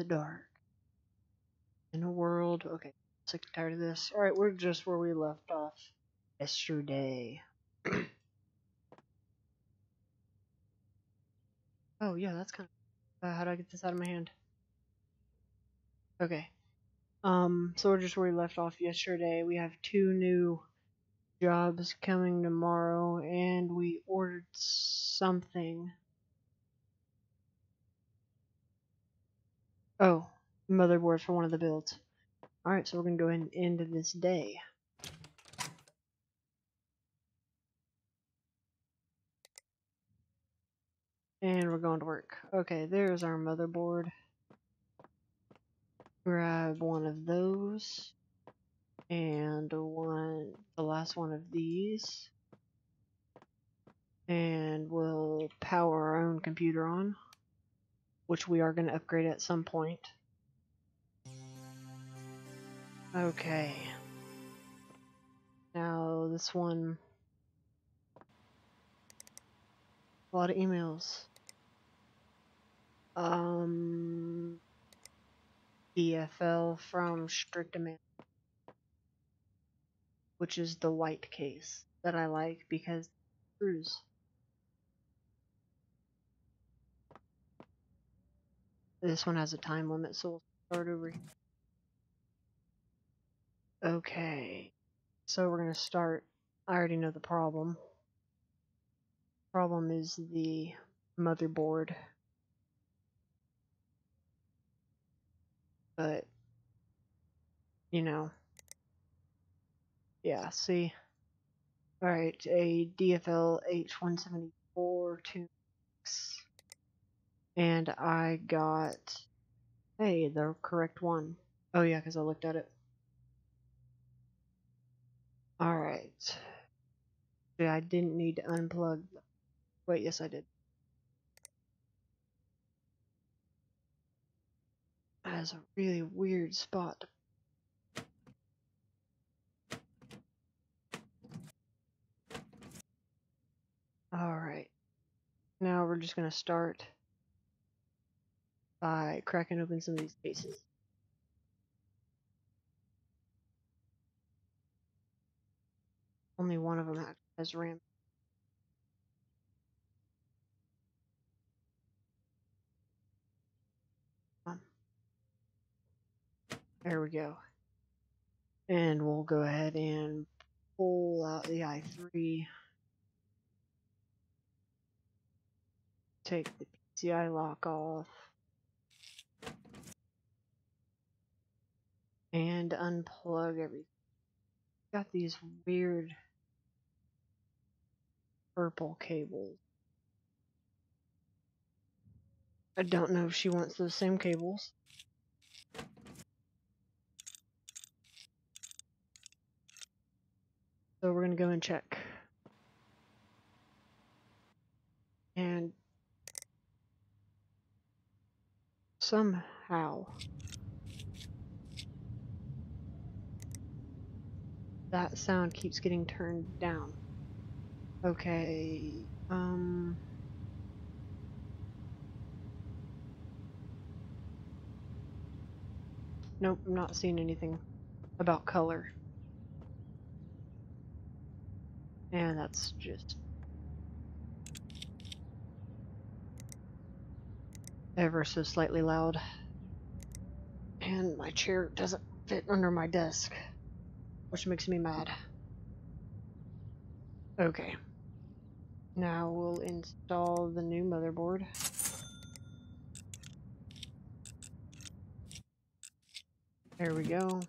dark. In a world. Okay, sick and tired of this. Alright, we're just where we left off yesterday. Oh, yeah, that's kind of. How do I get this out of my hand? Okay. So we're just where we left off yesterday. We have 2 new jobs coming tomorrow, and we ordered something. Oh, motherboards for one of the builds. Alright, so we're gonna go ahead and end this day. And we're going to work. Okay, there's our motherboard. Grab one of those. And the last one of these. And we'll power our own computer on, which we are going to upgrade at some point. Okay. Now this one. A lot of emails. DFL from Strict Demand, which is the white case that I like because screws. This one has a time limit, so we'll start over here. Okay, so we're gonna start. I already know the problem. Problem is the motherboard, but you know, yeah. See, all right, a DFL H174 2X, and I got the correct one. Oh yeah, because I looked at it. All right. Yeah, I didn't need to unplug. Wait, yes, I did. That is a really weird spot. Alright. Now we're just going to start by cracking open some of these cases. Only one of them has RAM. There we go. And we'll go ahead and pull out the i3. Take the PCI lock off. And unplug everything. Got these weird purple cables. I don't know if she wants those same cables. So we're going to go and check. And somehow that sound keeps getting turned down. Okay, nope, I'm not seeing anything about color. And that's just ever so slightly loud. And my chair doesn't fit under my desk, which makes me mad. Okay. Now we'll install the new motherboard. There we go.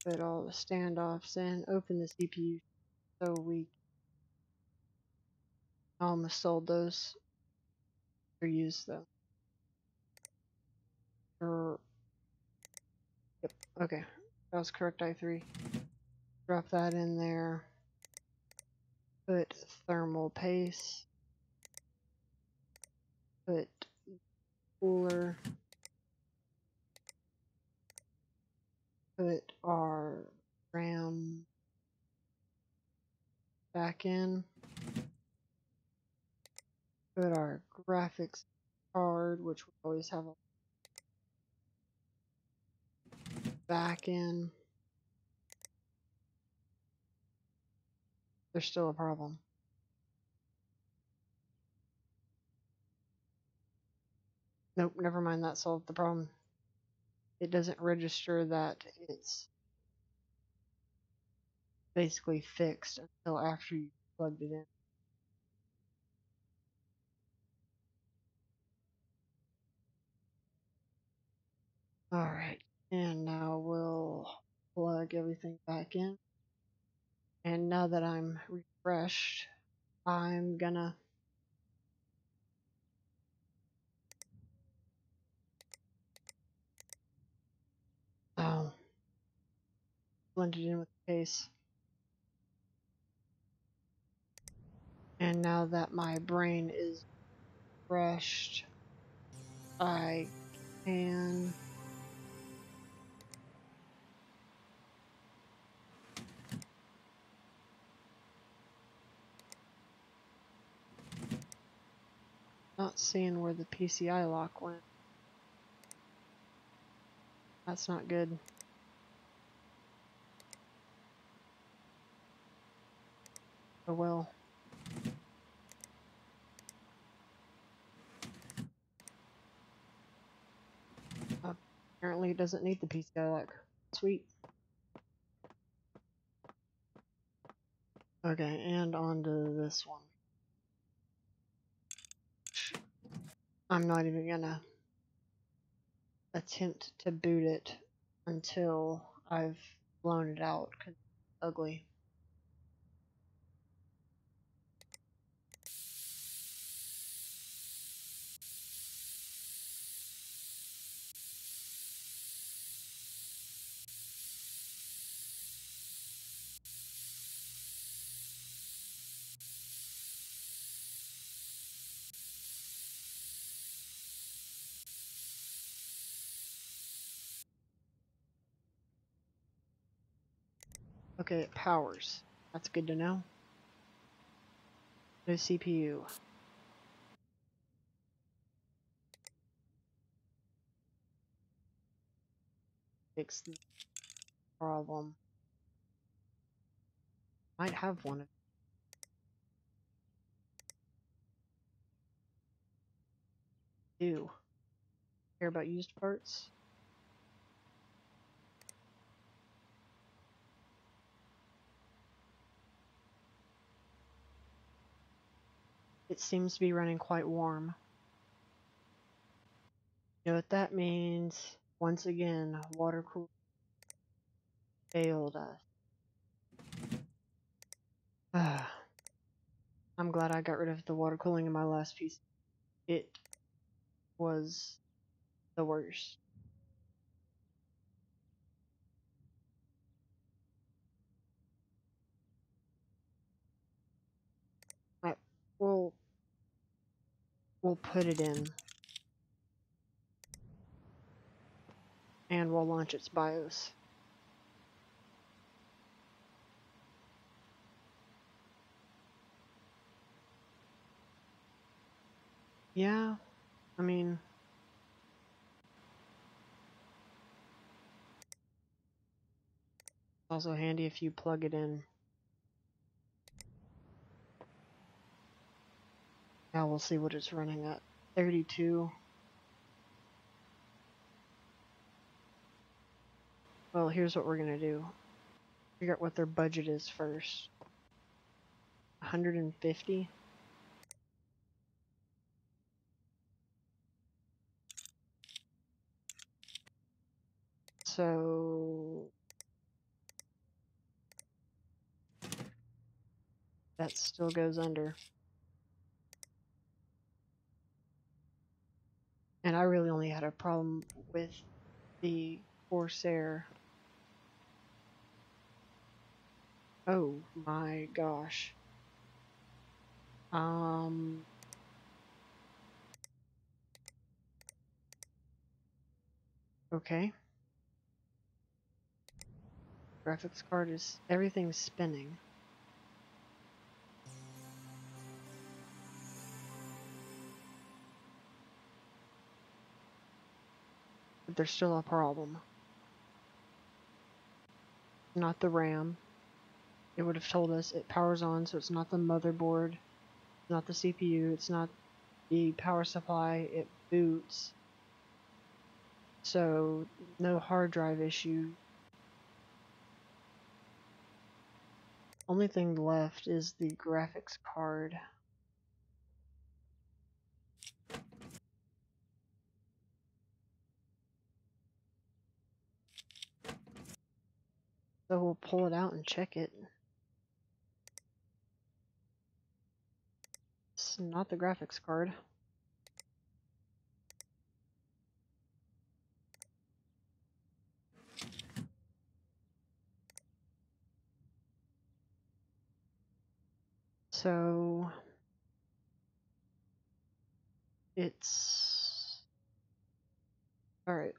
Put all the standoffs in. Open the CPU so we almost sold those or used them. Yep, okay. That was correct, i3. Drop that in there. Put thermal paste. Put cooler. Put our RAM back in. Put our graphics card. card, which we always have a back in. There's still a problem. Nope, never mind, that solved the problem. It doesn't register that it's basically fixed until after you plugged it in. Alright, and now we'll plug everything back in. And now that I'm refreshed, I'm gonna blend it in with the case. And now that my brain is refreshed, I can not seeing where the PCI lock went. That's not good. Oh well. Apparently it doesn't need the PCI lock. Sweet. Okay, and on to this one. I'm not even gonna attempt to boot it until I've blown it out because it's ugly. Okay, it powers. That's good to know. No CPU. Fix the problem. Might have one of two. Care about used parts? It seems to be running quite warm. You know what that means? Once again, water cooler failed us. I'm glad I got rid of the water cooling in my last piece. It was the worst. Right, we'll put it in. And we'll launch its BIOS. Yeah, I mean, it's also handy if you plug it in. Now we'll see what it's running at. 32. Well, here's what we're gonna do. Figure out what their budget is first. 150. So that still goes under. And I really only had a problem with the Corsair. Oh my gosh. Okay. Graphics card is, everything's spinning. but there's still a problem. Not the RAM. It would have told us it powers on, so it's not the motherboard, it's not the CPU, it's not the power supply, it boots. So no hard drive issue. Only thing left is the graphics card. So we'll pull it out and check it. It's not the graphics card. So it's alright.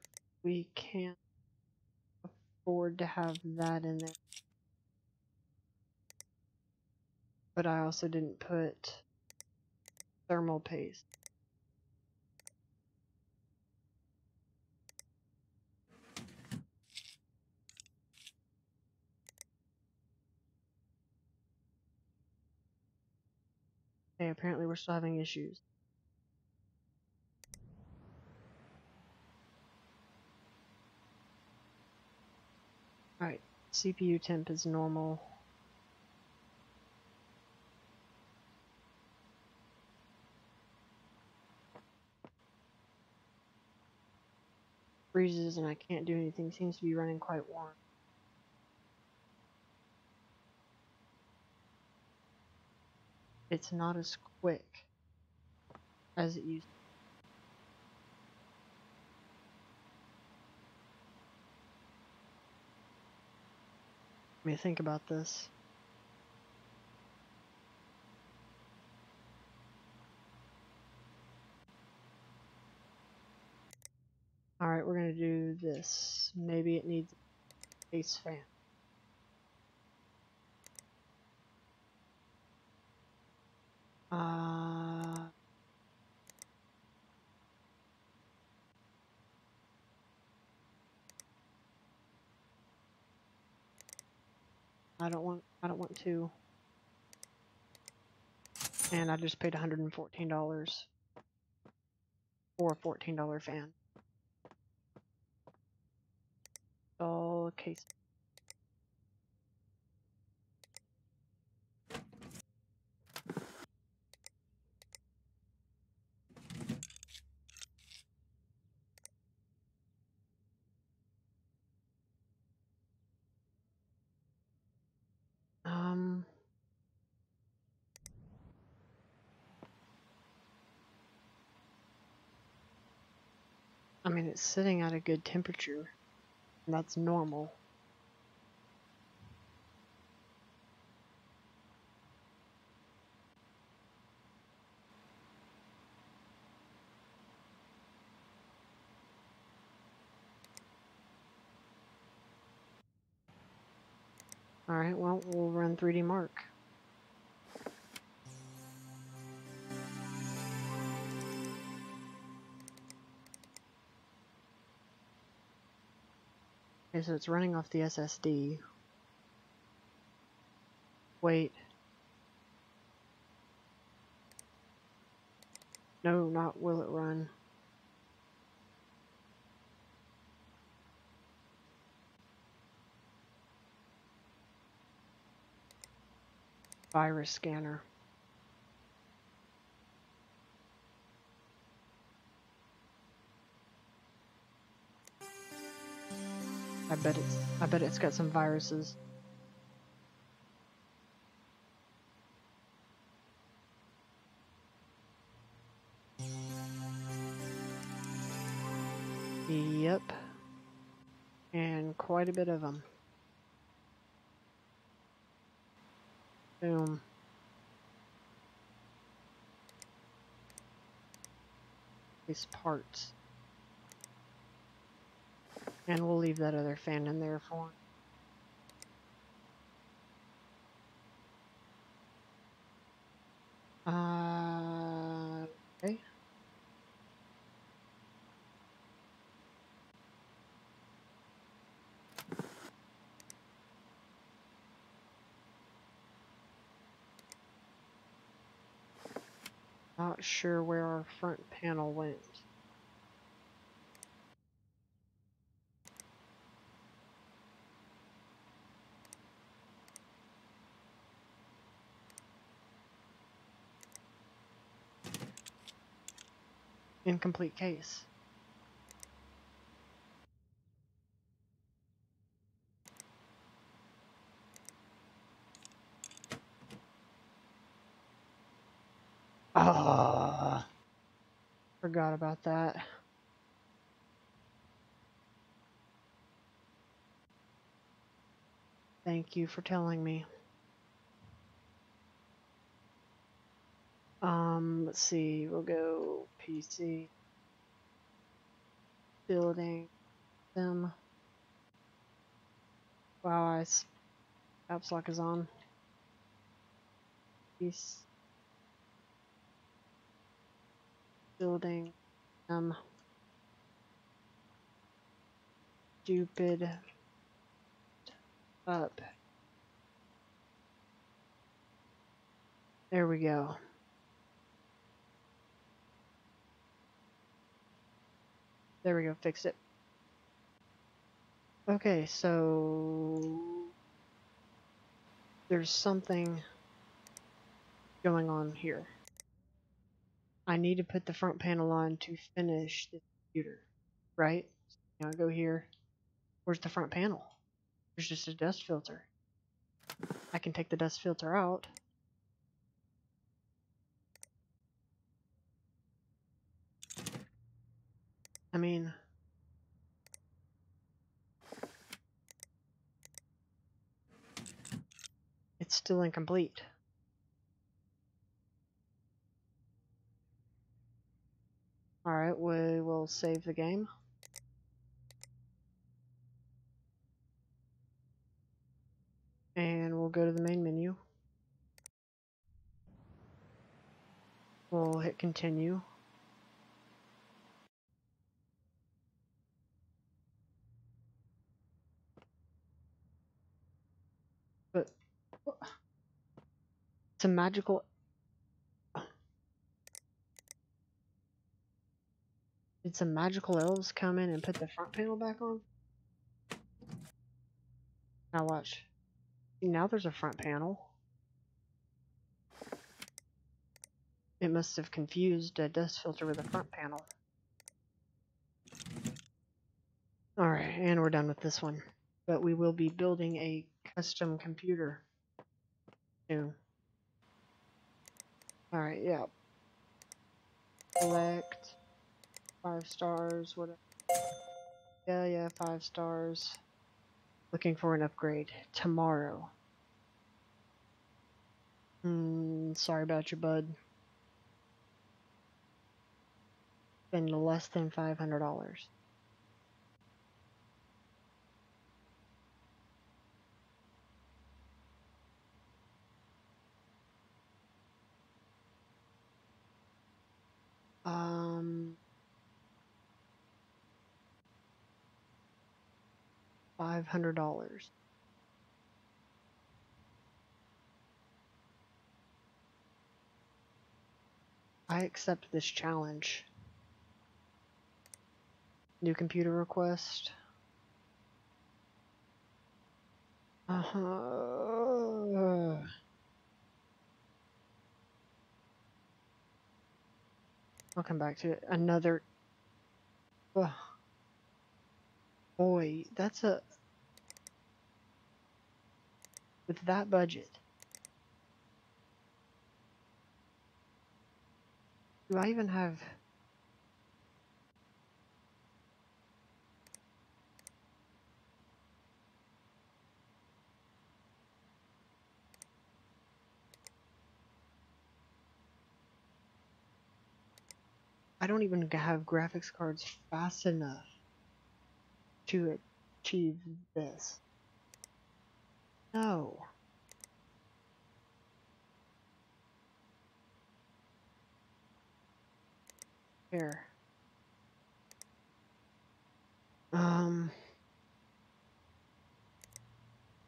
We can't afford to have that in there. But I also didn't put thermal paste. Okay, apparently we're still having issues. Alright, CPU temp is normal. Freezes and I can't do anything. Seems to be running quite warm. It's not as quick as it used to. Let me think about this. Alright, we're gonna do this. Maybe it needs a face fan. I don't want to. And I just paid $114 for a $14 fan. All case. I mean, it's sitting at a good temperature, and that's normal. Alright, well, we'll run 3D Mark. Okay, so it's running off the SSD. Wait. No, not will it run. Virus scanner. I bet it's got some viruses. Yep. And quite a bit of them. Boom. These parts. And we'll leave that other fan in there for okay. Not sure where our front panel went. Incomplete case. Ah, forgot about that. Thank you for telling me. Let's see, we'll go PC, building, sim. Wow, caps lock is on. Piece, building, stupid, up. There we go. There we go, fix it. Okay, so there's something going on here. I need to put the front panel on to finish the computer, right? Now I go here. Where's the front panel? There's just a dust filter. I can take the dust filter out. I mean, it's still incomplete. Alright, we will save the game. And we'll go to the main menu. We'll hit continue. But it's a magical... Did some magical elves come in and put the front panel back on? Now watch. Now there's a front panel. It must have confused a dust filter with a front panel. Alright, and we're done with this one. But we will be building a custom computer soon. Alright, yeah. Select 5 stars, whatever. Yeah, 5 stars. Looking for an upgrade tomorrow. Sorry about your bud. Spend less than $500. $500. I accept this challenge. New computer request. I'll come back to it. Another. Ugh. Boy, that's a. With that budget. Do I even have. I don't even have graphics cards fast enough to achieve this. No. Here.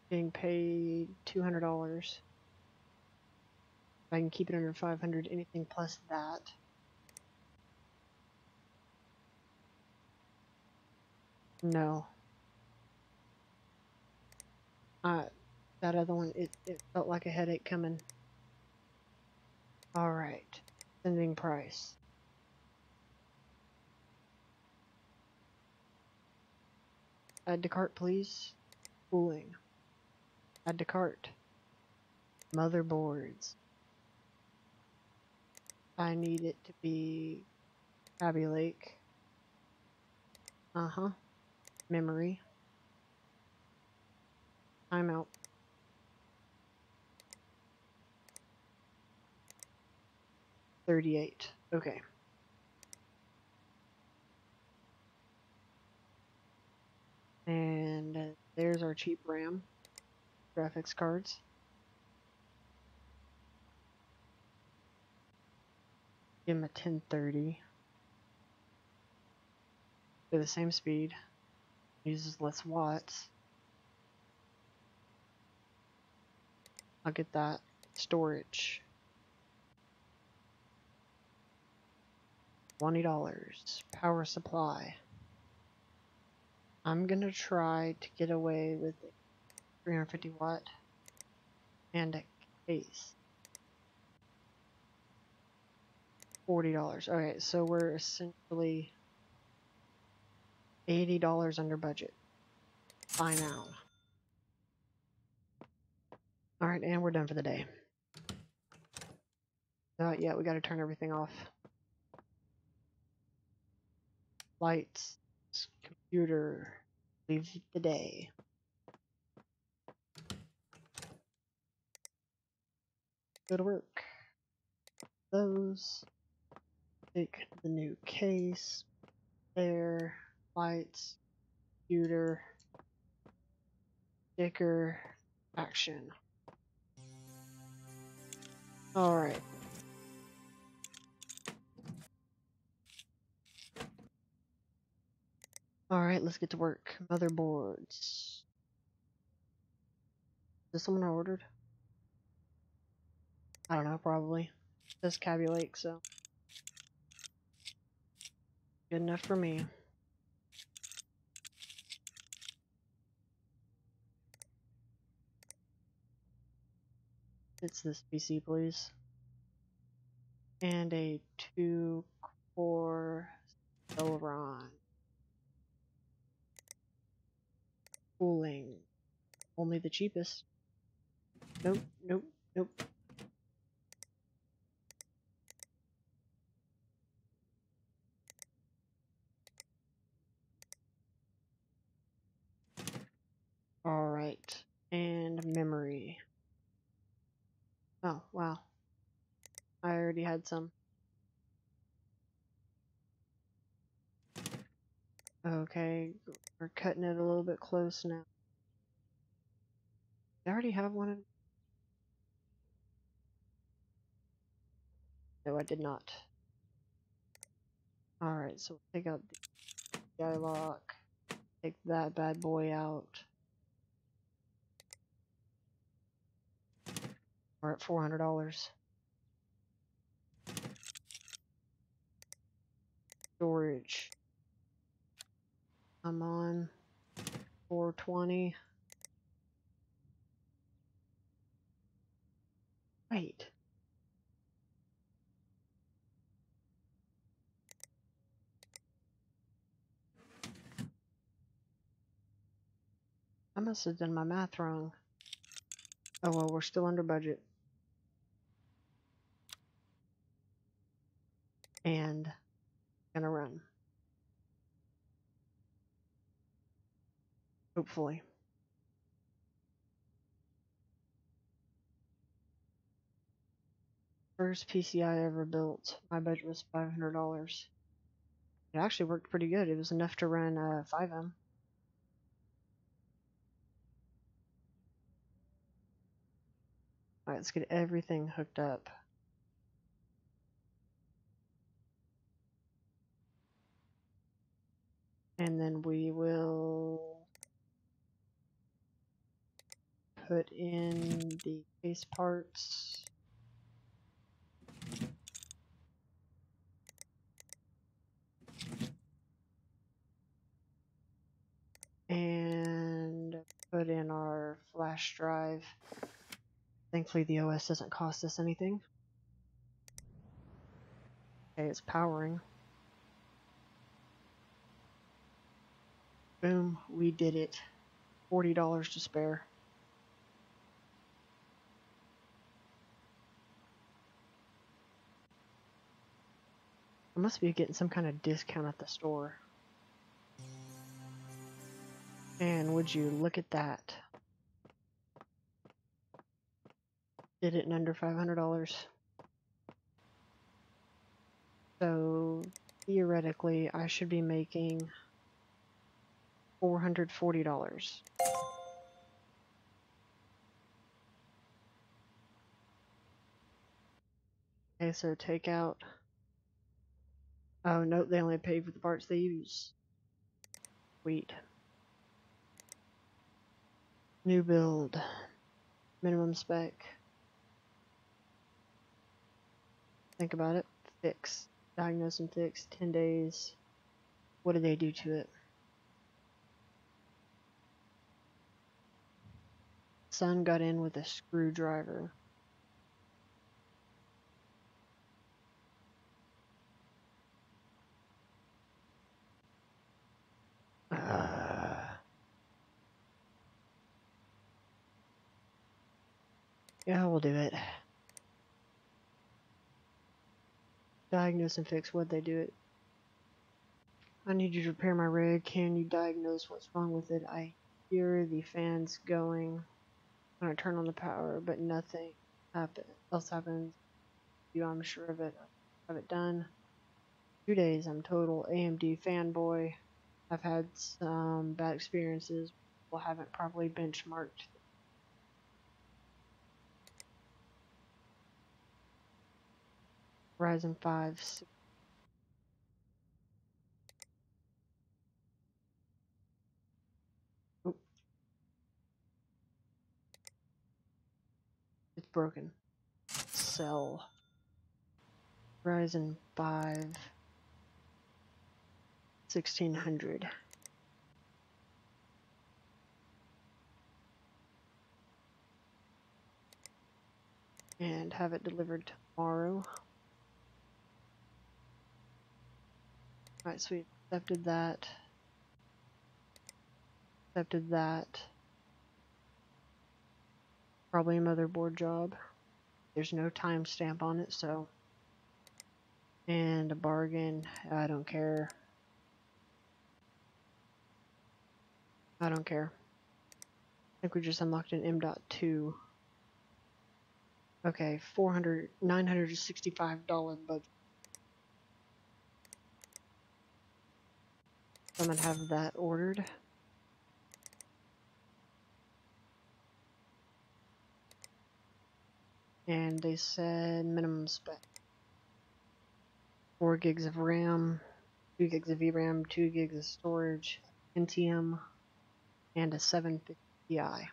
Being paid $200. If I can keep it under 500, anything plus that. No. That other one, it felt like a headache coming. Alright. Sending price. Add to cart, please. Cooling. Add to cart. Motherboards. I need it to be Abbey Lake. Memory. Timeout. $38. Okay. And there's our cheap RAM graphics cards. Give him a 1030. They're the same speed. Uses less watts. I'll get that. Storage. $20. Power supply. I'm gonna try to get away with 350 watt and a case. $40. Okay, so we're essentially $80 under budget by now. Alright, and we're done for the day. Yeah, we gotta turn everything off. Lights, computer, leave the day. Go to work. Those. Take the new case. There. Lights. Computer. Sticker. Action. Alright. Alright, let's get to work. Motherboards. Is this someone I ordered? I don't know, probably. It says Abbey Lake, so. Good enough for me. It's this PC, please. And a 2-core Celeron. Cooling. Only the cheapest. Nope, nope, nope. Alright. And memory. Oh, wow. I already had some. Okay, we're cutting it a little bit close now. I already have one of... No, I did not. Alright, so we'll take out the DI lock. Take that bad boy out. We're at $400. Storage. I'm on 420. Wait. I must have done my math wrong. Oh well, we're still under budget. And gonna run. Hopefully. First PC I ever built. My budget was $500. It actually worked pretty good. It was enough to run 5M. Alright, let's get everything hooked up. And then we will put in the case parts. put in our flash drive. Thankfully the OS doesn't cost us anything. Okay, it's powering. Boom, we did it. $40 to spare. I must be getting some kind of discount at the store. And would you look at that? Did it in under $500. So theoretically, I should be making $440. Okay, so take out. Oh, no, they only pay for the parts they use. Sweet. New build. Minimum spec. Think about it. Fix. Diagnose and fix. 10 days. What do they do to it? Son got in with a screwdriver. Yeah, we'll do it. Diagnose and fix. What'd they do it? I need you to repair my rig. Can you diagnose what's wrong with it? I hear the fans going. I'm gonna turn on the power, but nothing else happens. I'm sure of it. Have it done. 2 days. I'm total AMD fanboy. I've had some bad experiences. People haven't properly benchmarked. Ryzen 5. Oh, it's broken. Sell. Ryzen 5. 1600. And have it delivered tomorrow. Alright, so we accepted that. Accepted that. Probably a motherboard job. There's no timestamp on it, so. And a bargain. I don't care. I don't care. I think we just unlocked an M.2. Okay, $965 budget. So I'm gonna have that ordered. And they said minimum spec. 4 gigs of RAM, 2 gigs of VRAM, 2 gigs of storage, Pentium, and a 750 Ti.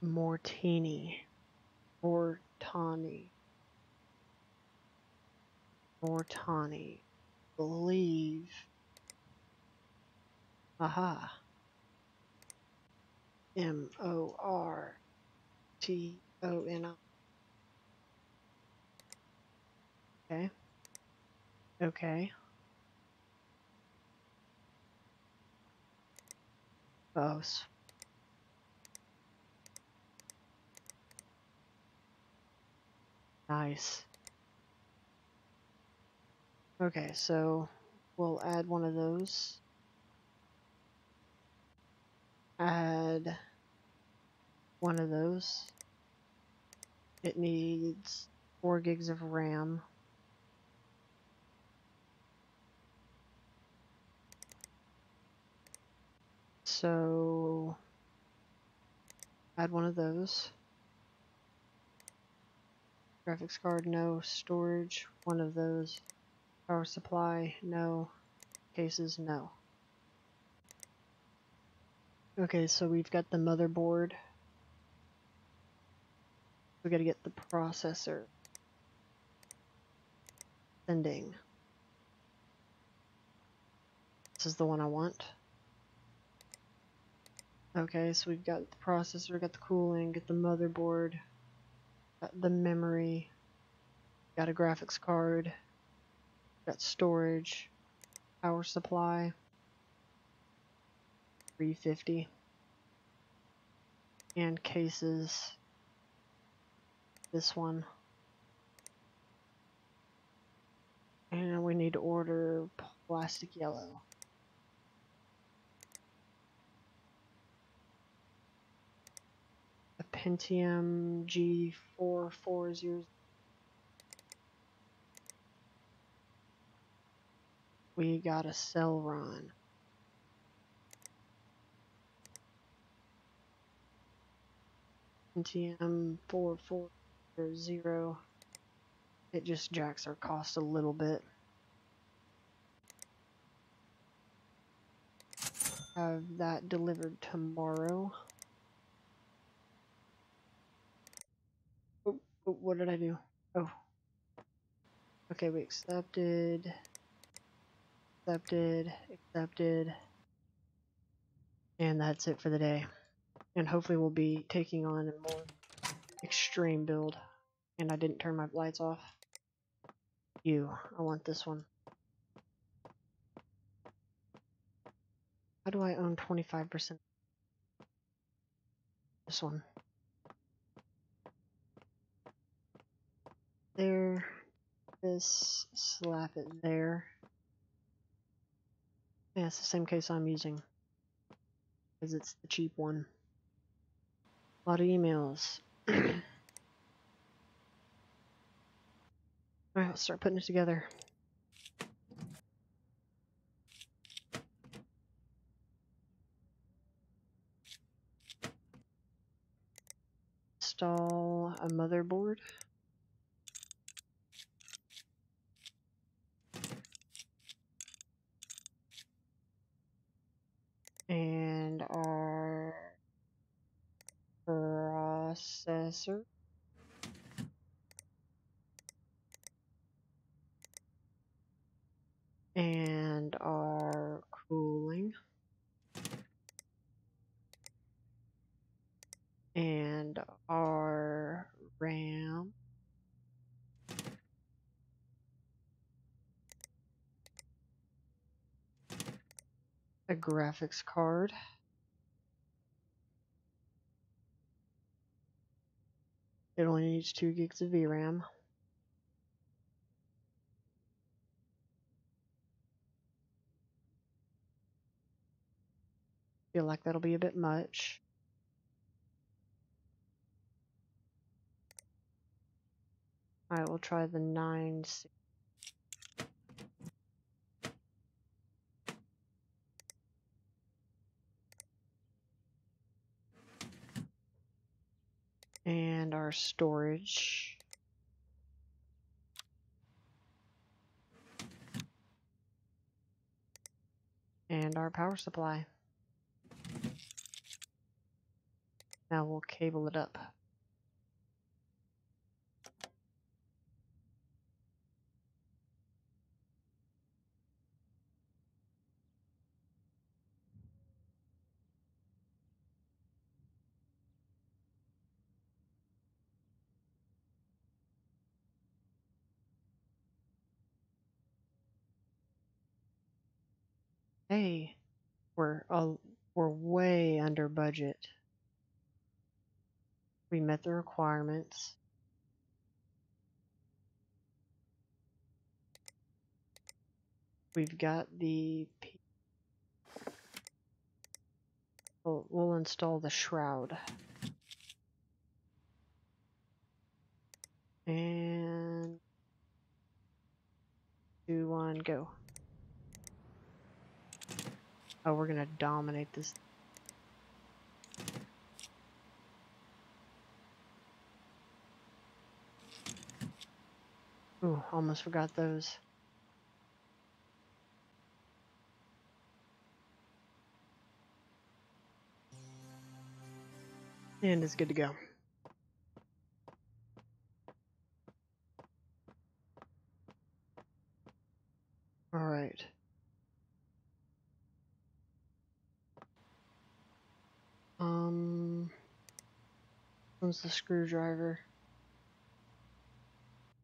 Mortani. Believe. Aha. Mortoni. Okay. Okay. Oh. Nice. Okay, so we'll add one of those. Add one of those. It needs 4 gigs of RAM. So add one of those. Graphics card, no. Storage, one of those. Power supply, no. Cases, no. Okay, so we've got the motherboard. We gotta get the processor. Sending. This is the one I want. Okay, so we've got the processor, got the cooling, got the motherboard, got the memory, got a graphics card, got storage, power supply, 350, and cases. This one. And we need to order plastic yellow. A Pentium G440. We got a Celeron. Pentium 4440. It just jacks our cost a little bit. Have that delivered tomorrow. Oh, what did I do? Oh. Okay, we accepted, and that's it for the day. And hopefully we'll be taking on a more extreme build. And I didn't turn my lights off. I want this one. How do I own 25%? This one. There. This. Slap it there. Yeah, it's the same case I'm using. Because it's the cheap one. A lot of emails. Alright, let's start putting it together. Install a motherboard. And our processor. And our cooling. And our RAM. A graphics card. It only needs 2 gigs of VRAM. Feel like that'll be a bit much. Alright, we'll try the 960. And our storage. And our power supply. Now we'll cable it up. Hey, we're way under budget. We met the requirements. We've got the... We'll install the shroud. And... 2, 1, go. Oh, we're gonna dominate this. Ooh, almost forgot those. And it's good to go. one's the screwdriver.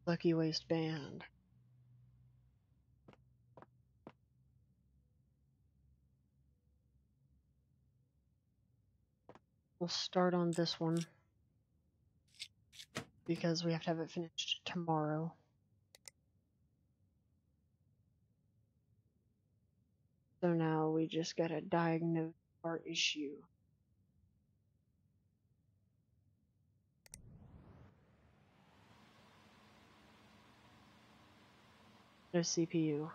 Lucky waistband. We'll start on this one because we have to have it finished tomorrow. So now we just gotta diagnose our issue. No CPU.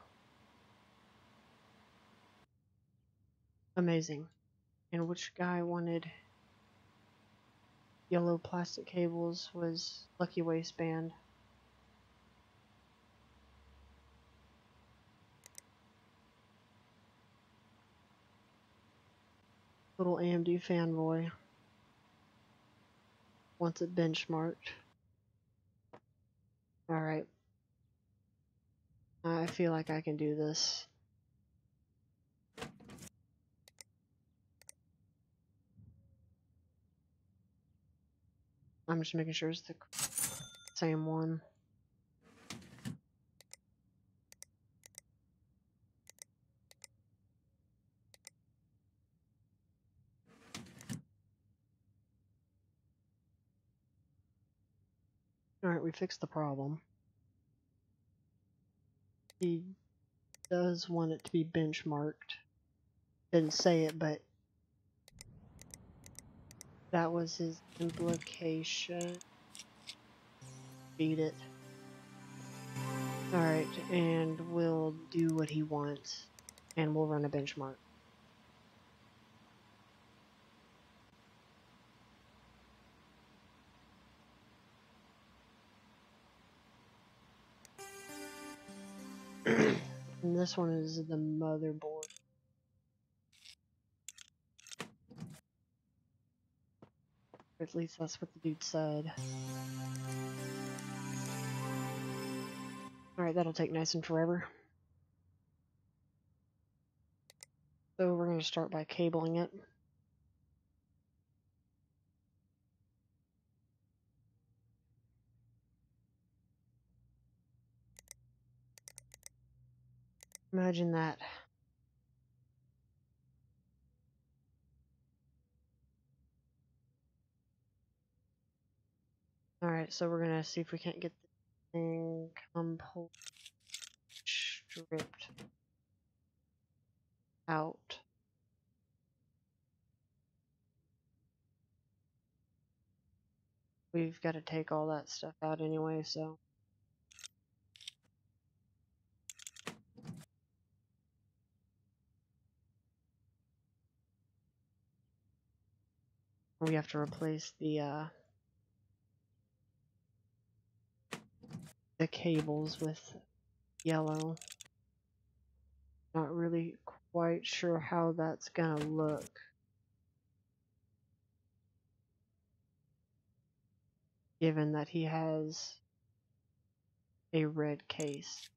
Amazing. And which guy wanted yellow plastic cables was Lucky Waistband. Little AMD fanboy wants it benchmarked. Alright. I feel like I can do this. I'm just making sure it's the same one. Alright, we fixed the problem. He does want it to be benchmarked. Didn't say it, but that was his implication. Beat it. Alright, and we'll do what he wants, and we'll run a benchmark. And this one is the motherboard. At least that's what the dude said. Alright, that'll take nice and forever. So we're going to start by cabling it. Imagine that. Alright, so we're going to see if we can't get the thing completely stripped out. We've got to take all that stuff out anyway, so. We have to replace the cables with yellow. Not really quite sure how that's gonna look. Given that he has a red case.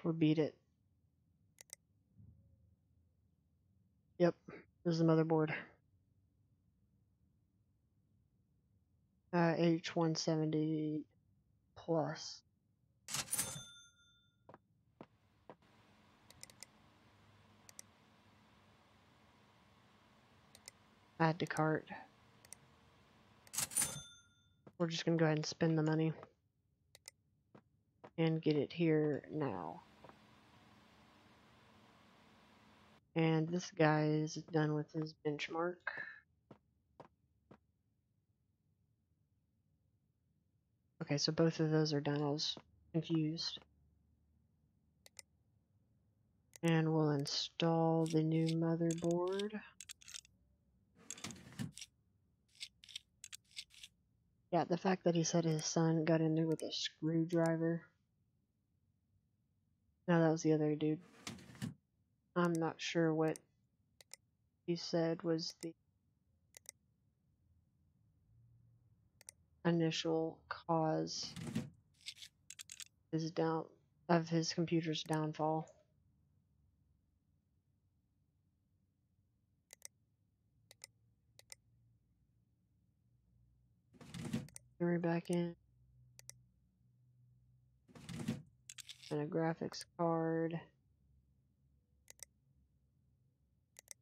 We beat it. Yep, there's the motherboard. H170 plus. Add to cart. We're just gonna go ahead and spend the money and get it here now. And this guy is done with his benchmark. Okay, so both of those are done. I was confused. And we'll install the new motherboard. Yeah, the fact that he said his son got in there with a screwdriver. No, that was the other dude. I'm not sure what he said was the initial cause of his computer's downfall. memory back in. And a graphics card.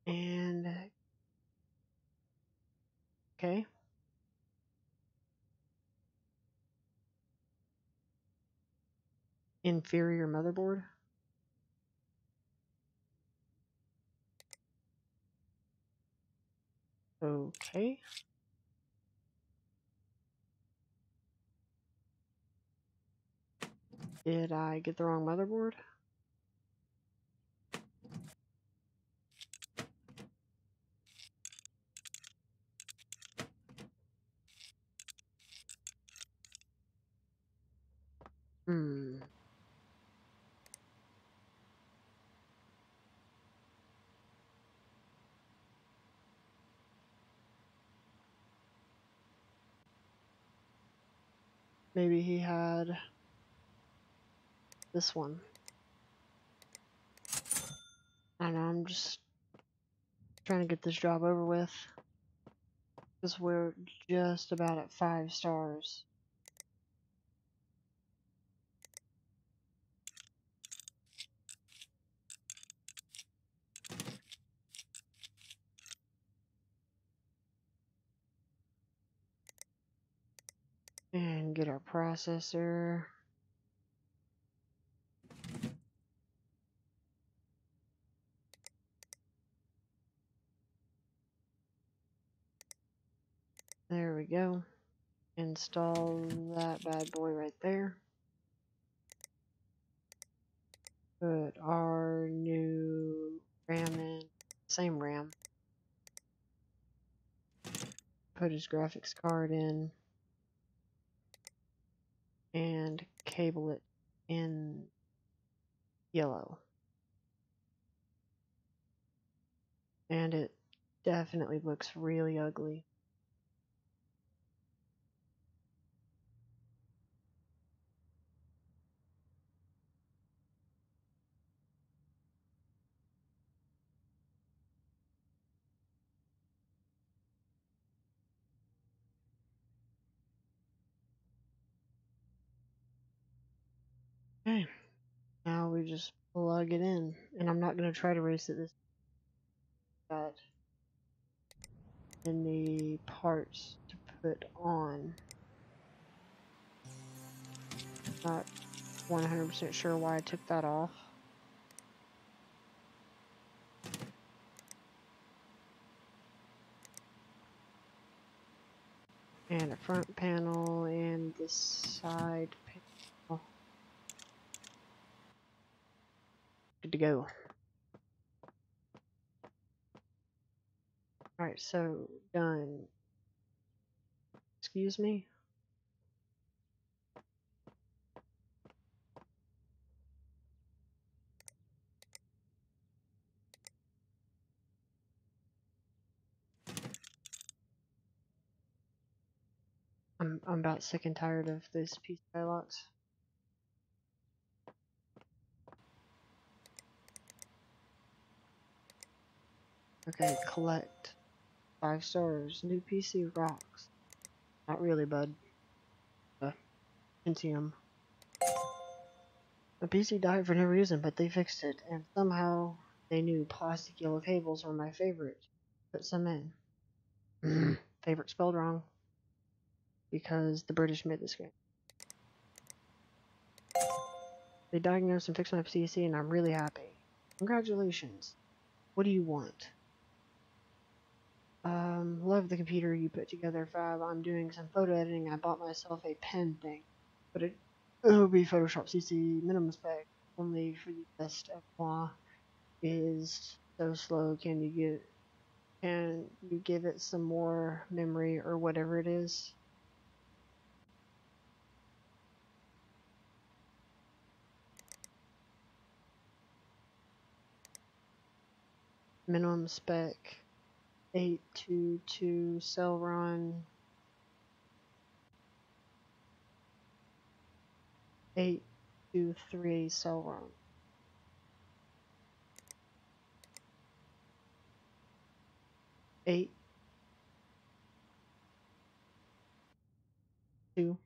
And okay. Inferior motherboard. Okay. Did I get the wrong motherboard? Hmm. Maybe he had this one. I don't know, I'm just trying to get this job over with. Because we're just about at 5 stars. And get our processor. There we go. Install that bad boy right there. Put our new RAM in. Same RAM. Put his graphics card in. And cable it in yellow. And it definitely looks really ugly. Okay, now we just plug it in. And I'm not going to try to race it this time. Got in the parts to put on. Not 100% sure why I took that off. And a front panel and this side panel. Good to go. Alright, so done. Excuse me? I'm about sick and tired of this PCI locks. Okay, collect. 5 stars. New PC rocks. Not really, bud. Pentium. The PC died for no reason, but they fixed it, and somehow they knew plastic yellow cables were my favorite. Put some in. Favorite spelled wrong. Because the British made this game. They diagnosed and fixed my PC, and I'm really happy. Congratulations. What do you want? Love the computer you put together, Fab. I'm doing some photo editing. I bought myself a pen thing. But it'll be Photoshop CC minimum spec. Only for the best of moi is so slow. Can you give it some more memory or whatever it is? Minimum spec 822 Celeron 823 Celeron. 8 2.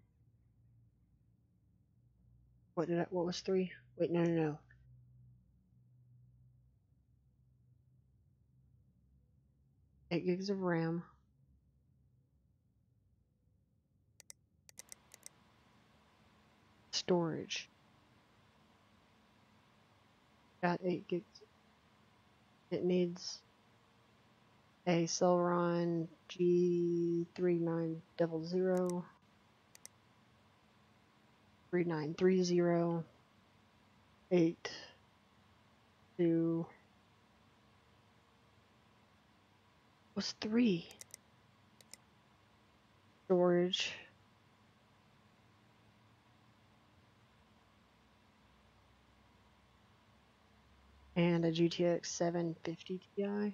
What was 3? Wait, no. Eight gigs of RAM. Storage. Got 8 gigs. It needs a Celeron G3900 3930 8 2 was 3 storage and a GTX 750 Ti.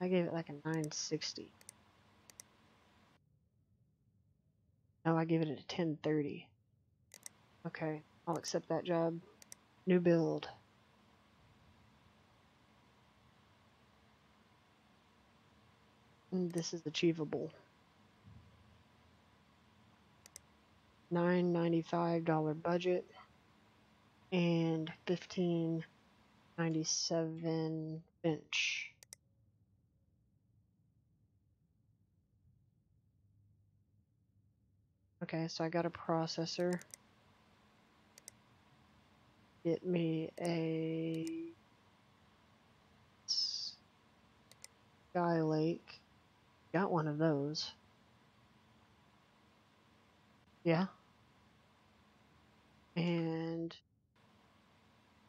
I gave it like a 960. No, I gave it a 1030. Okay, I'll accept that job. New build. And this is achievable. $995 budget and $1597 bench. Okay, so I got a processor. Get me a Skylake. Got one of those. Yeah. And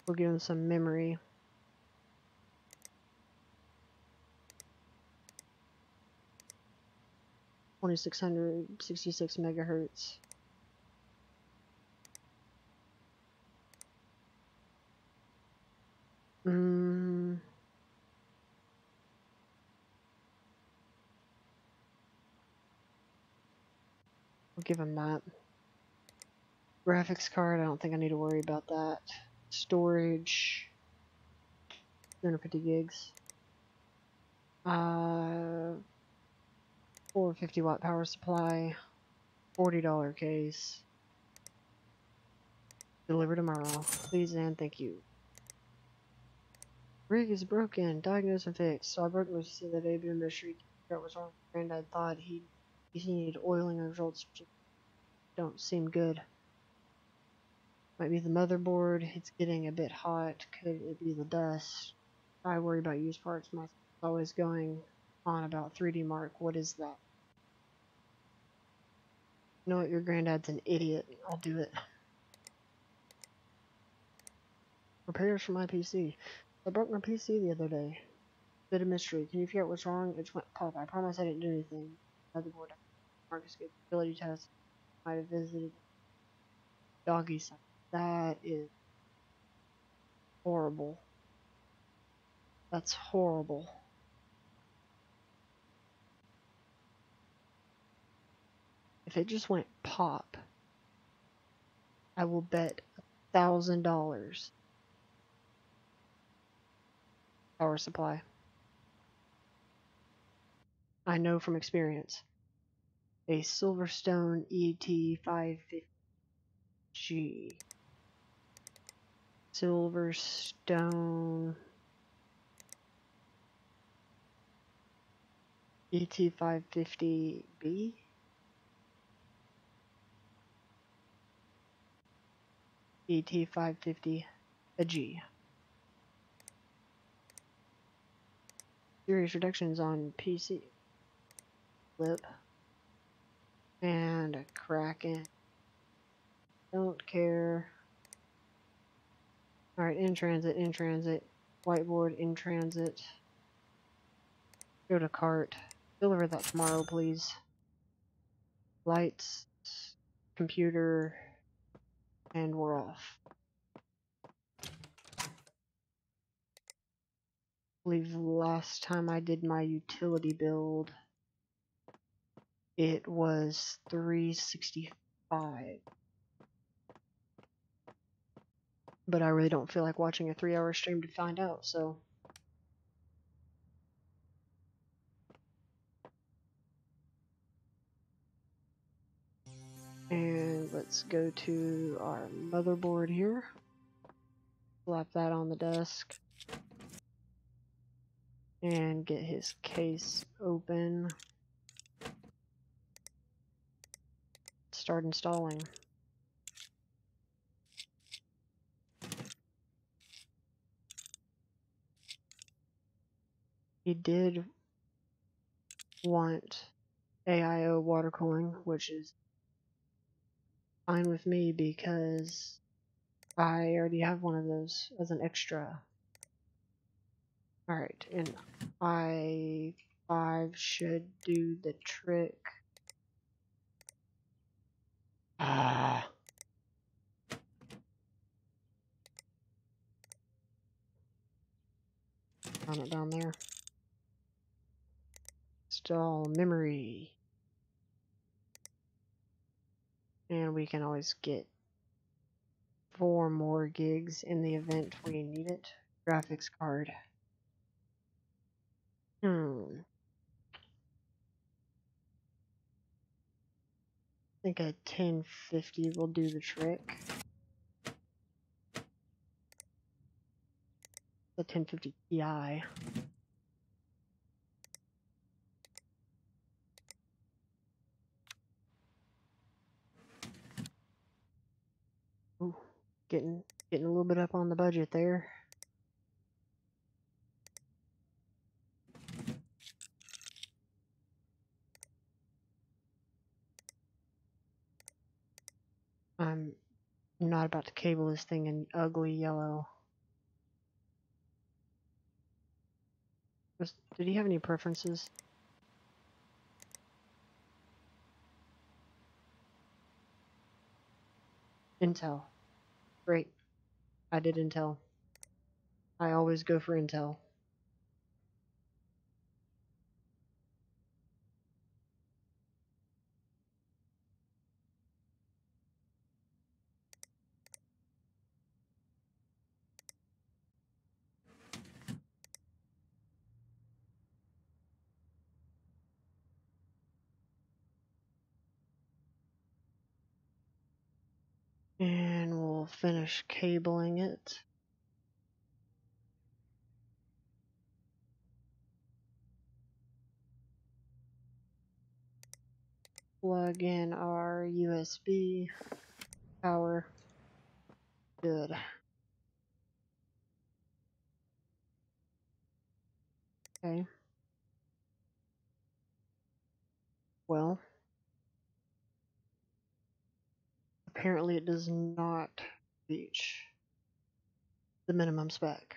we'll give him some memory. 2666 megahertz. We'll give him that. Graphics card, I don't think I need to worry about that. Storage, 250 gigs. 450 watt power supply, $40 case. Deliver tomorrow. Please and thank you. Rig is broken. Diagnose and fix. So I broke it the other day, but in the street, what was wrong. Granddad thought he needed oiling, and results just don't seem good. Might be the motherboard. It's getting a bit hot. Could it be the dust? I worry about used parts. My always going on about 3D Mark. What is that? You know what? Your granddad's an idiot. I'll do it. Repairs for my PC. I broke my PC the other day. Bit of mystery. Can you figure out what's wrong? It went pop. I promise I didn't do anything. Motherboard. Marcus ability test. Might have visited doggy side. That is horrible. That's horrible. If it just went pop, I will bet $1,000 power supply. I know from experience. A Silverstone ET550G. Silverstone ET550B. ET550 a G. Serious reductions on PC. Flip. And a Kraken. Don't care. Alright, in transit. Whiteboard, in transit. Go to cart. Deliver that tomorrow, please. Lights, computer, and we're off. I believe last time I did my utility build, it was $365. But I really don't feel like watching a 3-hour stream to find out, so. let's go to our motherboard here. Slap that on the desk. And get his case open. Start installing. He did want AIO water cooling, which is fine with me because I already have one of those as an extra. Alright, and I5 should do the trick. Ah. Found it down there. Install memory. And we can always get 4 more gigs in the event we need it. Graphics card. I think a 1050 will do the trick. The 1050 Ti. Ooh, getting a little bit up on the budget there. I'm not about to cable this thing in ugly yellow. Did he have any preferences? Intel. Great. I did Intel. I always go for Intel. And we'll finish cabling it. Plug in our USB power. Good. Okay. Well, apparently it does not reach the minimum spec.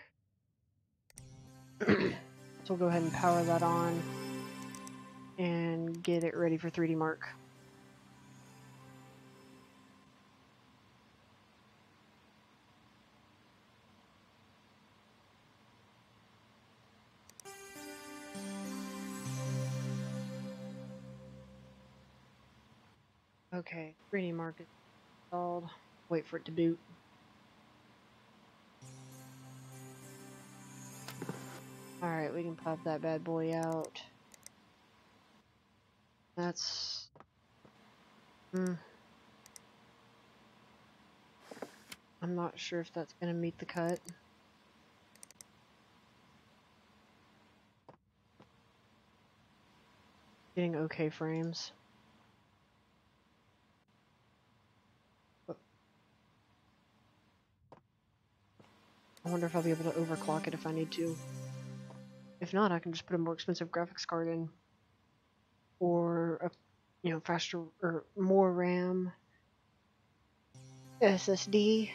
So we'll go ahead and power that on and get it ready for 3D Mark. Okay, 3D Mark is installed. Wait for it to boot. Alright, we can pop that bad boy out. That's... I'm not sure if that's going to meet the cut. Getting okay frames. I wonder if I'll be able to overclock it if I need to. If not, I can just put a more expensive graphics card in. Or a, faster or more RAM. SSD.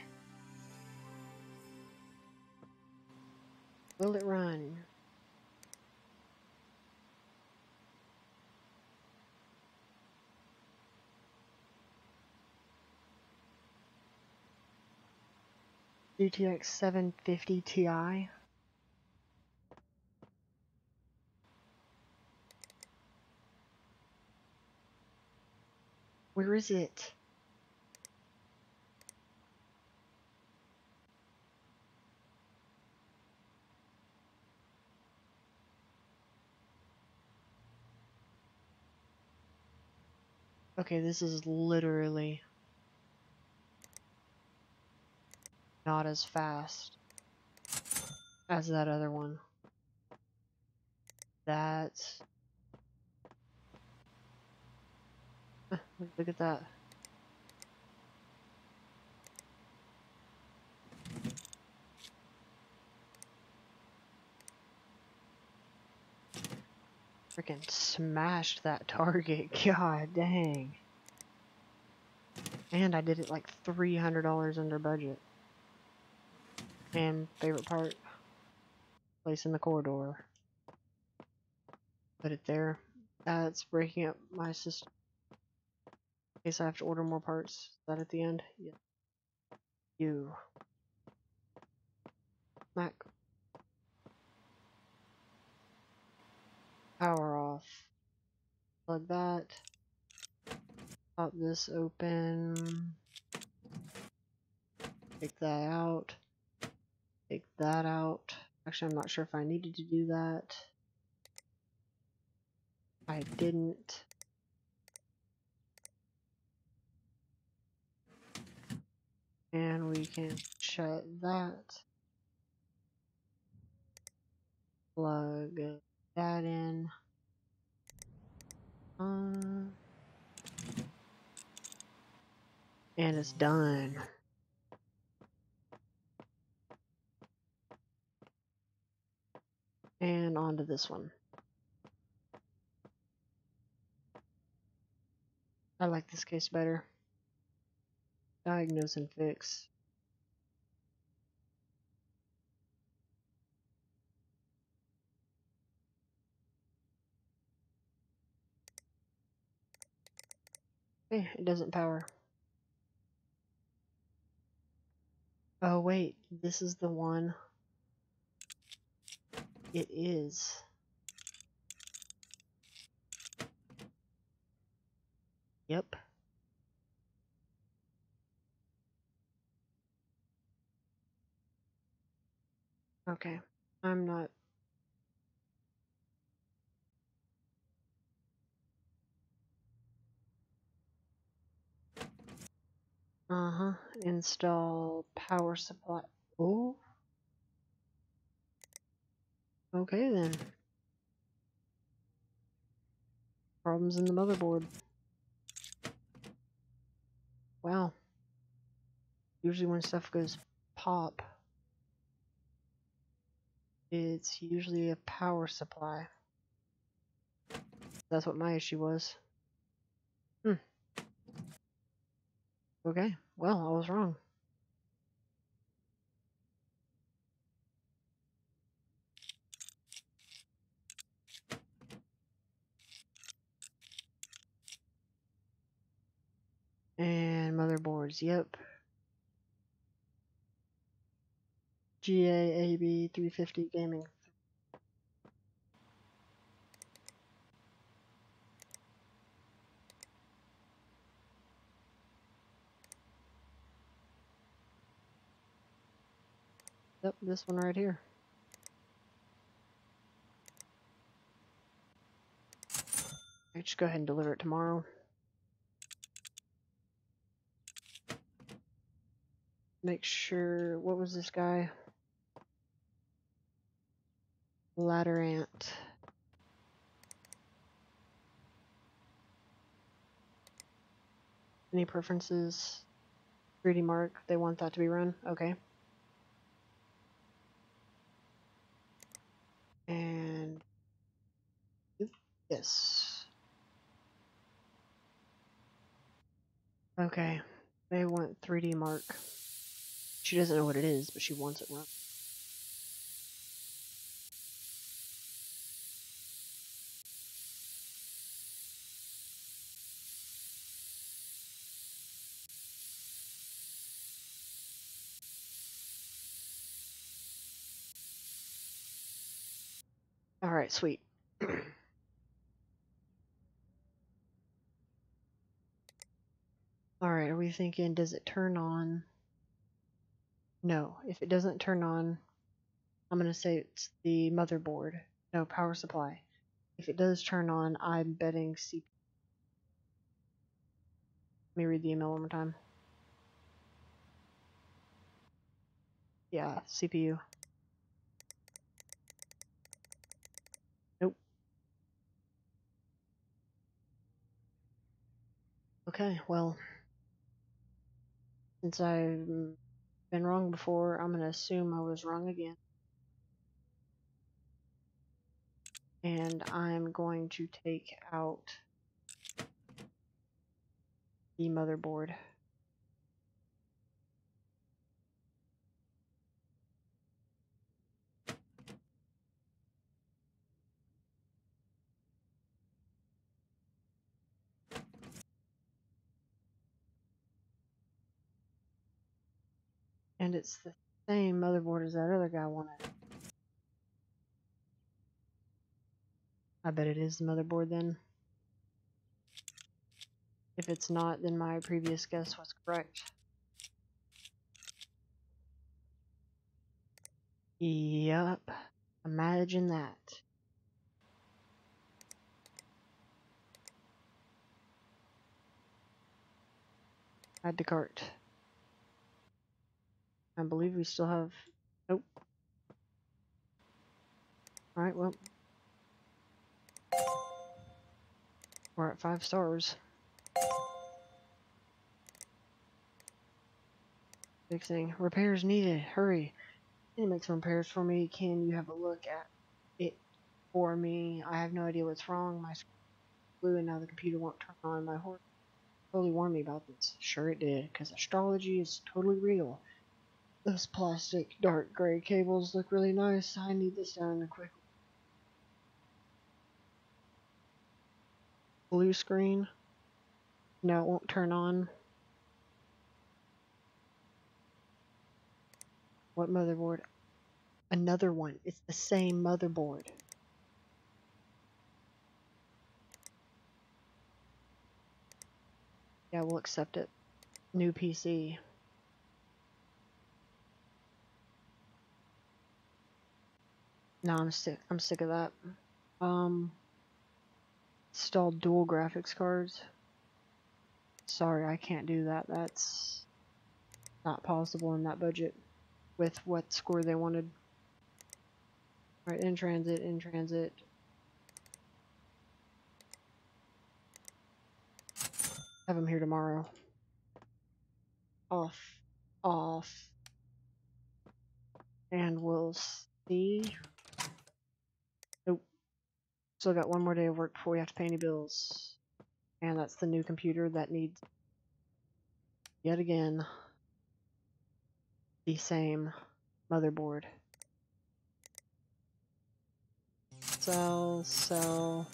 Will it run? GTX 750 Ti. Where is it? Okay, this is literally not as fast as that other one. That's... Look at that. Freaking smashed that target. God dang. And I did it like $300 under budget. And favorite part, place in the corridor. Put it there. It's breaking up my system. In case I have to order more parts. Is that at the end? Yeah. You. Mac. Power off. Plug that. Pop this open. Take that out. Take that out. Actually, I'm not sure if I needed to do that. I didn't. And we can shut that. Plug that in. And it's done. And onto this one. I like this case better. Diagnose and fix. Okay, it doesn't power. Oh wait, this is the one. It is. Yep. Okay. I'm not. Install power supply. Oh. Okay then. Problems in the motherboard. Wow. Usually when stuff goes pop, it's usually a power supply. That's what my issue was. Okay. Well, I was wrong. And motherboards, yep. GAAB 350 gaming. Yep, this one right here. I just go ahead and deliver it tomorrow. Make sure, what was this guy? Ladder Ant. Any preferences? 3D Mark, they want that to be run? Okay. And this. Okay. They want 3D Mark. She doesn't know what it is, but she wants it run. Alright, sweet. Alright, are we thinking, does it turn on? No. If it doesn't turn on, I'm going to say it's the motherboard. No, power supply. If it does turn on, I'm betting CPU. Let me read the email one more time. Yeah, CPU. Nope. Okay, well, since I've been wrong before, I'm gonna assume I was wrong again. And I'm going to take out the motherboard. And it's the same motherboard as that other guy wanted. I bet it is the motherboard then. If it's not, then my previous guess was correct. Yup. Imagine that. Add to cart. I believe we still have... Nope. Alright, well. We're at 5 stars. Fixing. Repairs needed. Hurry. Can you make some repairs for me? Can you have a look at it for me? I have no idea what's wrong. My screen is blue and now the computer won't turn on. My horse totally warned me about this. Sure it did, because astrology is totally real. Those plastic dark gray cables look really nice. I need this done quickly. Blue screen. No, it won't turn on. What motherboard? Another one. It's the same motherboard. Yeah, we'll accept it. New PC. No, I'm sick of that. Install dual graphics cards. Sorry, I can't do that. That's not possible in that budget with what score they wanted. Alright, in transit, in transit. Have them here tomorrow. Off. Off. And we'll see. Nope. Still got one more day of work before we have to pay any bills. And that's the new computer that needs, yet again, the same motherboard. Sell, sell.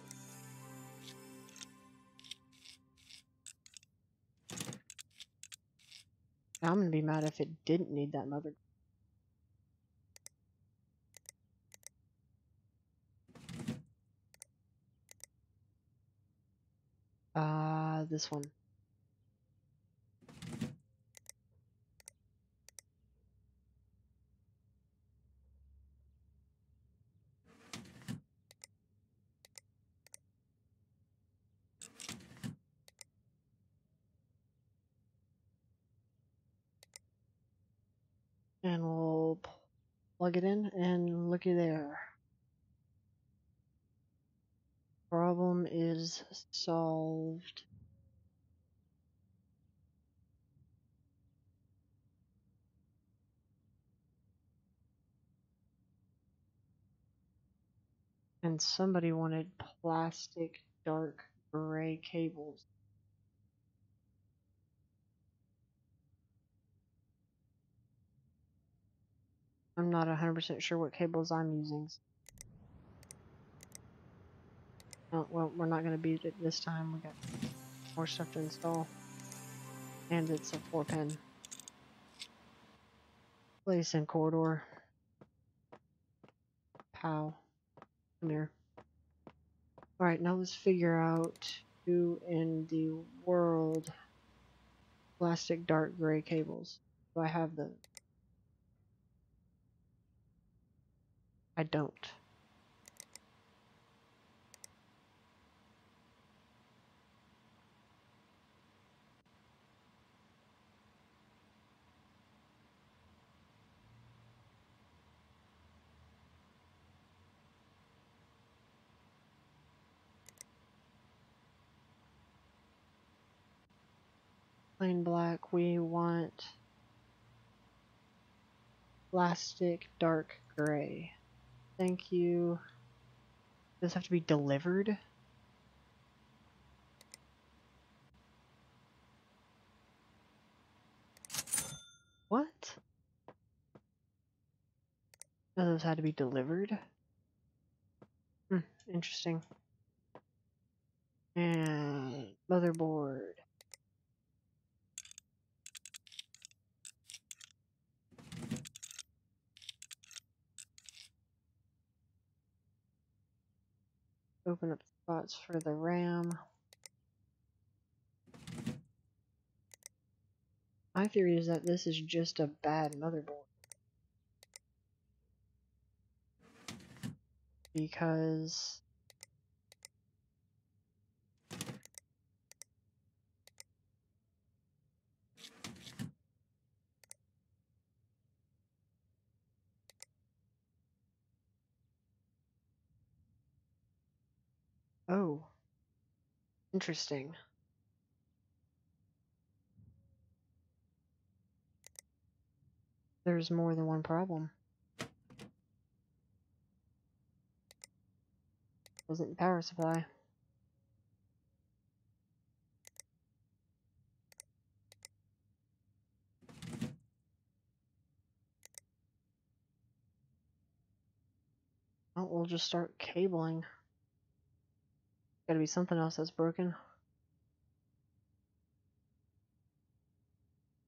Now I'm gonna be mad if it didn't need that motherboard. This one. And we'll plug it in and looky there. Problem is solved. And somebody wanted plastic dark gray cables. I'm not 100% sure what cables I'm using. Oh, well, we're not going to beat it this time. We got more stuff to install. And it's a 4-pin. Place in corridor. Pow. Come here. Alright, now let's figure out who in the world plastic dark gray cables. Do I have them? I don't. plain black. We want plastic dark gray. Thank you. Does this have to be delivered? What? Oh, those had to be delivered? Interesting. And motherboard. Open up spots for the RAM. My theory is that this is just a bad motherboard. Because oh, interesting. There's more than one problem. Wasn't the power supply. Oh, we'll just start cabling. Gotta be something else that's broken.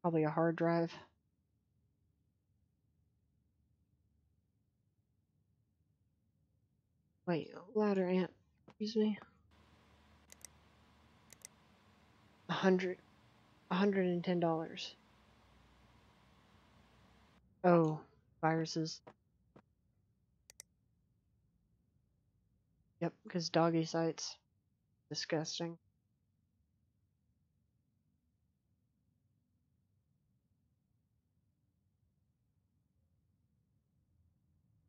Probably a hard drive. Wait, louder, Aunt. Excuse me. $110. Oh, viruses. Yep, because doggy sites. Disgusting.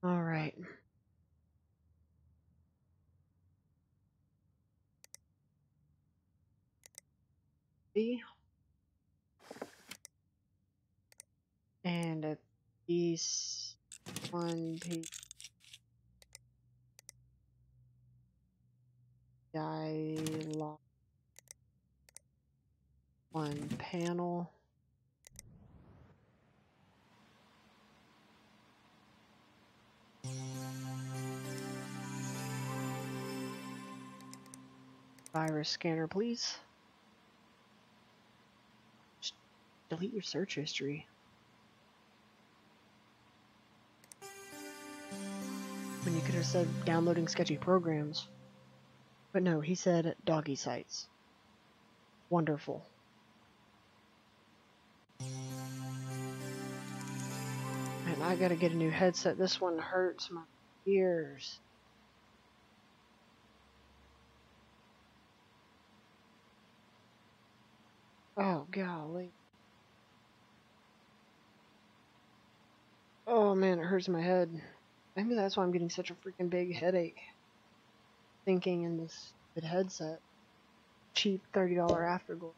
Alright. B. And a piece. One piece. Dialog. One panel. Virus scanner, please. Just delete your search history. When you could have said downloading sketchy programs. But no, he said doggy sites. Wonderful. And I gotta get a new headset. This one hurts my ears. Oh, golly. Oh man, it hurts my head. Maybe that's why I'm getting such a freaking big headache. Thinking in this stupid headset. Cheap $30 Afterglow.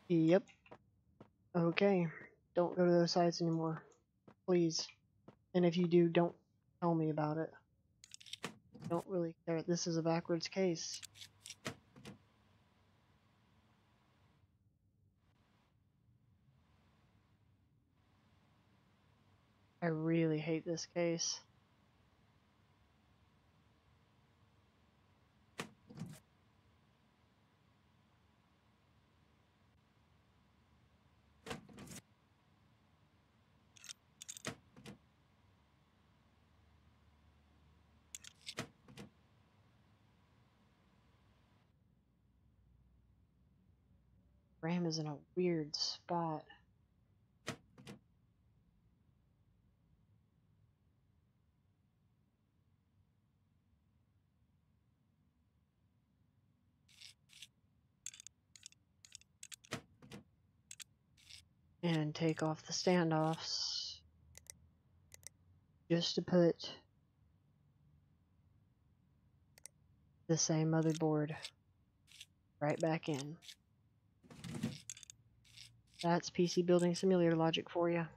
Yep. Okay. Don't go to those sites anymore. Please. And if you do, don't tell me about it. Don't really care. This is a backwards case. I really hate this case. RAM is in a weird spot. And take off the standoffs. Just to put the same motherboard right back in. That's PC Building Simulator logic for you.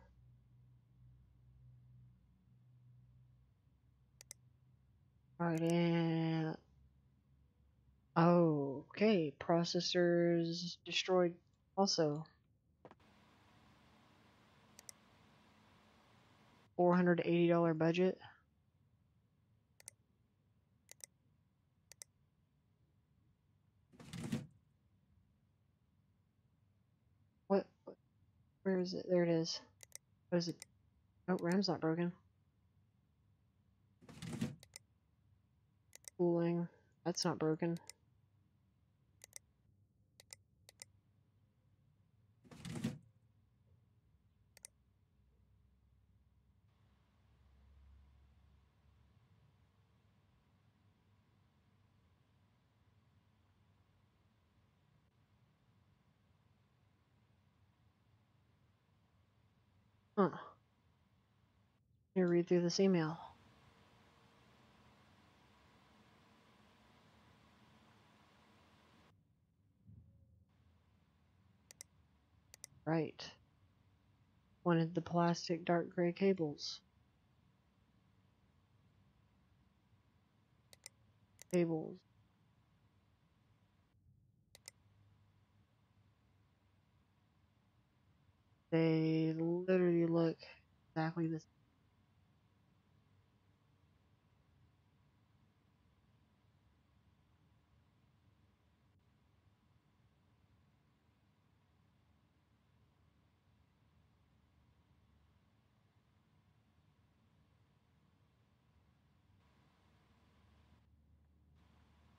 Alright, and okay, processors destroyed also. $480 budget. What? Where is it? There it is. What is it? Oh, RAM's not broken. Cooling. That's not broken. Huh. Let me read through this email. Right. Wanted the plastic dark gray cables. Cables. They literally look exactly the same.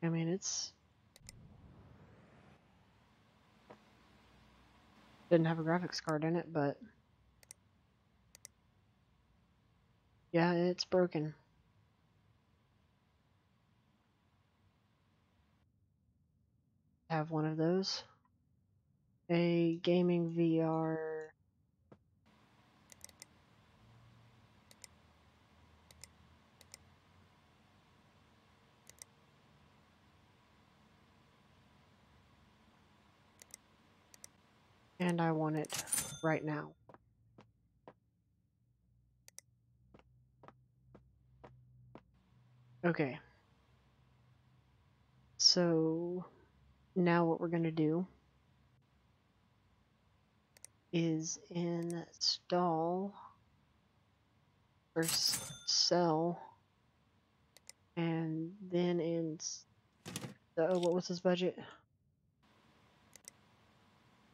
I mean, it's didn't have a graphics card in it, but yeah, it's broken. Have one of those. A gaming VR. And I want it right now. Okay. So now what we're going to do is install or sell, and then what was his budget?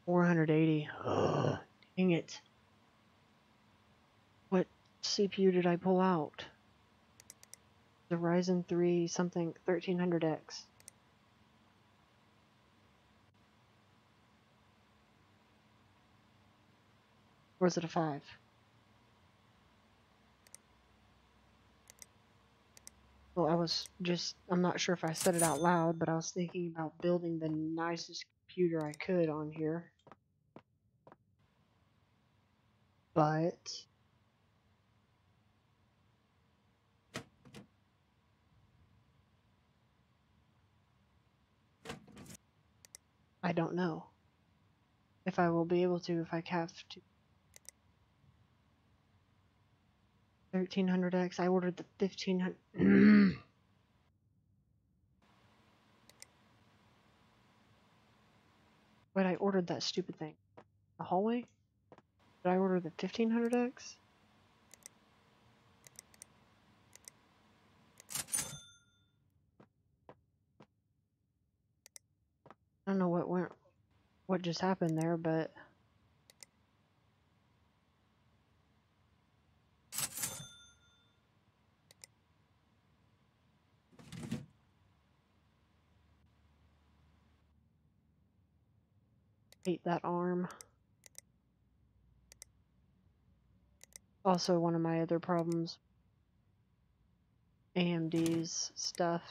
480. Ugh, dang it. What CPU did I pull out? The Ryzen 3 something 1300X. Or is it a 5? Well, I'm not sure if I said it out loud, but I was thinking about building the nicest computer I could on here. But I don't know if I will be able to, if I have to. 1300X, I ordered the 1500. But I ordered that stupid thing. The hallway? Did I order the 1500X? I don't know what just happened there, but hate that arm. Also, one of my other problems, AMD's stuff.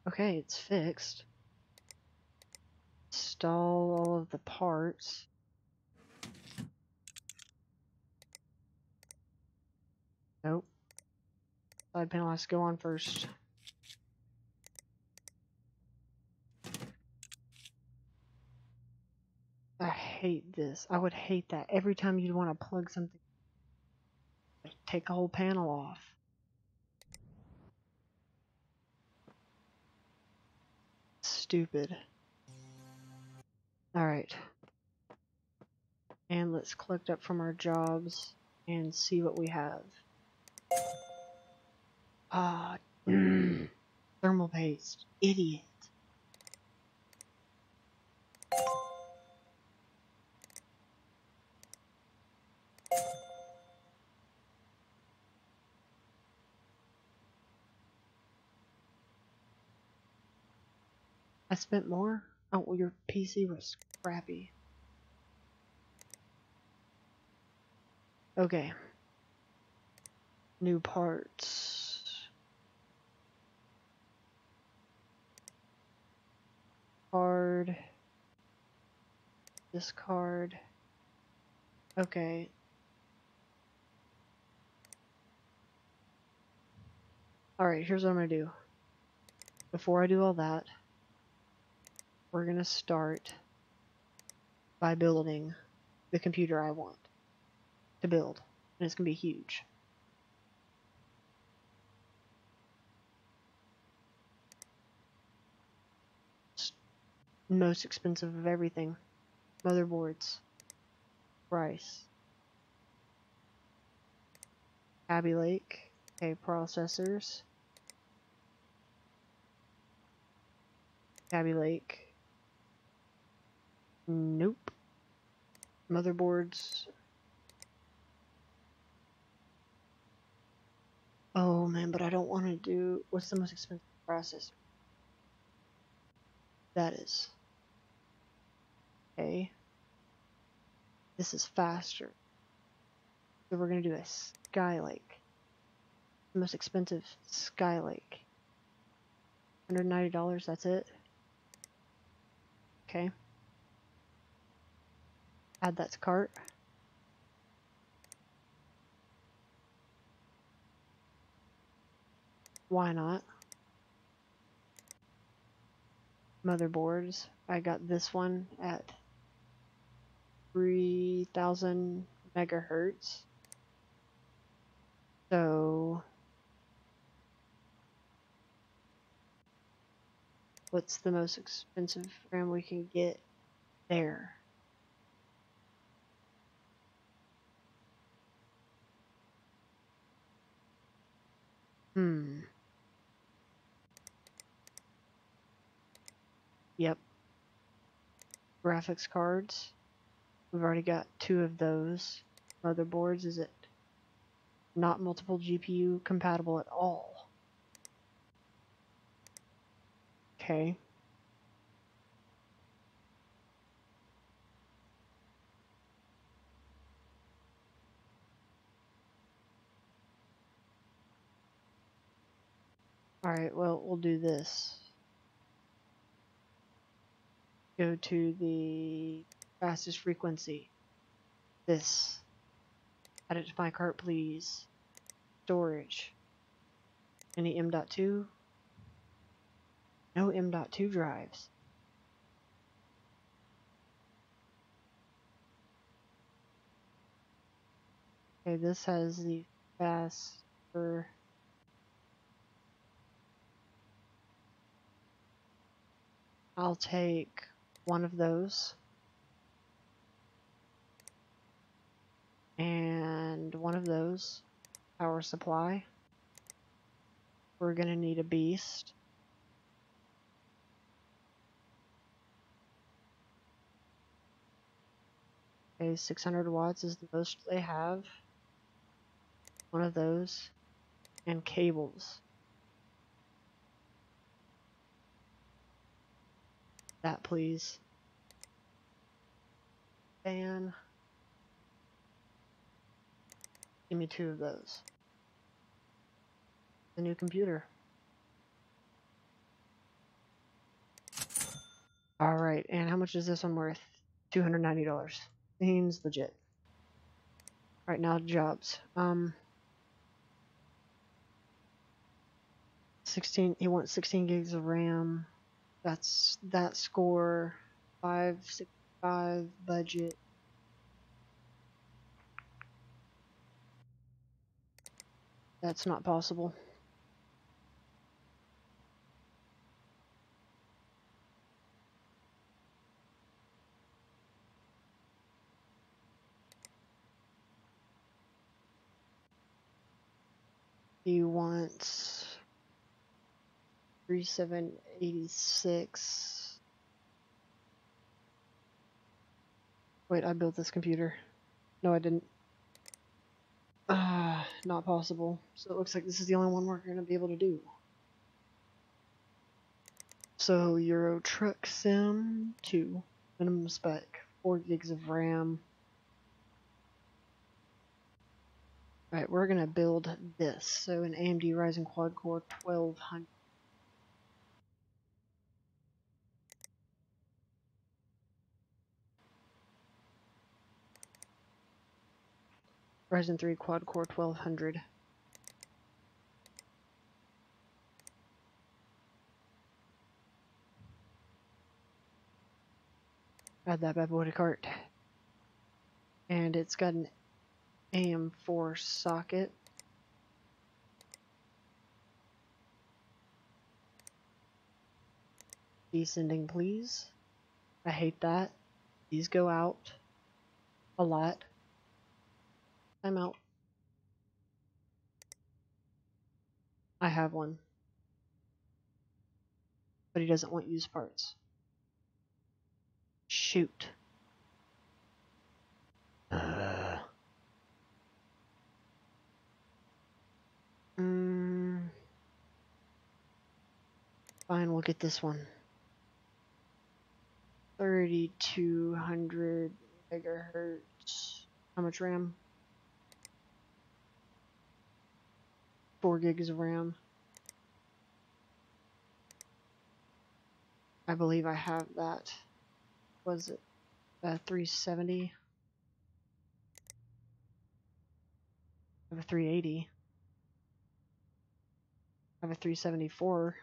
Okay, it's fixed. Install all of the parts. Nope. Side panel has to go on first. I hate this. I would hate that. Every time you'd want to plug something, take a whole panel off. Stupid. Alright. And let's collect up from our jobs and see what we have. Ah, thermal paste. Idiot. I spent more? Oh, well, your PC was crappy. Okay. New parts. Card. Discard. Okay. Alright, here's what I'm gonna do. Before I do all that, we're gonna start by building the computer I want to build. And it's gonna be huge. Most expensive of everything. Motherboards. Price. Kaby Lake. Okay, processors. Kaby Lake. Nope. Motherboards. Oh man, but I don't want to do... What's the most expensive processor? That is. Okay. This is faster. So we're going to do a Skylake. The most expensive Skylake. $190, that's it. Okay. Add that to cart. Why not? Motherboards. I got this one at 3000 megahertz. So what's the most expensive RAM we can get there? Yep. Graphics cards. We've already got 2 of those. Motherboards, is it not multiple GPU compatible at all? Okay. Alright, well, we'll do this. Go to the fastest frequency. This. Add it to my cart, please. Storage. Any M.2? No M.2 drives. Okay, this has the faster... I'll take one of those. And one of those. Power supply. We're gonna need a beast. Okay, 600 watts is the most they have. One of those. And cables. That, please. Fan. Give me 2 of those. The new computer. Alright, and how much is this one worth? $290. Seems legit. Alright, now jobs. 16, he wants 16 gigs of RAM. That's that score. 565 budget. That's not possible. He wants 3786. Wait, I built this computer. No, I didn't. Not possible. So it looks like this is the only one we're going to be able to do. So Euro Truck Sim 2, minimum spec, 4 gigs of RAM. Alright, we're going to build this. So an AMD Ryzen Quad Core 1200. Ryzen 3 Quad Core 1200. Add that bad boy to cart. And it's got an AM4 socket. Descending, please. I hate that. These go out a lot. I'm out. I have one. But he doesn't want used parts. Shoot. Fine, we'll get this one. 3200 megahertz. How much RAM? 4 gigs of RAM. I believe I have that. Was it 370? I have a 380. I have a 374.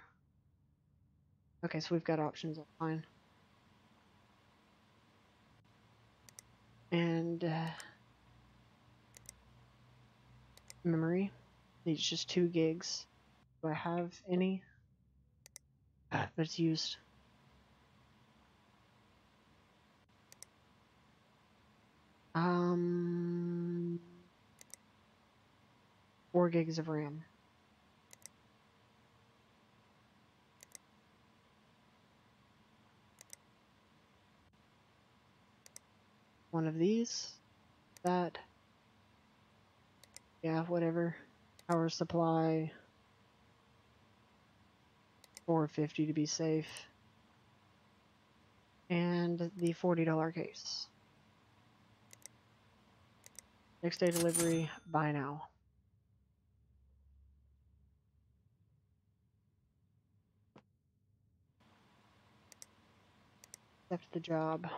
Okay, so we've got options. That's fine. And memory needs just 2 gigs. Do I have any? But it's used. Um, 4 gigs of RAM. One of these. That. Yeah, whatever. Power supply. 450 to be safe. And the $40 case. Next day delivery, buy now. Accept the job.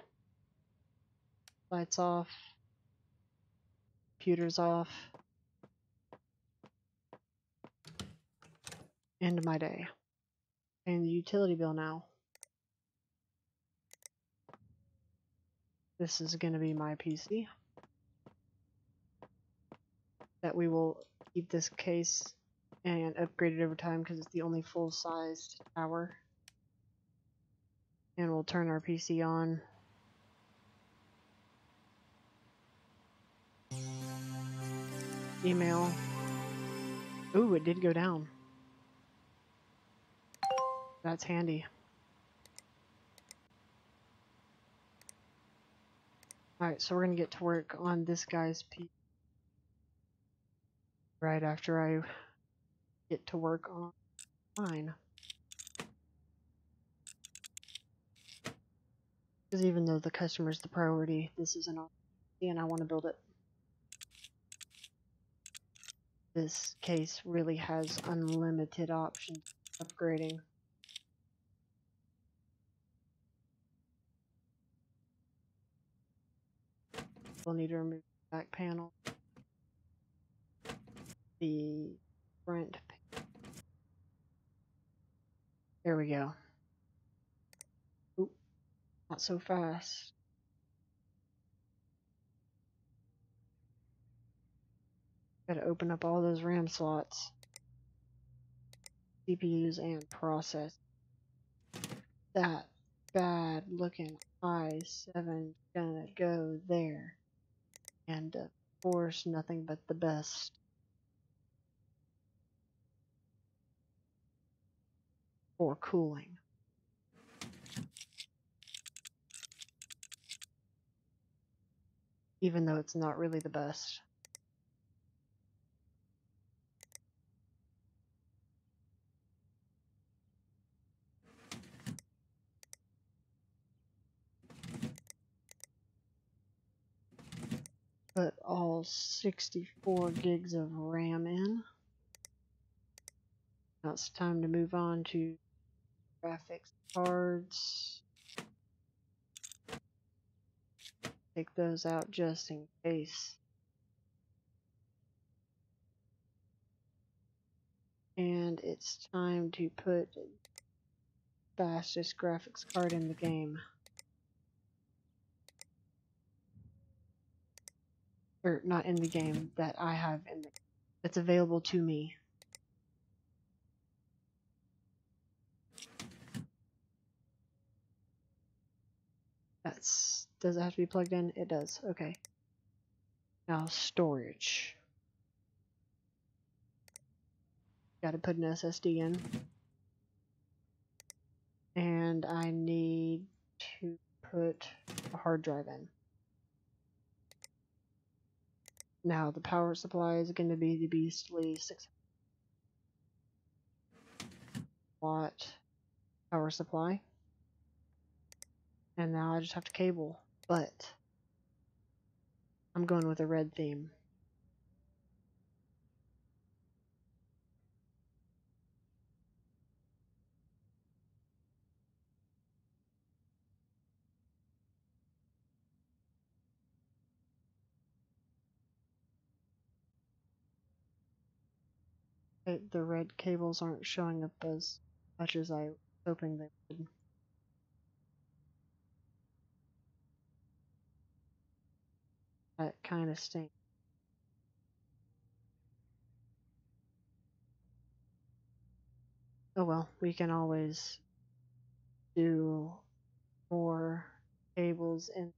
Lights off. Computers off. End my day. And the utility bill now. This is going to be my PC. That we will keep this case and upgrade it over time because it's the only full-sized tower. And we'll turn our PC on. Email. Ooh, it did go down. That's handy. Alright, so we're going to get to work on this guy's PC right after I get to work on mine. Because even though the customer's the priority, this is an opportunity and I want to build it. This case really has unlimited options for upgrading. We'll need to remove the back panel, the front. There we go. Oop, not so fast. Gotta open up all those RAM slots, CPUs, and process. That bad looking i7 gonna go there. And of course, nothing but the best. For cooling. Even though it's not really the best. Put all 64 gigs of RAM in. Now it's time to move on to graphics cards. Take those out just in case. And it's time to put the fastest graphics card in the game. Or not in the game, that I have in the that's available to me. Does it have to be plugged in? It does. Okay. Now storage. Got to put an SSD in. And I need to put a hard drive in. Now the power supply is going to be the beastly 600 watt power supply. And now I just have to cable. But I'm going with a red theme. The red cables aren't showing up as much as I was hoping they would. That kind of stinks. Oh well, we can always do more cables in.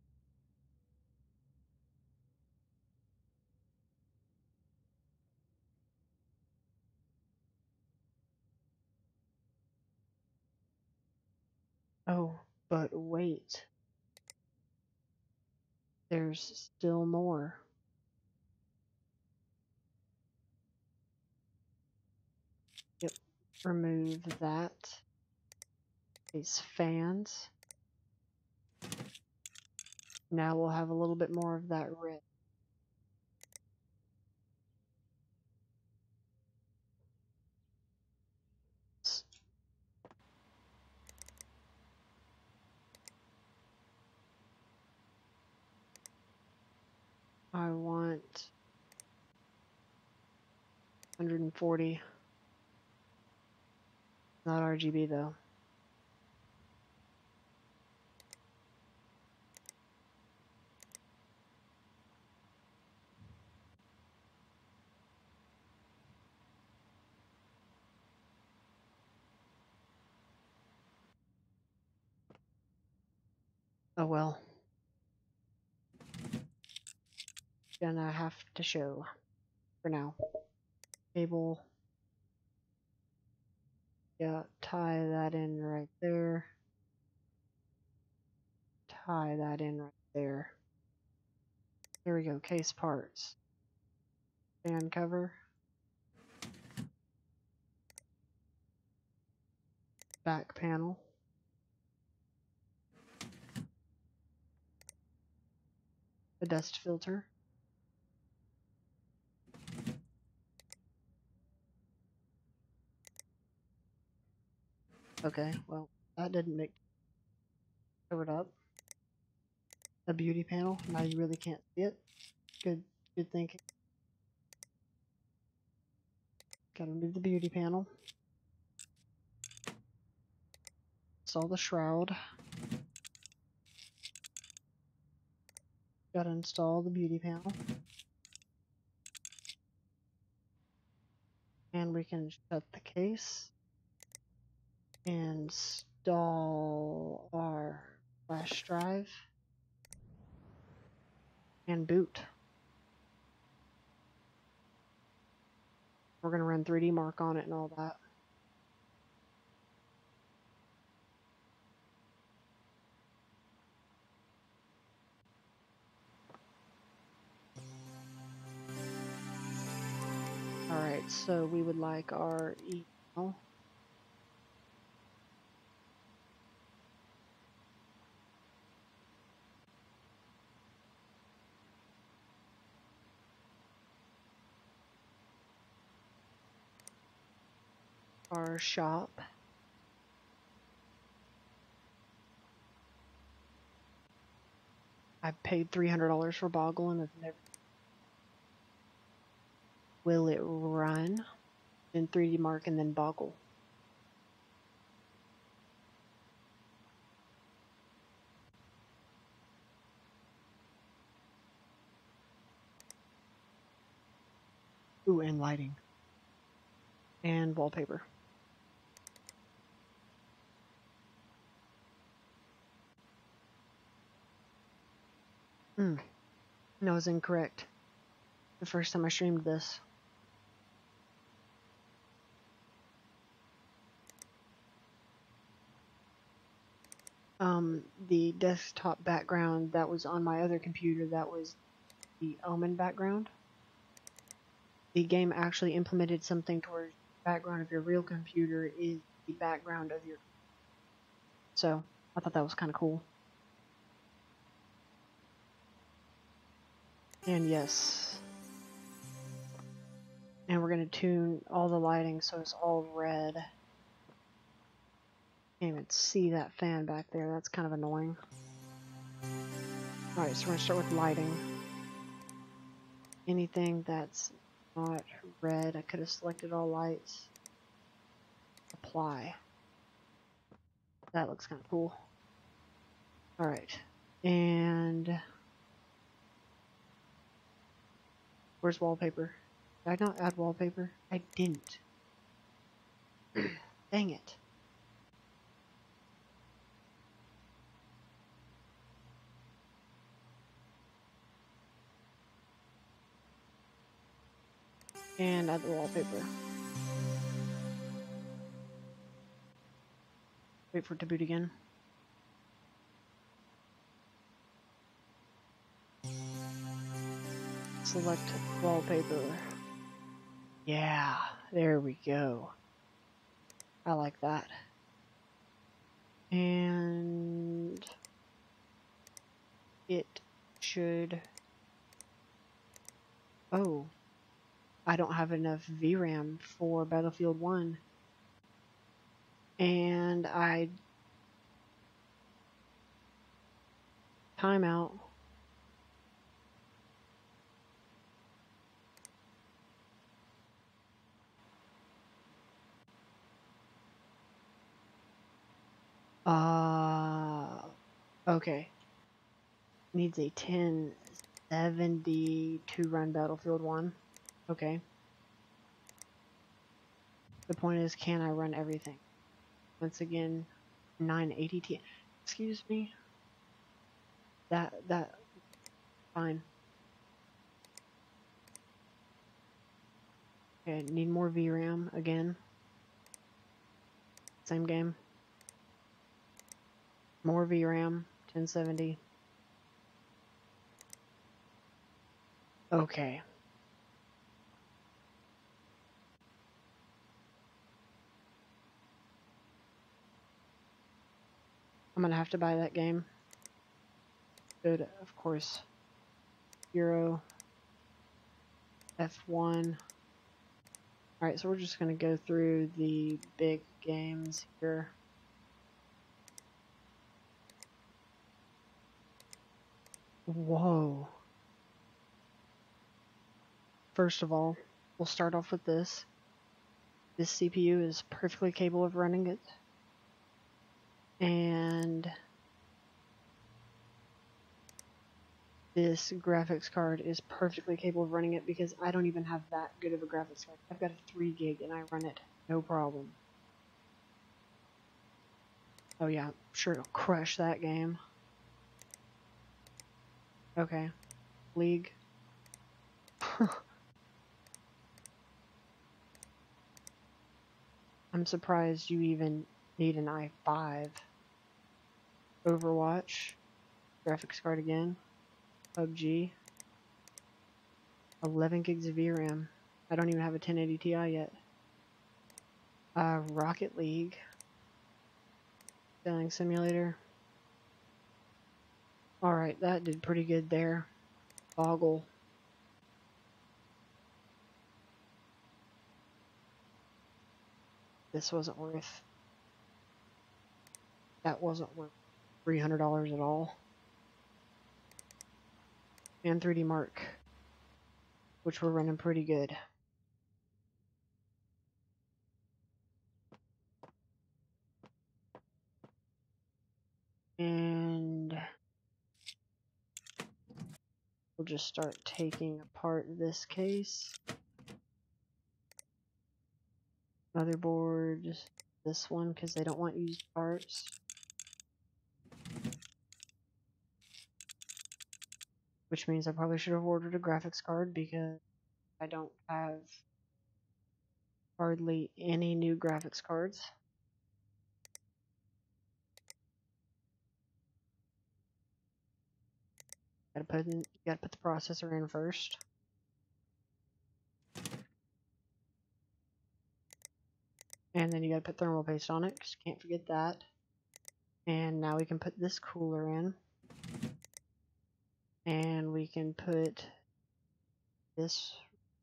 Oh, but wait. There's still more. Yep, remove that. These fans. Now we'll have a little bit more of that red. I want 140. Not RGB though. Oh well. Gonna have to show for now. Cable. Yeah, tie that in right there. Tie that in right there. There we go, case parts. Fan cover. Back panel. A dust filter. Okay, well, that didn't make covered up. a beauty panel. Now you really can't see it. Good thinking. Gotta remove the beauty panel. Install the shroud. Gotta install the beauty panel. And we can shut the case. Install our flash drive. And boot. We're gonna run 3D Mark on it and all that. Alright, so we would like our email. Our shop. I paid $300 for Boggle and have never. Will it run? Then 3D Mark and then Boggle. Ooh, and lighting. And wallpaper. No, I was incorrect. The first time I streamed this. The desktop background that was on my other computer, that was the Omen background. The game actually implemented something towards the background of your real computer is the background of your. So I thought that was kind of cool. And yes. And we're going to tune all the lighting so it's all red. Can't even see that fan back there. That's kind of annoying. Alright, so we're going to start with lighting. Anything that's not red, I could have selected all lights. Apply. That looks kind of cool. Alright. And where's wallpaper? Did I not add wallpaper? I didn't. Dang it. And add the wallpaper. Wait for it to boot again. Select wallpaper. Yeah, there we go. I like that. And it should. Oh, I don't have enough VRAM for Battlefield 1. And I. Timeout. Okay. Needs a 1070 to run Battlefield 1. Okay. The point is, can I run everything? Once again, 980 Ti. Excuse me. That fine. Okay, need more VRAM again. Same game. More VRAM, 1070. Okay. I'm gonna have to buy that game. Good, of course. Euro. F1. Alright, so we're just gonna go through the big games here. Whoa. First of all, we'll start off with this. This CPU is perfectly capable of running it. And this graphics card is perfectly capable of running it because I don't even have that good of a graphics card. I've got a 3 gig and I run it no problem. Oh yeah, sure it'll crush that game. Okay. League. I'm surprised you even need an i5. Overwatch. Graphics card again. PUBG. 11 gigs of VRAM. I don't even have a 1080 Ti yet. Rocket League. Sailing Simulator. Alright, that did pretty good there. Boggle. This wasn't worth... That wasn't worth $300 at all. And 3D Mark, which were running pretty good. And we'll just start taking apart this case. Motherboard, this one, because they don't want used parts. Which means I probably should have ordered a graphics card because I don't have hardly any new graphics cards. Gotta put the processor in first. And then you gotta put thermal paste on it, because you can't forget that. And now we can put this cooler in. And we can put this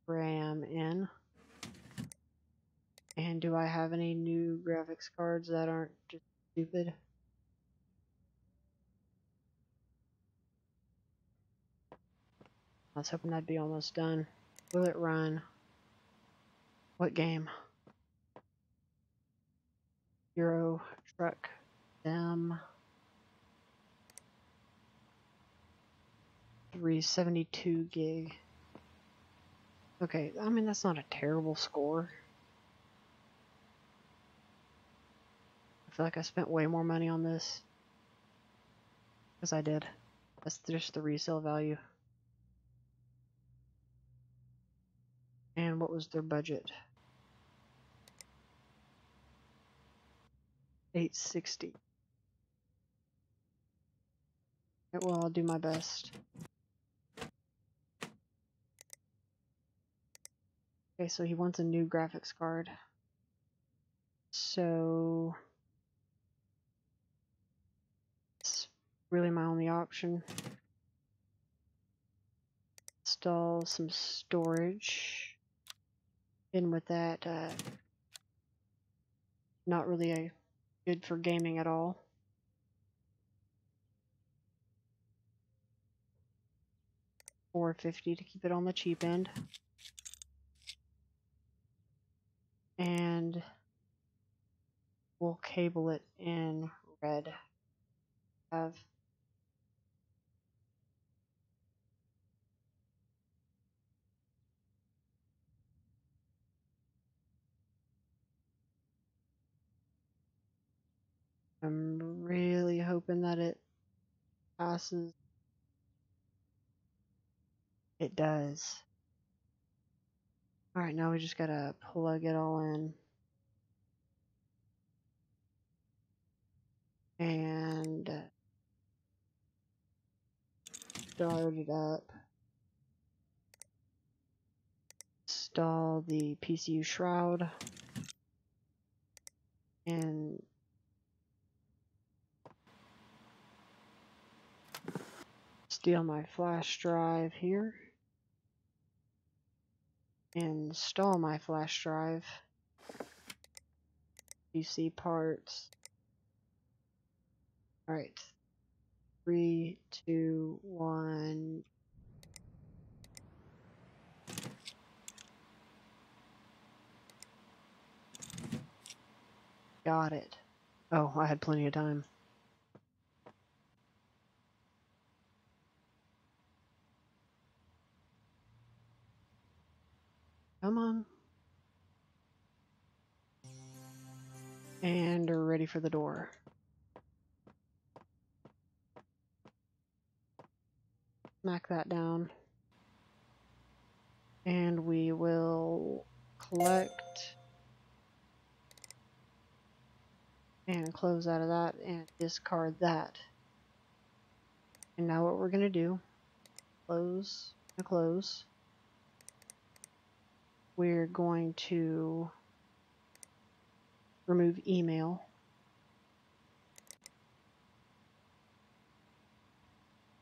RAM in. And do I have any new graphics cards that aren't just stupid? I was hoping that'd be almost done. Will it run? What game? Euro Truck Sim 372 gig. Okay, I mean that's not a terrible score. I feel like I spent way more money on this. Because I did. That's just the resale value. And what was their budget? $860. Well, I'll do my best. Okay, so he wants a new graphics card. So it's really my only option. Install some storage. In with that, not really good for gaming at all. $450 to keep it on the cheap end. And we'll cable it in red. I'm really hoping that it passes. It does. Alright, now we just gotta plug it all in. And start it up. Install the PCU shroud. And steal my flash drive here. Install my flash drive. PC parts. Alright. 3, 2, 1. Got it. Oh, I had plenty of time. Come on. And we're ready for the door. Smack that down. And we will collect and close out of that and discard that. And now what we're going to do, close and close. We're going to remove email.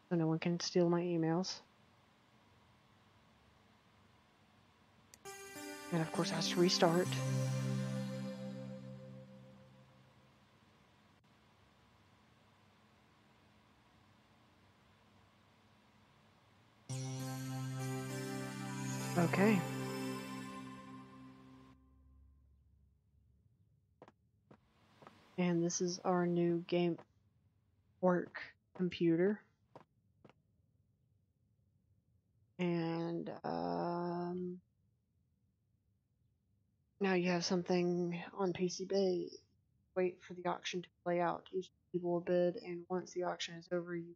So no one can steal my emails. And of course it has to restart. Okay. And this is our new game work computer. And now you have something on PCBay. Wait for the auction to play out. Each people will bid, and once the auction is over, you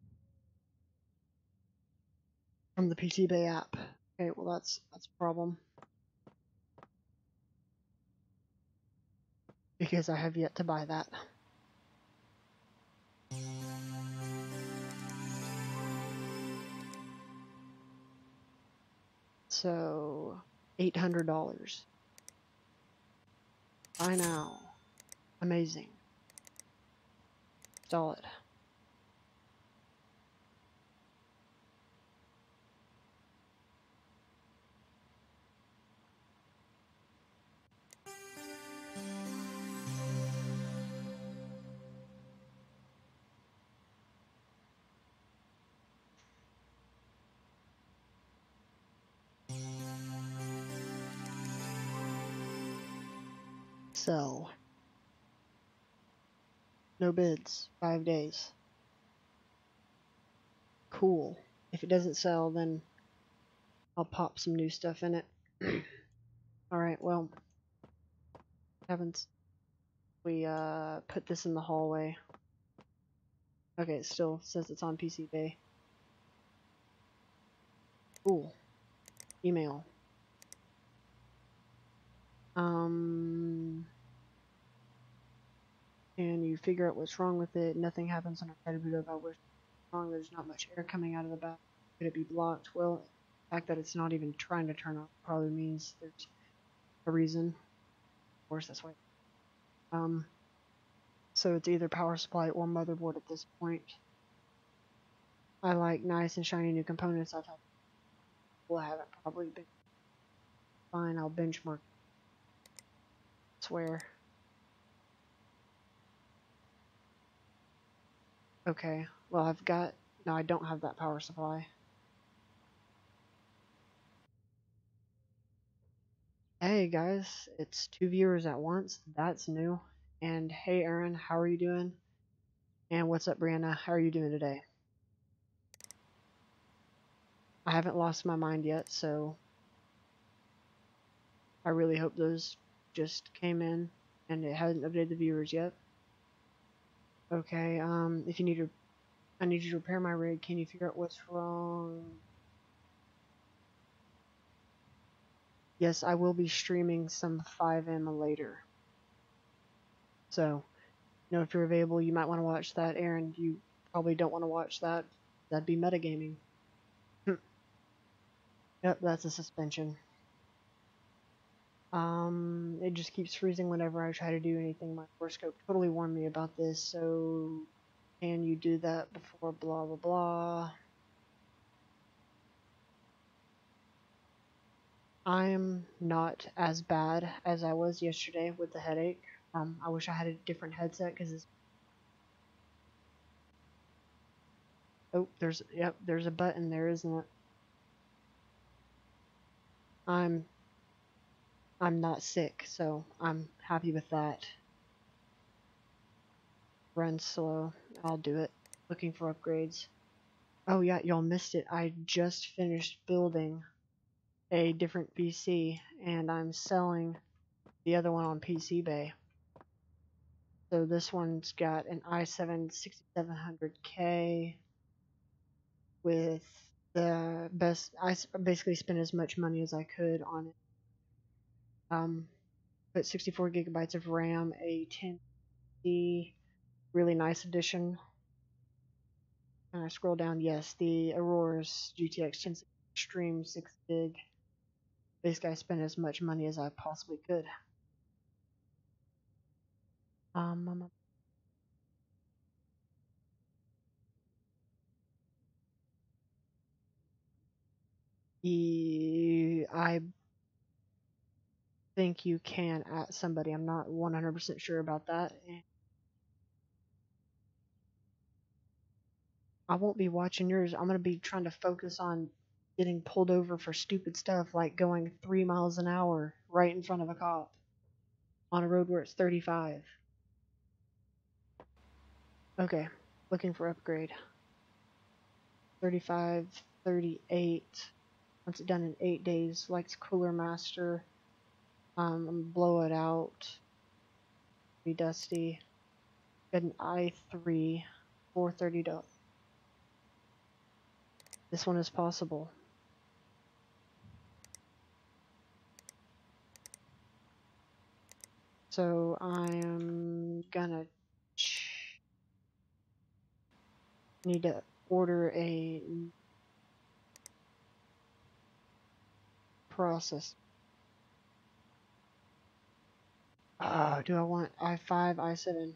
from the PCBay app. Okay, well that's a problem because I have yet to buy that. So $800. Buy now. Amazing. Install it. Sell. No bids. 5 days. Cool. If it doesn't sell, then I'll pop some new stuff in it. Alright, well, heavens. We put this in the hallway. Okay, it still says it's on PCBay. Cool. Email. And you figure out what's wrong with it. Nothing happens when I try to boot up. I wish wrong. There's not much air coming out of the back. Could it be blocked? Well, the fact that it's not even trying to turn on probably means there's a reason. Of course, that's why. So it's either power supply or motherboard at this point. I like nice and shiny new components. I thought, well, I haven't probably been fine. I'll benchmark. Swear. Okay. Well, I've got. No, I don't have that power supply. Hey guys, it's 2 viewers at once. That's new. And hey Aaron, how are you doing? And what's up Brianna? How are you doing today? I haven't lost my mind yet, so I really hope those just came in and it hasn't updated the viewers yet. Okay, if you need to, I need you to repair my rig. Can you figure out what's wrong? Yes, I will be streaming some 5M later. So, you know, if you're available, you might want to watch that. Aaron, you probably don't want to watch that. That'd be metagaming. Yep, that's a suspension. It just keeps freezing whenever I try to do anything. My horoscope totally warned me about this, so can you do that before blah blah blah? I'm not as bad as I was yesterday with the headache. I wish I had a different headset because it's Oh, there's a button there, isn't it? I'm not sick, so I'm happy with that. Run slow. I'll do it. Looking for upgrades. Oh yeah, y'all missed it. I just finished building a different PC, and I'm selling the other one on PCBay. So this one's got an i7 6700K with the best. I basically spent as much money as I could on it. Put 64 gigabytes of RAM, a 10C, really nice edition. And I scroll down, yes, the Aurora's GTX 1060 Extreme 6 gig. Basically, I spent as much money as I possibly could. I think you can at somebody. I'm not 100% sure about that. And I won't be watching yours. I'm going to be trying to focus on getting pulled over for stupid stuff like going 3 miles an hour right in front of a cop on a road where it's 35. Okay, looking for upgrade. 35, 38. Once it's done in 8 days, likes Cooler Master. Blow it out. Be dusty. Got an i3, $430. This one is possible. So I'm gonna need to order a process. Do I want i5, i7?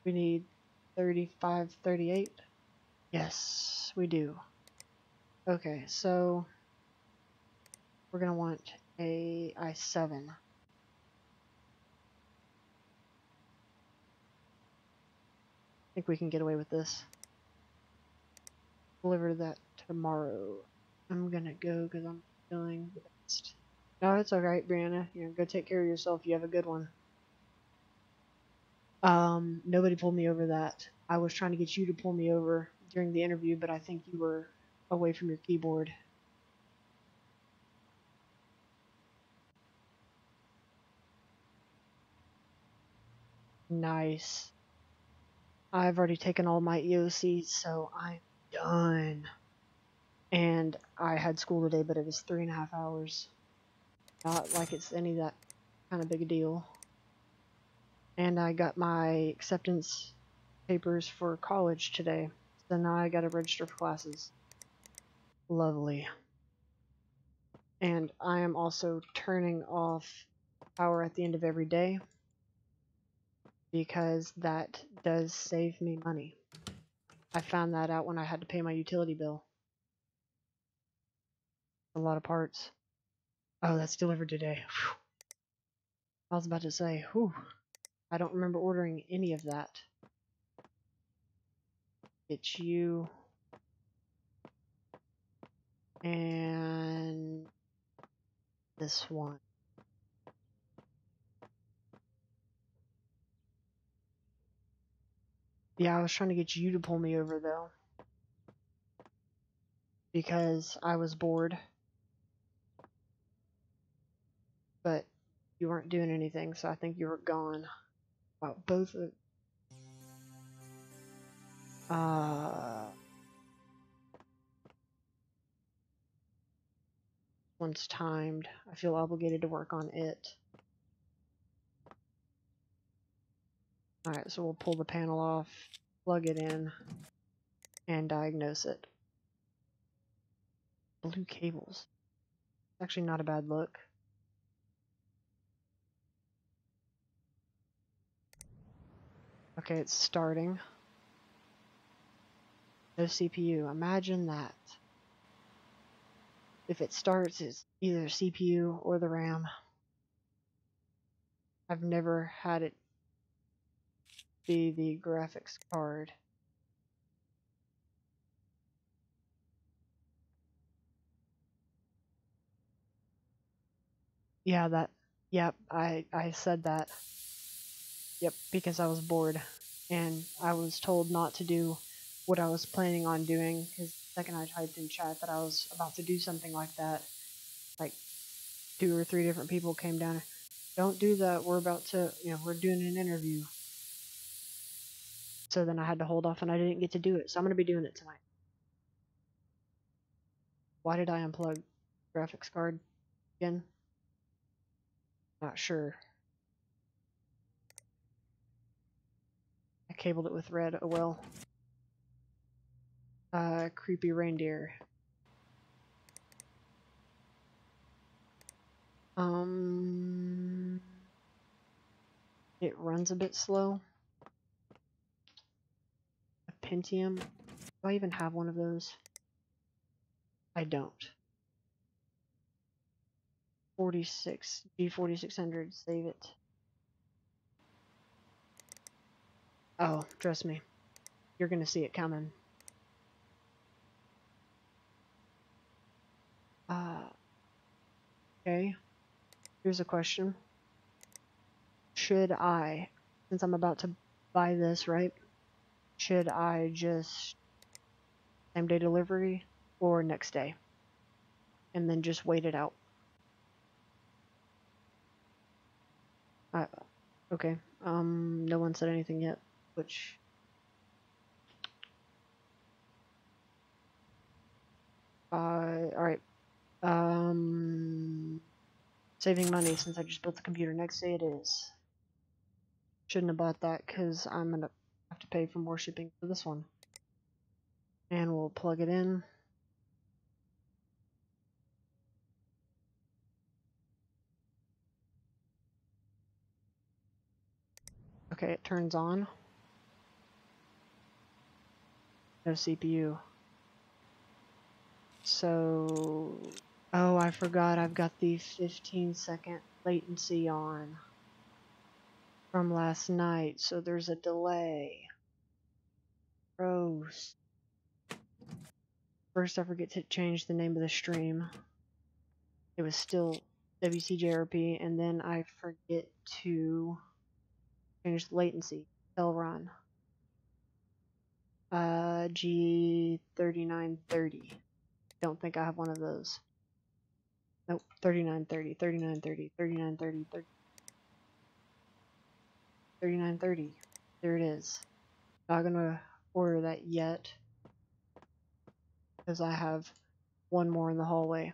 We need 35, 38? Yes, we do. Okay, so we're gonna want a i7. I think we can get away with this. Deliver that tomorrow. I'm gonna go because I'm feeling the best. No, it's alright, Brianna. Go take care of yourself. You have a good one. Nobody pulled me over that. I was trying to get you to pull me over during the interview, but I think you were away from your keyboard. Nice. I've already taken all my EOCs, so I'm done. And I had school today, but it was 3.5 hours. Not like it's any that kind of big a deal. And I got my acceptance papers for college today. So now I gotta register for classes. Lovely. And I am also turning off power at the end of every day because that does save me money. I found that out when I had to pay my utility bill. A lot of parts. Oh, that's delivered today. Whew. I was about to say, whew, I don't remember ordering any of that. It's you and this one. Yeah, I was trying to get you to pull me over though, because I was bored, but you weren't doing anything, so I think you were gone. Wow, both of one's timed. I feel obligated to work on it. Alright, so we'll pull the panel off, plug it in, and diagnose it. Blue cables. Actually not a bad look. Okay, it's starting. No CPU. Imagine that. If it starts, it's either CPU or the RAM. I've never had it be the graphics card. Yeah, that. Yep, I said that. Yep, because I was bored, and I was told not to do what I was planning on doing. Because the second I typed in chat that I was about to do something like that, like 2 or 3 different people came down. Don't do that. We're about to, we're doing an interview. So then I had to hold off, and I didn't get to do it. So I'm gonna be doing it tonight. Why did I unplug graphics card again? Not sure. I cabled it with red. Oh well. Creepy reindeer. It runs a bit slow. A Pentium. Do I even have one of those? I don't. 46 G4600. Save it. Oh, trust me, you're gonna see it coming. Okay. Here's a question. Should I, since I'm about to buy this, right? Should I just same day delivery or next day? And then just wait it out? Okay. No one said anything yet, which... alright. Saving money since I just built the computer. Next day it is. Shouldn't have bought that because I'm gonna have to pay for more shipping for this one. And we'll plug it in. Okay, it turns on. No CPU. So... Oh, I forgot I've got the 15-second latency on from last night, so there's a delay. Gross. First, I forget to change the name of the stream. It was still WCJRP, and then I forget to change the latency. Cellrun. G3930. Don't think I have one of those. Nope, 3930, 3930, 3930, 3930. There it is. Not gonna order that yet because I have one more in the hallway.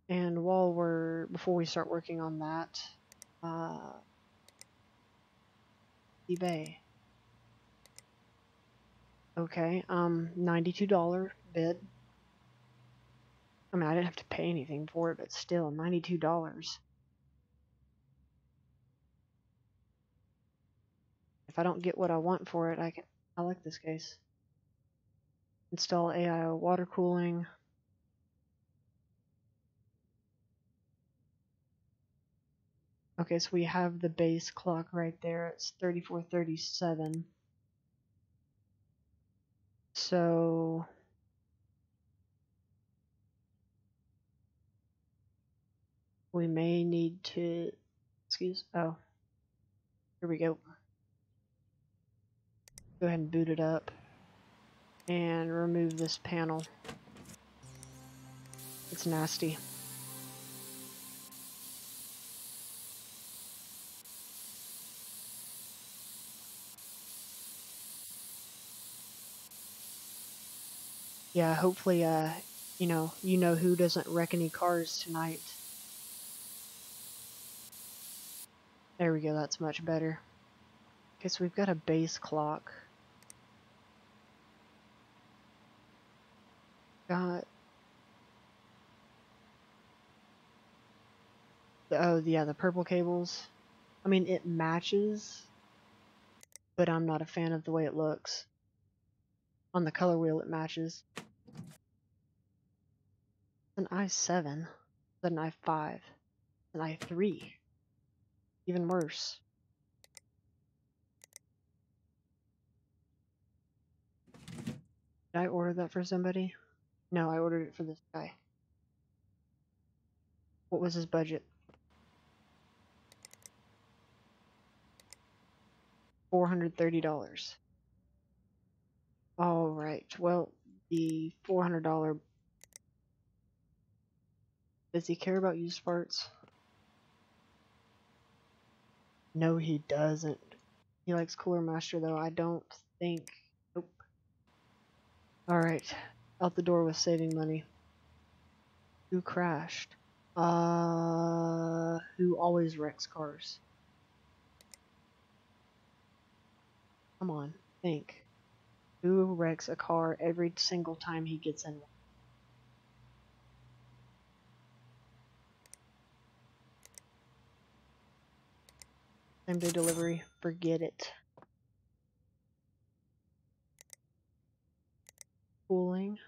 And before we start working on that, eBay. Okay, $92 bid. I mean, I didn't have to pay anything for it, but still, $92. If I don't get what I want for it, I like this case. Install AI water cooling. Okay, so we have the base clock right there. It's 3437. So we may need to, oh, here we go. Go ahead and boot it up and remove this panel. It's nasty. Yeah, hopefully, you know who doesn't wreck any cars tonight. There we go, that's much better. Okay, so we've got a base clock. Got... Oh, yeah, the purple cables. I mean, it matches, but I'm not a fan of the way it looks. On the color wheel, it matches. An i7, an i5, an i3. Even worse. Did I order that for somebody? No, I ordered it for this guy. What was his budget? $430. All right. Well, the $400. Does he care about used parts? No, he doesn't. He likes Cooler Master, though. I don't think. Nope. All right. Out the door with saving money. Who crashed? Who always wrecks cars? Come on, think. Who wrecks a car every single time he gets in one? Same day delivery. Forget it. Cooling.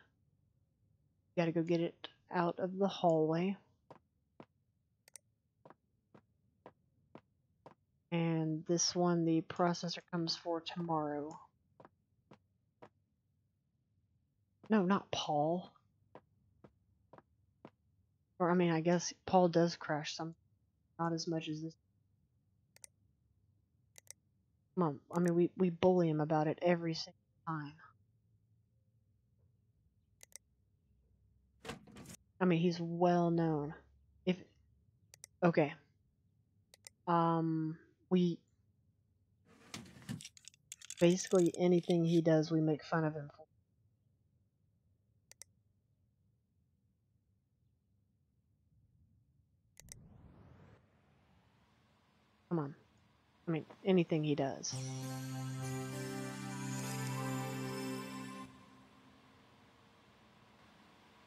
Gotta go get it out of the hallway. And this one, the processor comes for tomorrow. No, not Paul. Or, I mean, I guess Paul does crash some. Not as much as this. Come on. I mean, we bully him about it every single time. I mean, he's well known. Okay. We basically anything he does, we make fun of him for. Come on. I mean, anything he does.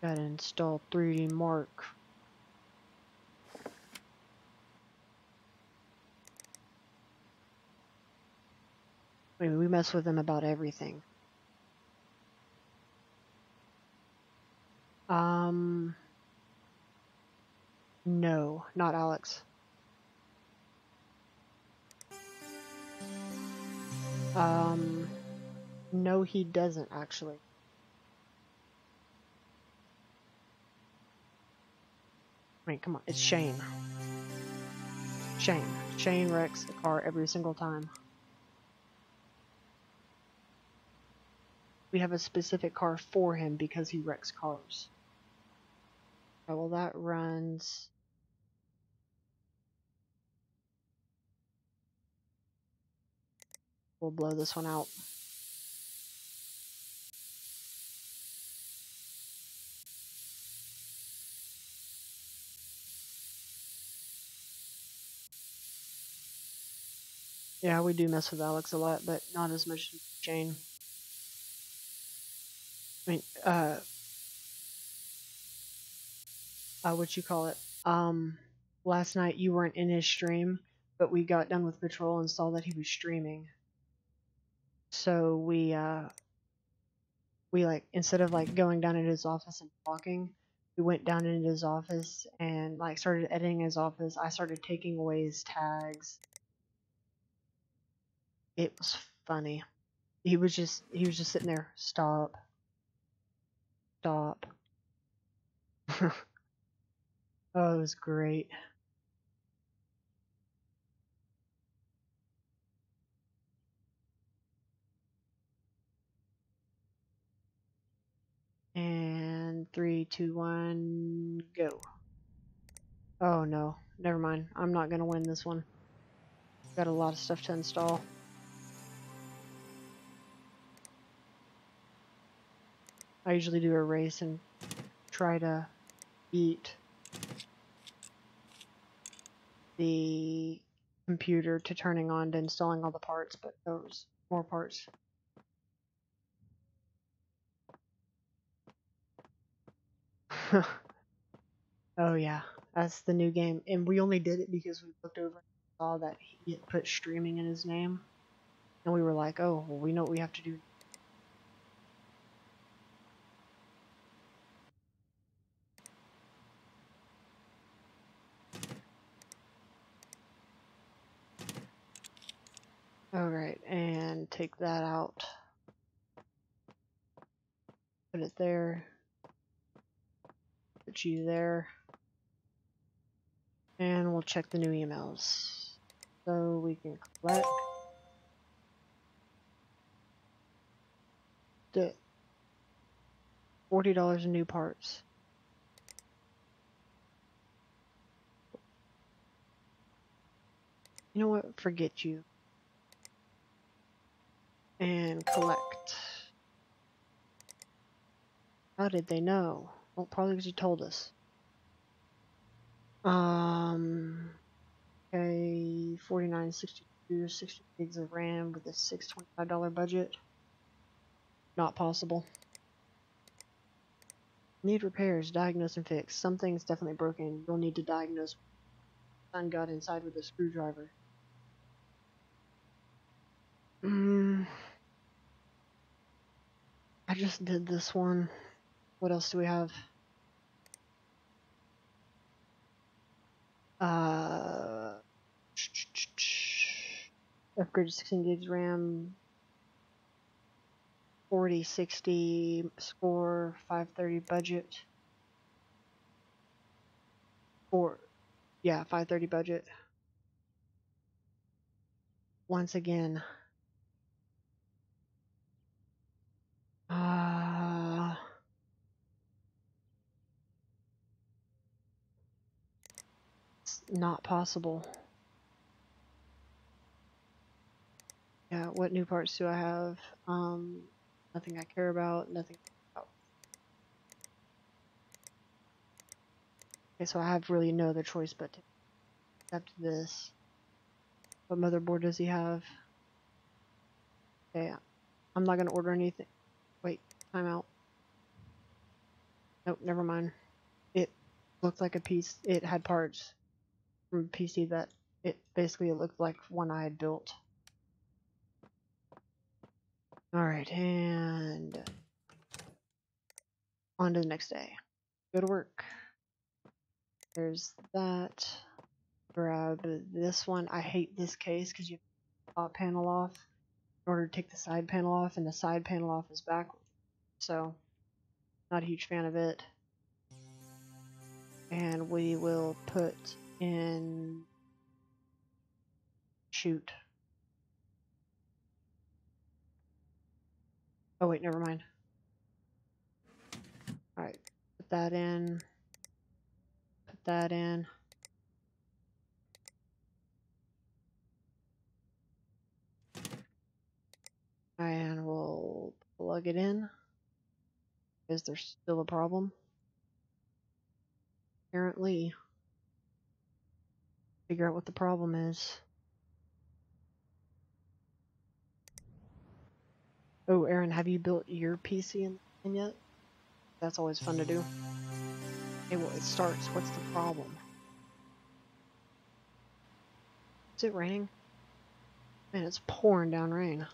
Gotta install 3D Mark. I mean, we mess with him about everything. No, not Alex. No, he doesn't actually. I mean, come on, it's Shane. Shane wrecks the car every single time. We have a specific car for him because he wrecks cars. Okay, well, that runs. We'll blow this one out. Yeah, we do mess with Alex a lot, but not as much as Shane. I mean, what you call it? Last night you weren't in his stream, but we got done with patrol and saw that he was streaming. So we like, instead of like going down into his office and talking, we went down into his office and like started editing his office. I started taking away his tags. It was funny. He was just sitting there. Stop. Stop. Oh, it was great. And 3, 2, 1, go. Oh no, never mind. I'm not gonna win this one. Got a lot of stuff to install. I usually do a race and try to beat the computer to turning on to installing all the parts, but there's more parts. Oh yeah, that's the new game, and we only did it because we looked over and saw that he had put streaming in his name, and we were like, oh, well, we know what we have to do. Alright, and take that out. Put it there. Put you there. And we'll check the new emails. So we can collect the $40 in new parts. You know what? Forget you. And collect. How did they know? Well, probably because you told us. Okay, 4962, 60 gigs of RAM with a $625 budget. Not possible. Need repairs, diagnose and fix. Something's definitely broken. You'll need to diagnose. Son got inside with a screwdriver. I just did this one. What else do we have? Upgrade to 16 gigs RAM. 4060 score, 530 budget. 530 budget. Once again. It's not possible. Yeah, what new parts do I have? Nothing I care about, nothing. Okay, so I have really no other choice but to accept this. What motherboard does he have? Okay, I'm not gonna order anything. Wait, timeout. Nope, never mind. It looked like a piece. It had parts from a PC that it looked like one I had built. Alright, and on to the next day. Go to work. There's that. Grab this one. I hate this case because you have the top panel off in order to take the side panel off, and the side panel off is backwards. So, not a huge fan of it. And we will put in shoot. Oh wait, never mind. Alright, put that in. Put that in. And we'll plug it in. Is there still a problem? Apparently. Figure out what the problem is. Oh, Aaron, have you built your PC in yet? That's always fun to do. Okay, well, it starts. What's the problem? Is it raining? Man, it's pouring down rain.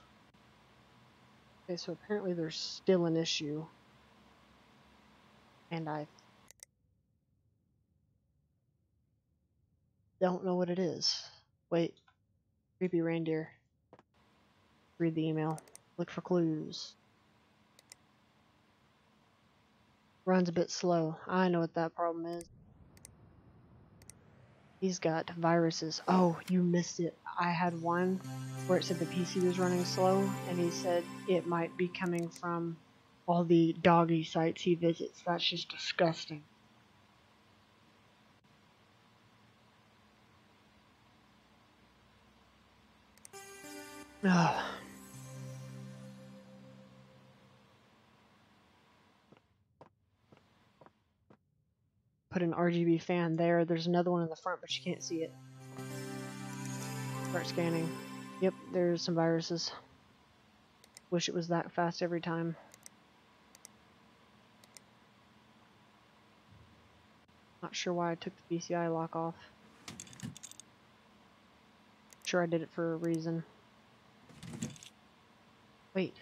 Okay, so apparently there's still an issue. And I don't know what it is. Wait. Creepy reindeer. Read the email. Look for clues. Runs a bit slow. I know what that problem is. He's got viruses. Oh, you missed it. I had one where it said the PC was running slow, and he said it might be coming from all the doggy sites he visits. That's just disgusting. Ugh. Put an RGB fan there. There's another one in the front, but you can't see it. Start scanning. Yep, there's some viruses. Wish it was that fast every time. Not sure why I took the BCI lock off. Sure I did it for a reason. Wait.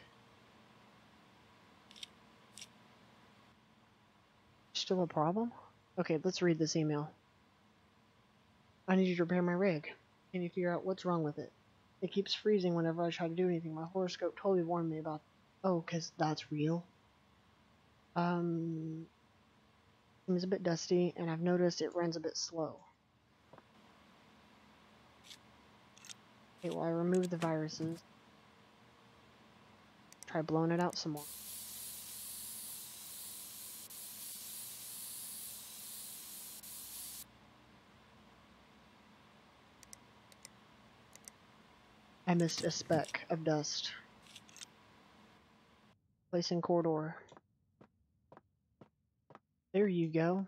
Still a problem? Okay, let's read this email. I need you to repair my rig. Can you figure out what's wrong with it? It keeps freezing whenever I try to do anything. My horoscope totally warned me about. Oh, 'cause that's real. Seems a bit dusty, and I've noticed it runs a bit slow. Okay, well, I removed the viruses. Try blowing it out some more. I missed a speck of dust. Placing corridor. There you go.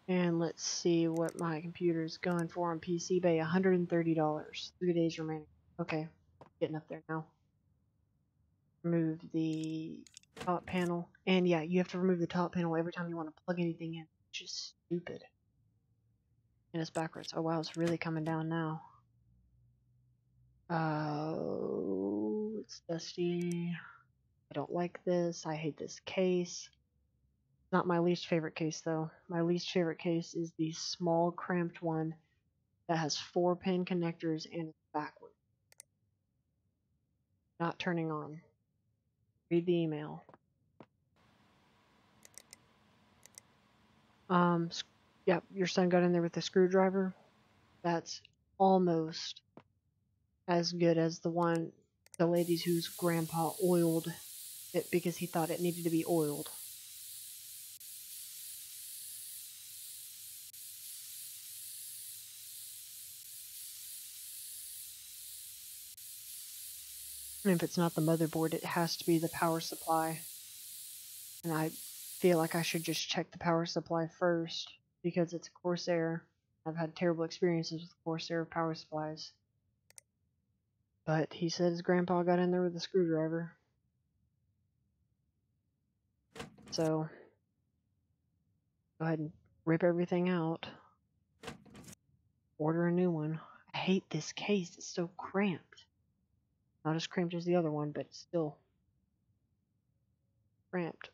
And let's see what my computer's going for on PC Bay. $130. 3 days remaining. Okay, getting up there now. Remove the top panel. And yeah, you have to remove the top panel every time you want to plug anything in. Which is stupid. And it's backwards. Oh wow, it's really coming down now. It's dusty. I don't like this. I hate this case. Not my least favorite case though. My least favorite case is the small cramped one that has 4-pin connectors and it's backward. Not turning on. Read the email. Yep, your son got in there with a screwdriver. That's almost as good as the ladies whose grandpa oiled it because he thought it needed to be oiled. And if it's not the motherboard, it has to be the power supply. And I feel like I should just check the power supply first because it's a Corsair. I've had terrible experiences with Corsair power supplies. But he said his grandpa got in there with a screwdriver. So, go ahead and rip everything out. Order a new one. I hate this case. It's so cramped. Not as cramped as the other one, but still cramped.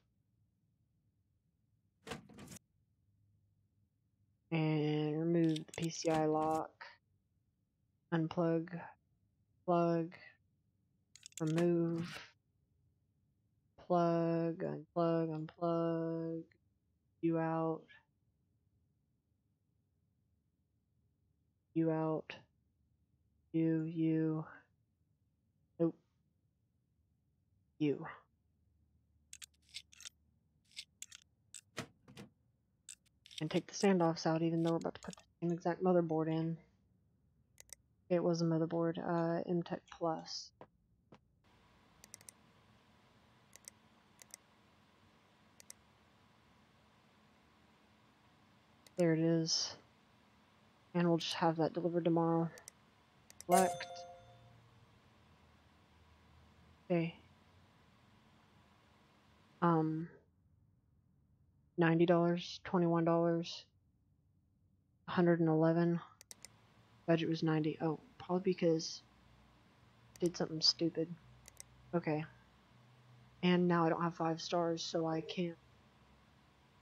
And remove the PCI lock. Unplug. Plug. Remove. Plug. Unplug. Unplug. You out. You out. You. Nope. You. And take the standoffs out even though we're about to put the same exact motherboard in. It was a motherboard, MTech Plus. There it is. And we'll just have that delivered tomorrow. Select. Okay. $90, $21, $111. Budget was 90. Oh, probably because I did something stupid. Okay. And now I don't have 5 stars, so I can't.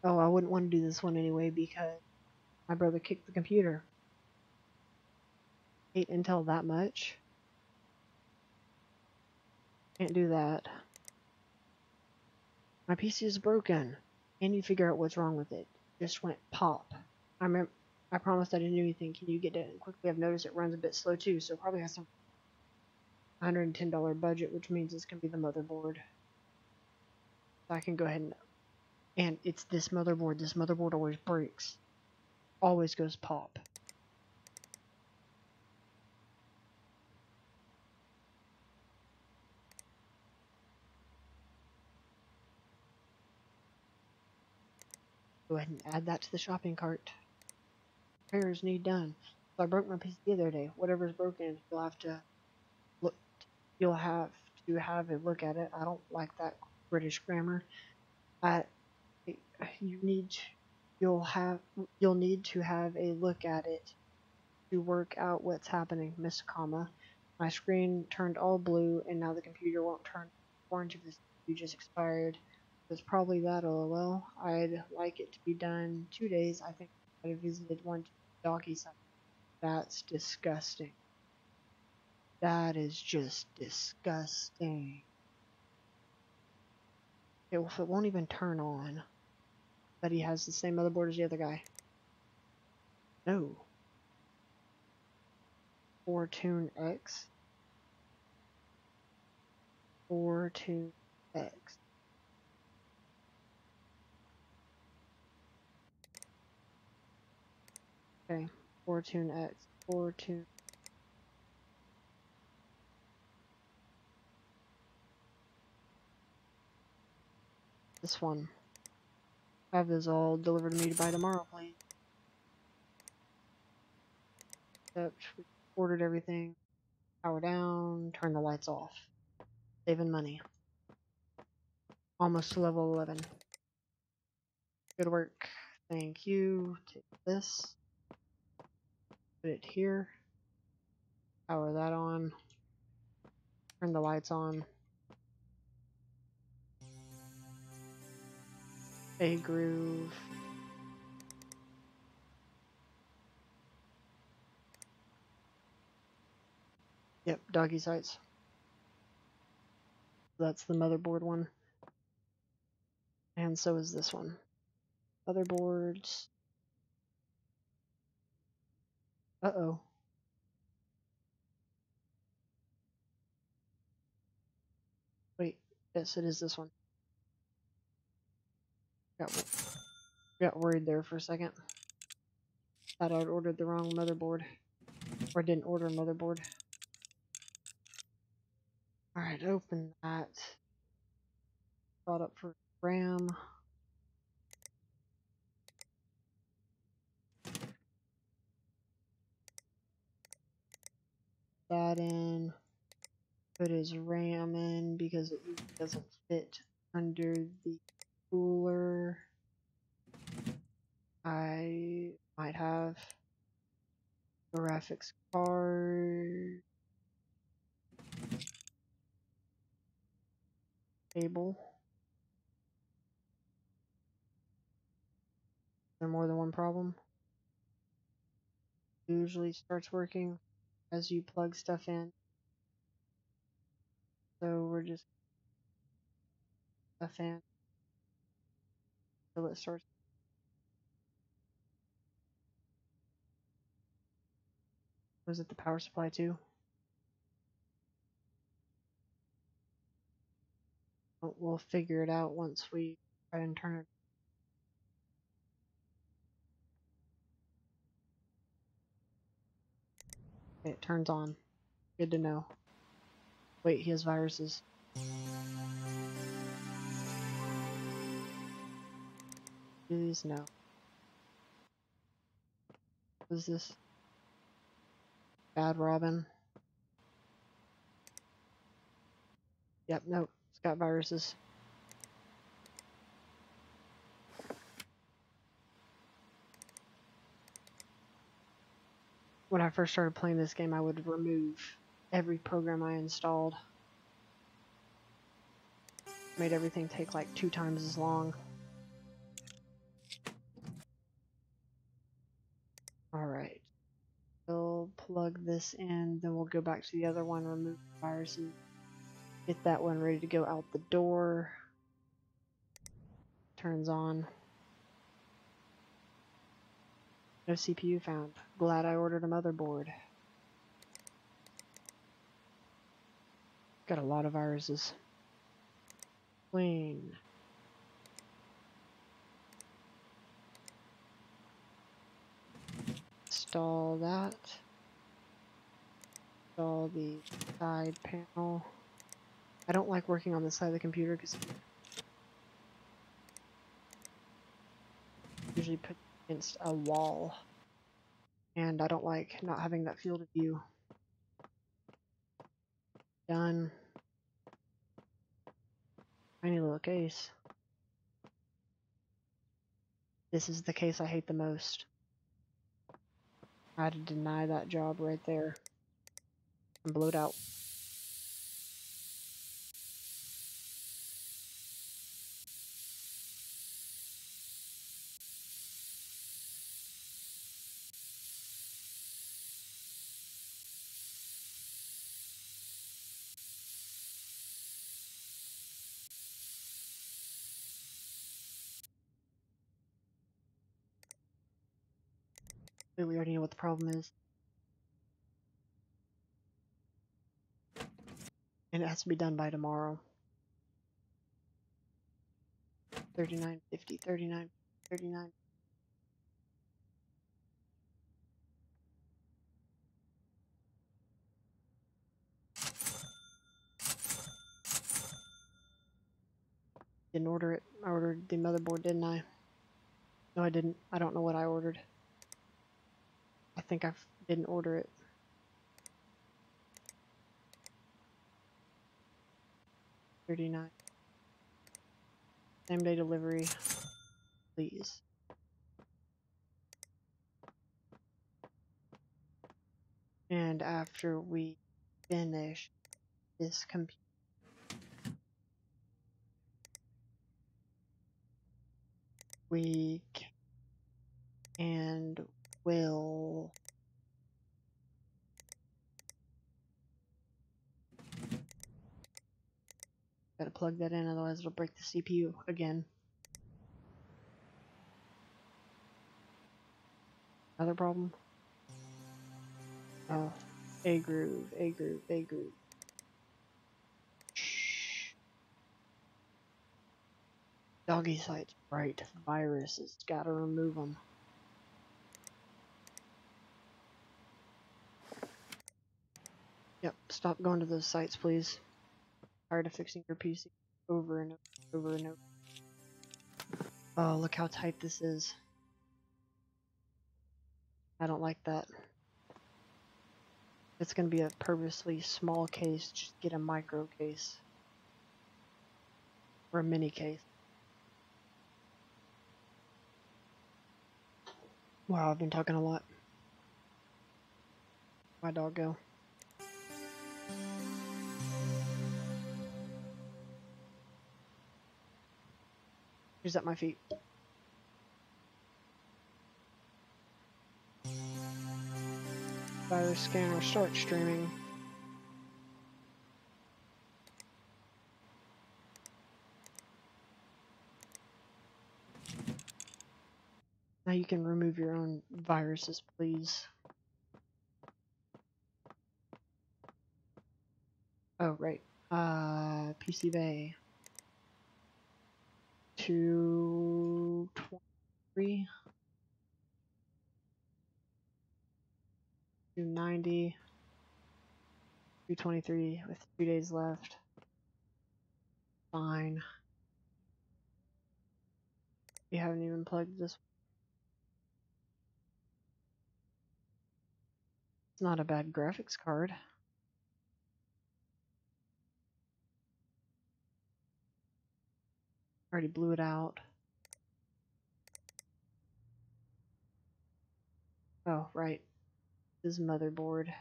Oh, I wouldn't want to do this one anyway because my brother kicked the computer. Hate Intel that much. Can't do that. My PC is broken. Can you figure out what's wrong with it? Just went pop. I promised I didn't do anything. Can you get it quickly? I've noticed it runs a bit slow too, so it probably has some $110 budget, which means it's gonna be the motherboard. So I can go ahead and it's this motherboard. This motherboard always breaks. Always goes pop. Go ahead and add that to the shopping cart. Repairs need done. So I broke my PC the other day. Whatever's broken, you'll have to look. You'll have to have a look at it. I don't like that British grammar. You'll need to have a look at it to work out what's happening, Miss Comma. My screen turned all blue and now the computer won't turn orange if this you just expired. It's probably that, lol. I'd like it to be done 2 days. I think I visited one doggy site. That's disgusting. That is just disgusting. Okay, well, if it won't even turn on, that he has the same motherboard as the other guy. No. Fortune X. Fortune X. Okay, Fortune X. Fortune. This one. Have this all delivered to me by tomorrow, please. Yep, we ordered everything. Power down, turn the lights off. Saving money. Almost to level 11. Good work. Thank you. Take this. Put it here. Power that on. Turn the lights on. A groove. Yep, doggy sights. That's the motherboard one. And so is this one. Motherboards. Uh-oh. Wait, yes, it is this one. Got worried there for a second. Thought I'd ordered the wrong motherboard. Or didn't order a motherboard. Alright, open that. Thought up for RAM. That in. Put his RAM in because it doesn't fit under the cooler. I might have graphics card cable. Is there more than one problem? Usually starts working as you plug stuff in. So we're just stuff in until it starts. Was it the power supply too? We'll figure it out once we try and turn it. It turns on. Good to know. Wait, he has viruses. Please no. What is this? Bad Robin. Yep, nope. It's got viruses. When I first started playing this game, I would remove every program I installed. Made everything take like 2 times as long. Alright. We'll plug this in, then we'll go back to the other one, remove the viruses. Get that one ready to go out the door. Turns on. No CPU found. Glad I ordered a motherboard. Got a lot of viruses. Clean. Install that. Install the side panel. I don't like working on this side of the computer because usually put against a wall, and I don't like not having that field of view. Done. Tiny little case. This is the case I hate the most. I had to deny that job right there. I'm blowed out. We already know what the problem is. And it has to be done by tomorrow. 39.50, 39, 39. Didn't order it. I ordered the motherboard, didn't I? No, I didn't. I don't know what I ordered. I think I didn't order it. 39. Same day delivery, please. And after we finish this computer, we can and will gotta plug that in, otherwise it'll break the CPU again. Another problem? Oh, A groove, A groove, A groove. Shh. Doggy sites, right? Viruses, gotta remove them. Yep, stop going to those sites, please. Tired of fixing your PC over and over and over. Oh, look how tight this is. I don't like that. It's gonna be a purposely small case, just get a micro case. Or a mini case. Wow, I've been talking a lot. My dog go. He's at my feet. Virus scanner, start streaming. Now you can remove your own viruses, please. Oh, right. PC Bay. 223. 290. 223 with 2 days left. Fine. You haven't even plugged this. It's not a bad graphics card. Already blew it out. Oh, right. This is motherboard.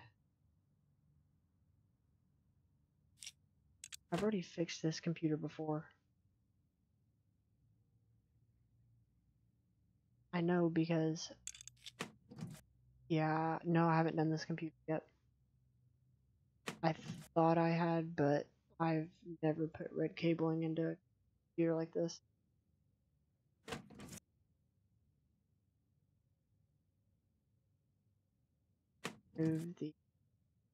I've already fixed this computer before. I know because... Yeah, no, I haven't done this computer yet. I thought I had, but I've never put red cabling into a computer like this. Move the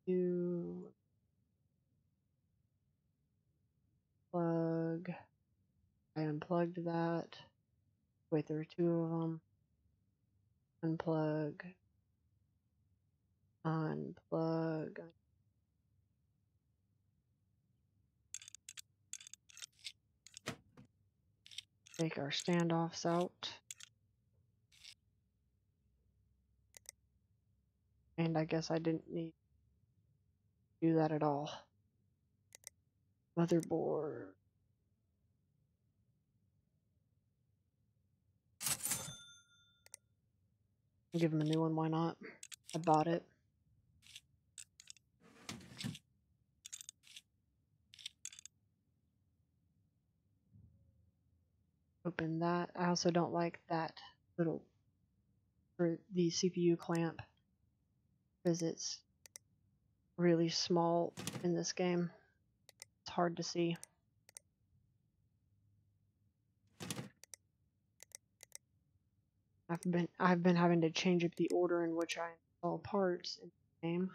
two plug. I unplugged that. Wait, there were two of them. Unplug. Unplug. Take our standoffs out. And I guess I didn't need to do that at all. Motherboard. I'll give him a new one, why not? I bought it. Open that. I also don't like that little, for the CPU clamp, because it's really small in this game. It's hard to see. I've been having to change up the order in which I install parts in the game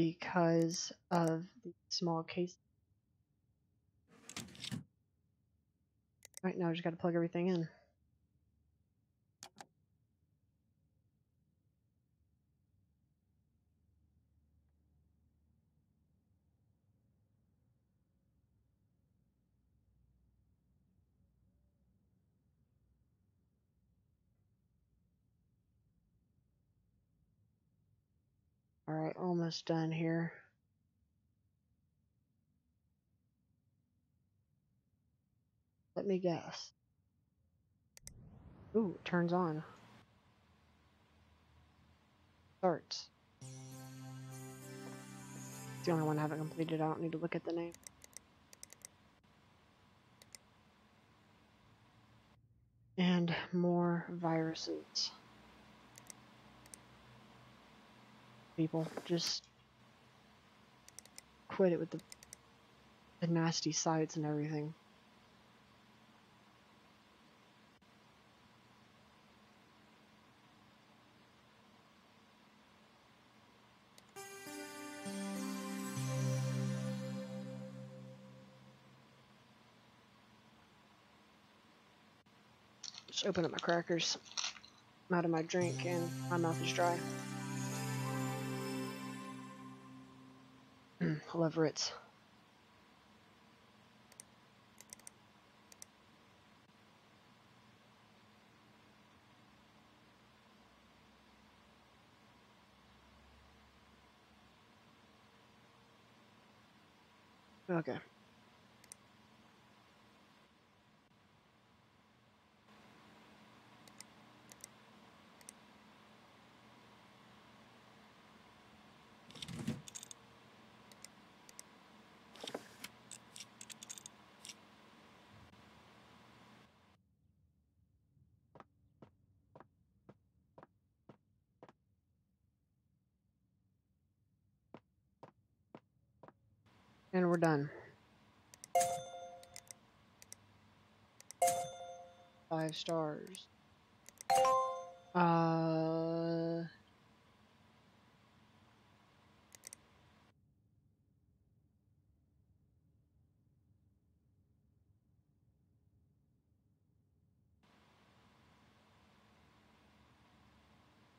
because of the small case. Right now, I just got to plug everything in. Alright, almost done here. Let me guess. Ooh, it turns on. Starts. It's the only one I haven't completed. I don't need to look at the name. And more viruses. People, just quit it with the nasty sites and everything. Just open up my crackers. I'm out of my drink and my mouth is dry. I love Ritz. Okay. And we're done. 5 stars.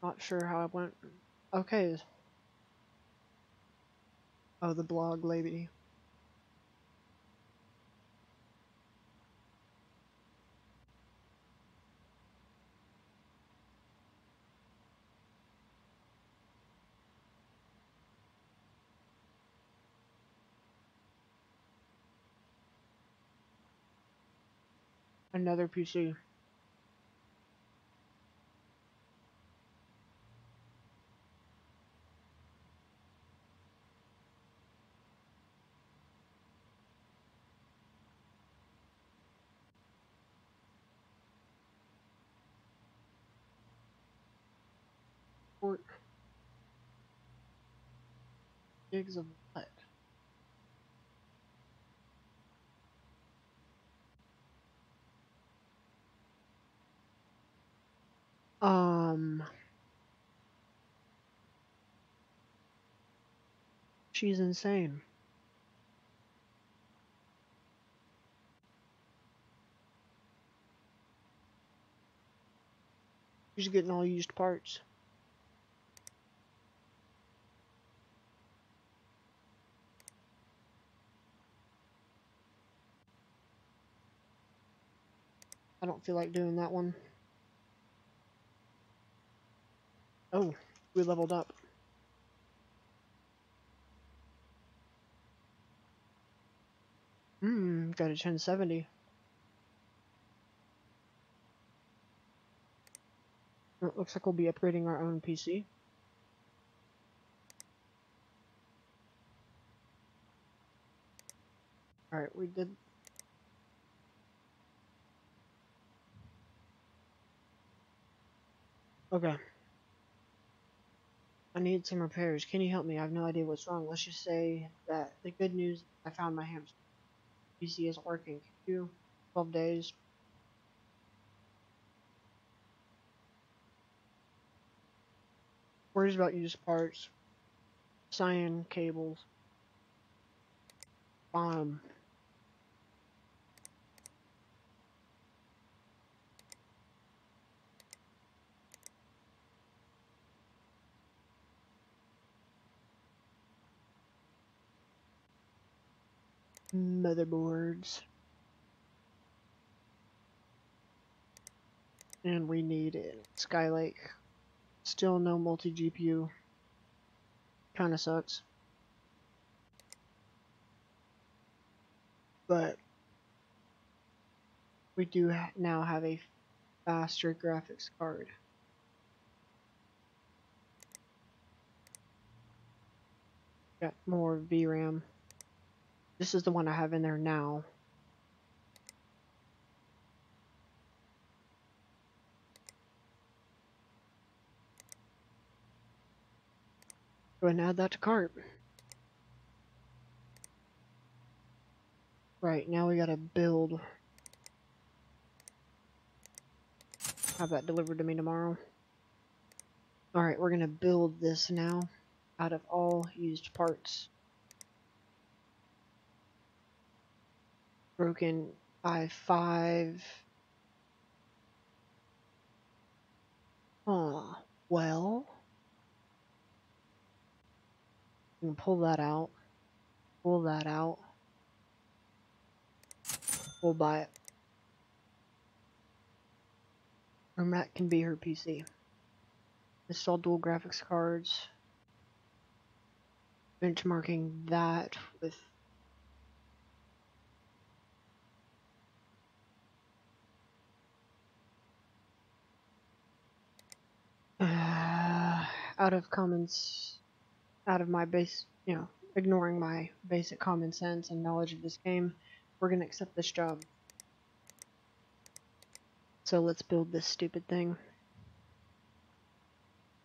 Not sure how I went. Okay. Oh, the blog lady. Another PC. What gigs of what? She's insane. She's getting all used parts. I don't feel like doing that one. Oh, we leveled up. Got a 1070. It looks like we'll be upgrading our own PC. Alright, we did. Okay. I need some repairs. Can you help me? I have no idea what's wrong. Let's just say that the good news, I found my hamster. PC isn't working. Can you? 12 days. Worries about used parts. cyan cables. Bottom. Motherboards. And we need it. Skylake. Still no multi-GPU. Kinda sucks. But we do now have a faster graphics card. Got more VRAM. This is the one I have in there now. Go ahead and add that to cart. Right, now we gotta build. Have that delivered to me tomorrow. Alright, we're gonna build this now out of all used parts. Broken i5. Well. We can pull that out. Pull that out. We'll buy it. Or Matt can be her PC. Install dual graphics cards. Benchmarking that with out of my base, ignoring my basic common sense and knowledge of this game, we're gonna accept this job. So let's build this stupid thing.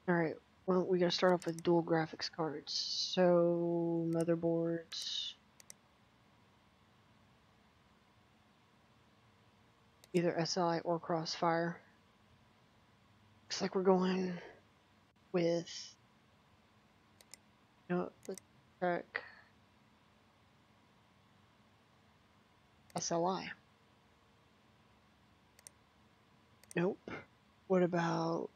Alright, well, we gotta start off with dual graphics cards. So, motherboards. Either SLI or Crossfire. Looks like we're going with, let's check SLI. Nope. What about...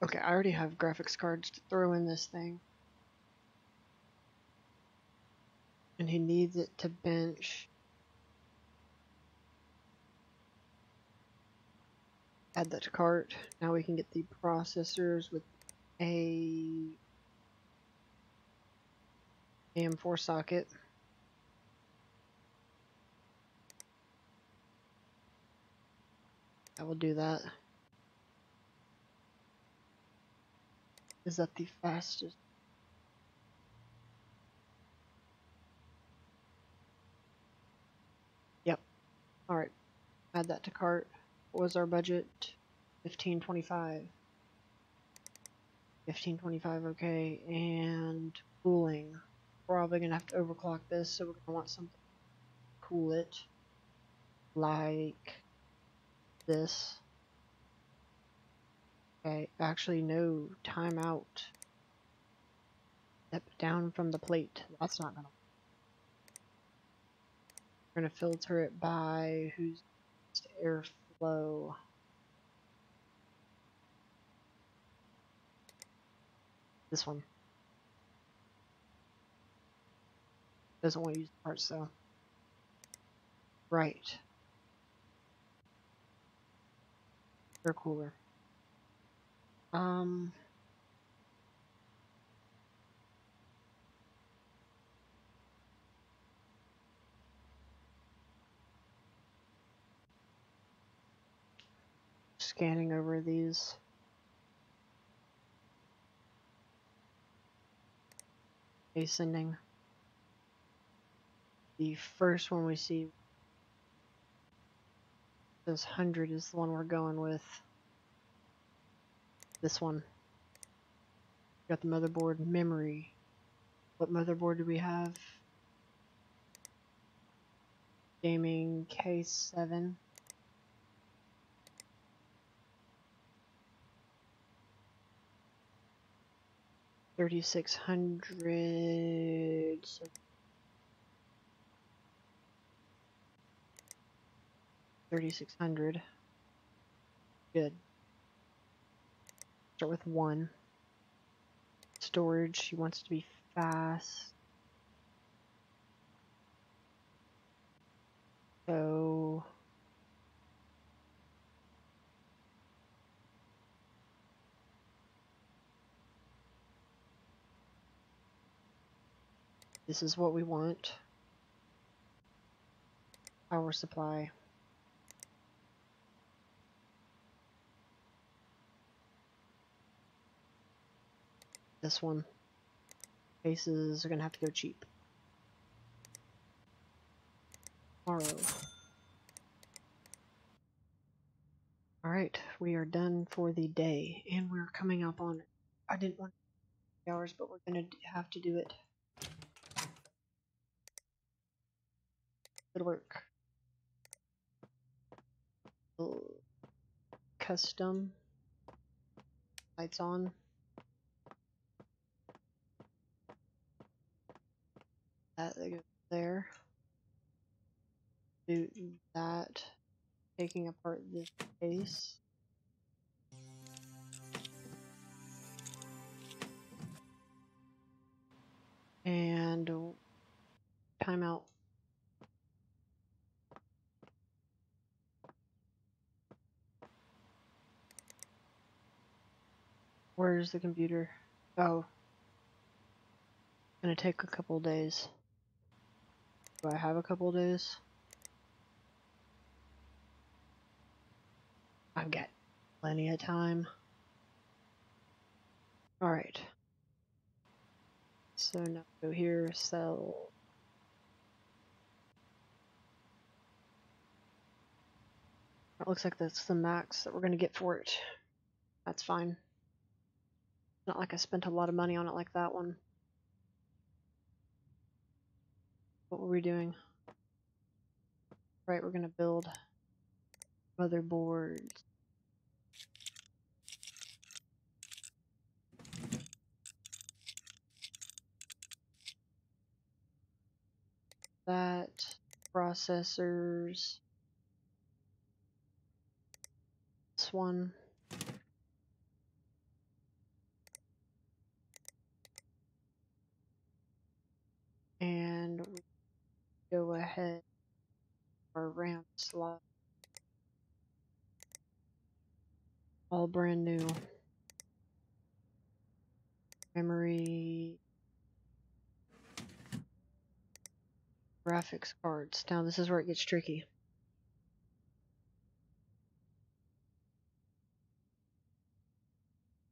Okay, I already have graphics cards to throw in this thing. And he needs it to bench. Add that to cart. Now we can get the processors with a AM4 socket. I will do that. Is that the fastest? Yep. Alright. Add that to cart. What was our budget? 1525. 1525, okay. And cooling. Probably gonna have to overclock this, so we're gonna want something to cool it. Like this. Okay, actually no, timeout. Step down from the plate. That's not gonna work. We're gonna filter it by who's airflow. This one. Doesn't want to use the parts though. Right. Air cooler. Scanning over these. Ascending. The first one we see, this 100 is the one we're going with. This one. Got the motherboard memory. What motherboard do we have? Gaming K7. 3,600. So 3,600. Good. Start with 1. Storage, she wants to be fast. So this is what we want. Power supply. This one. Cases are gonna have to go cheap. Tomorrow. Alright, we are done for the day, and we're coming up on, I didn't want 3 hours, but we're gonna have to do it. Good work. Custom. Lights on. That goes there. Do that. Taking apart this case. And timeout. Where's the computer? Oh. Gonna take a couple days. Do I have a couple days? I've got plenty of time. Alright. So now go here, sell. It looks like that's the max that we're gonna get for it. That's fine. Not like I spent a lot of money on it like that one. What were we doing? Right, we're gonna build motherboards. That, processors. This one. And we go ahead our RAM slot. All brand new. Memory. Graphics cards. Now this is where it gets tricky.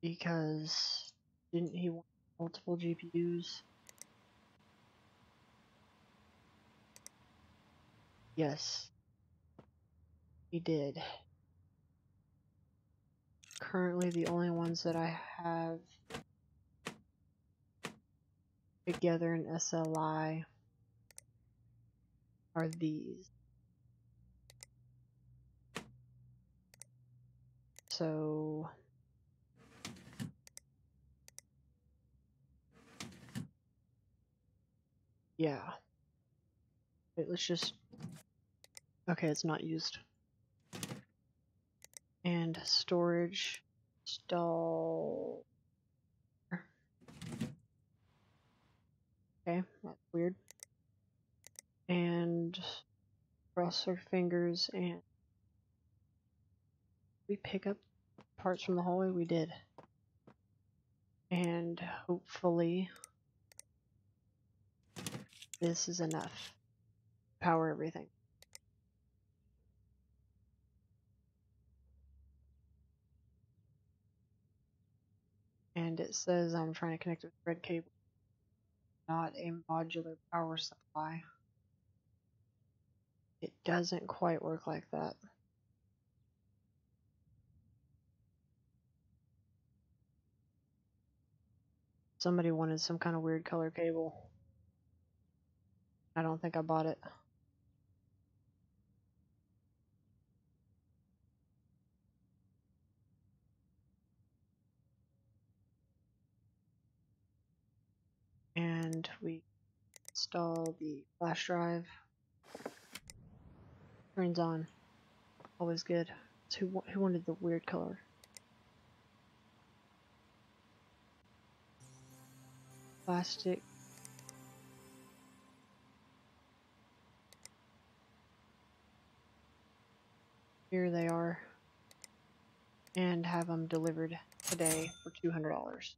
Because didn't he want multiple GPUs? Yes, he did. Currently the only ones that I have together in SLI are these. So yeah. Wait, let's just, okay, it's not used. And storage install. Okay, that's weird. And cross our fingers, and we pick up parts from the hallway. We did. And hopefully this is enough. Power everything. And it says I'm trying to connect with red cable, not a modular power supply. It doesn't quite work like that. Somebody wanted some kind of weird color cable. I don't think I bought it. and we install the flash drive. Screen's on. Always good. So who wanted the weird color? Plastic. Here they are. And have them delivered today for $200.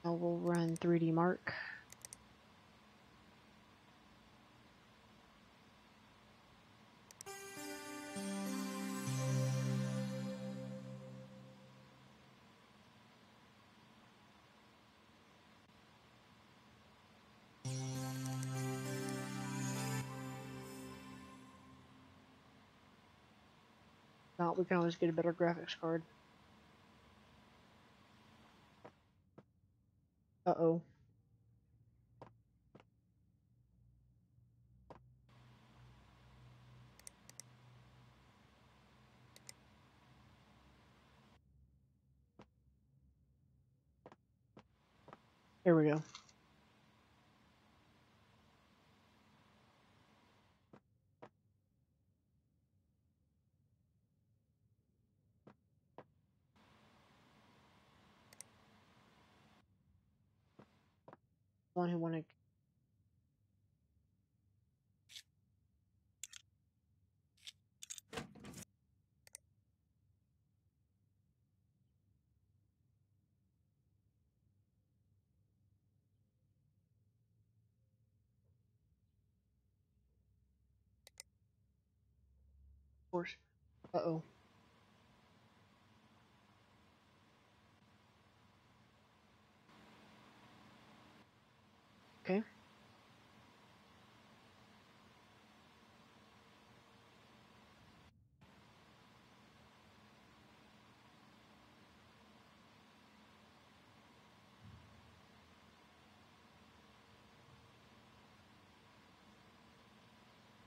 Now we'll run 3D Mark. Now we can always get a better graphics card. Uh-oh. Here we go. One who wanted. Of course. Uh-oh. Okay.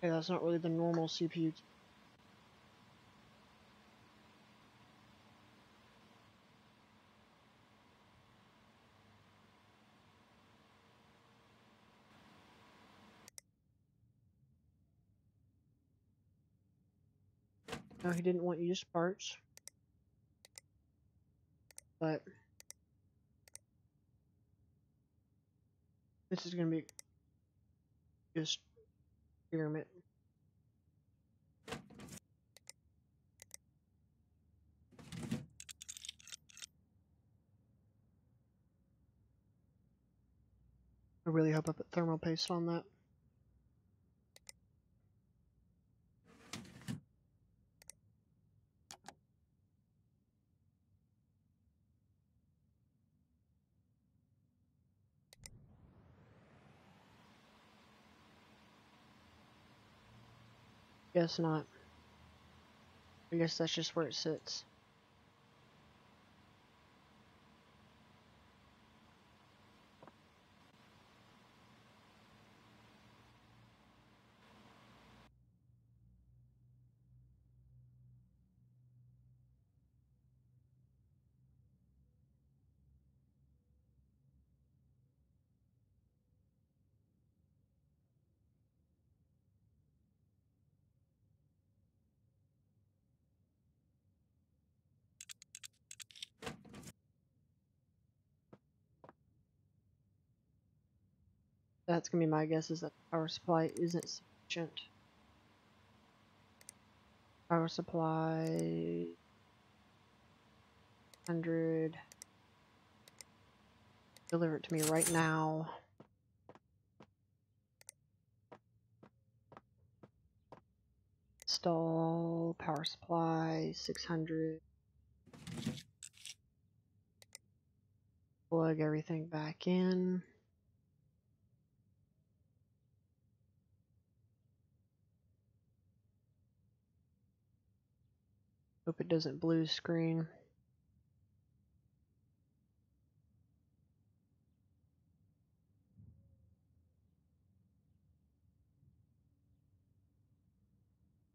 Okay, that's not really the normal CPU. No, he didn't want used parts. But this is gonna be just experiment. I really hope I put thermal paste on that. Guess not. I guess that's just where it sits. That's gonna be my guess, is that the power supply isn't sufficient. Power supply 100. Deliver it to me right now. Install power supply 600. Plug everything back in. Hope it doesn't blue screen.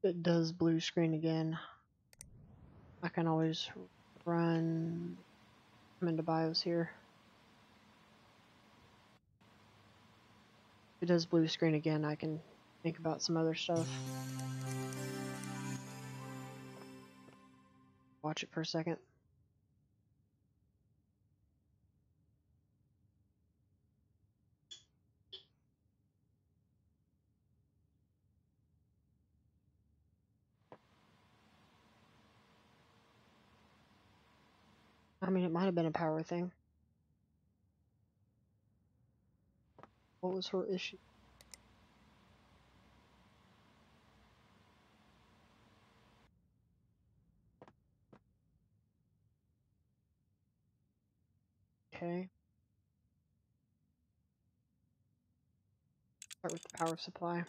It does blue screen again. I can always run I'm into BIOS here. If it does blue screen again, I can think about some other stuff. Watch it for a second. I mean, it might have been a power thing. What was her issue? Okay. Start with the power supply.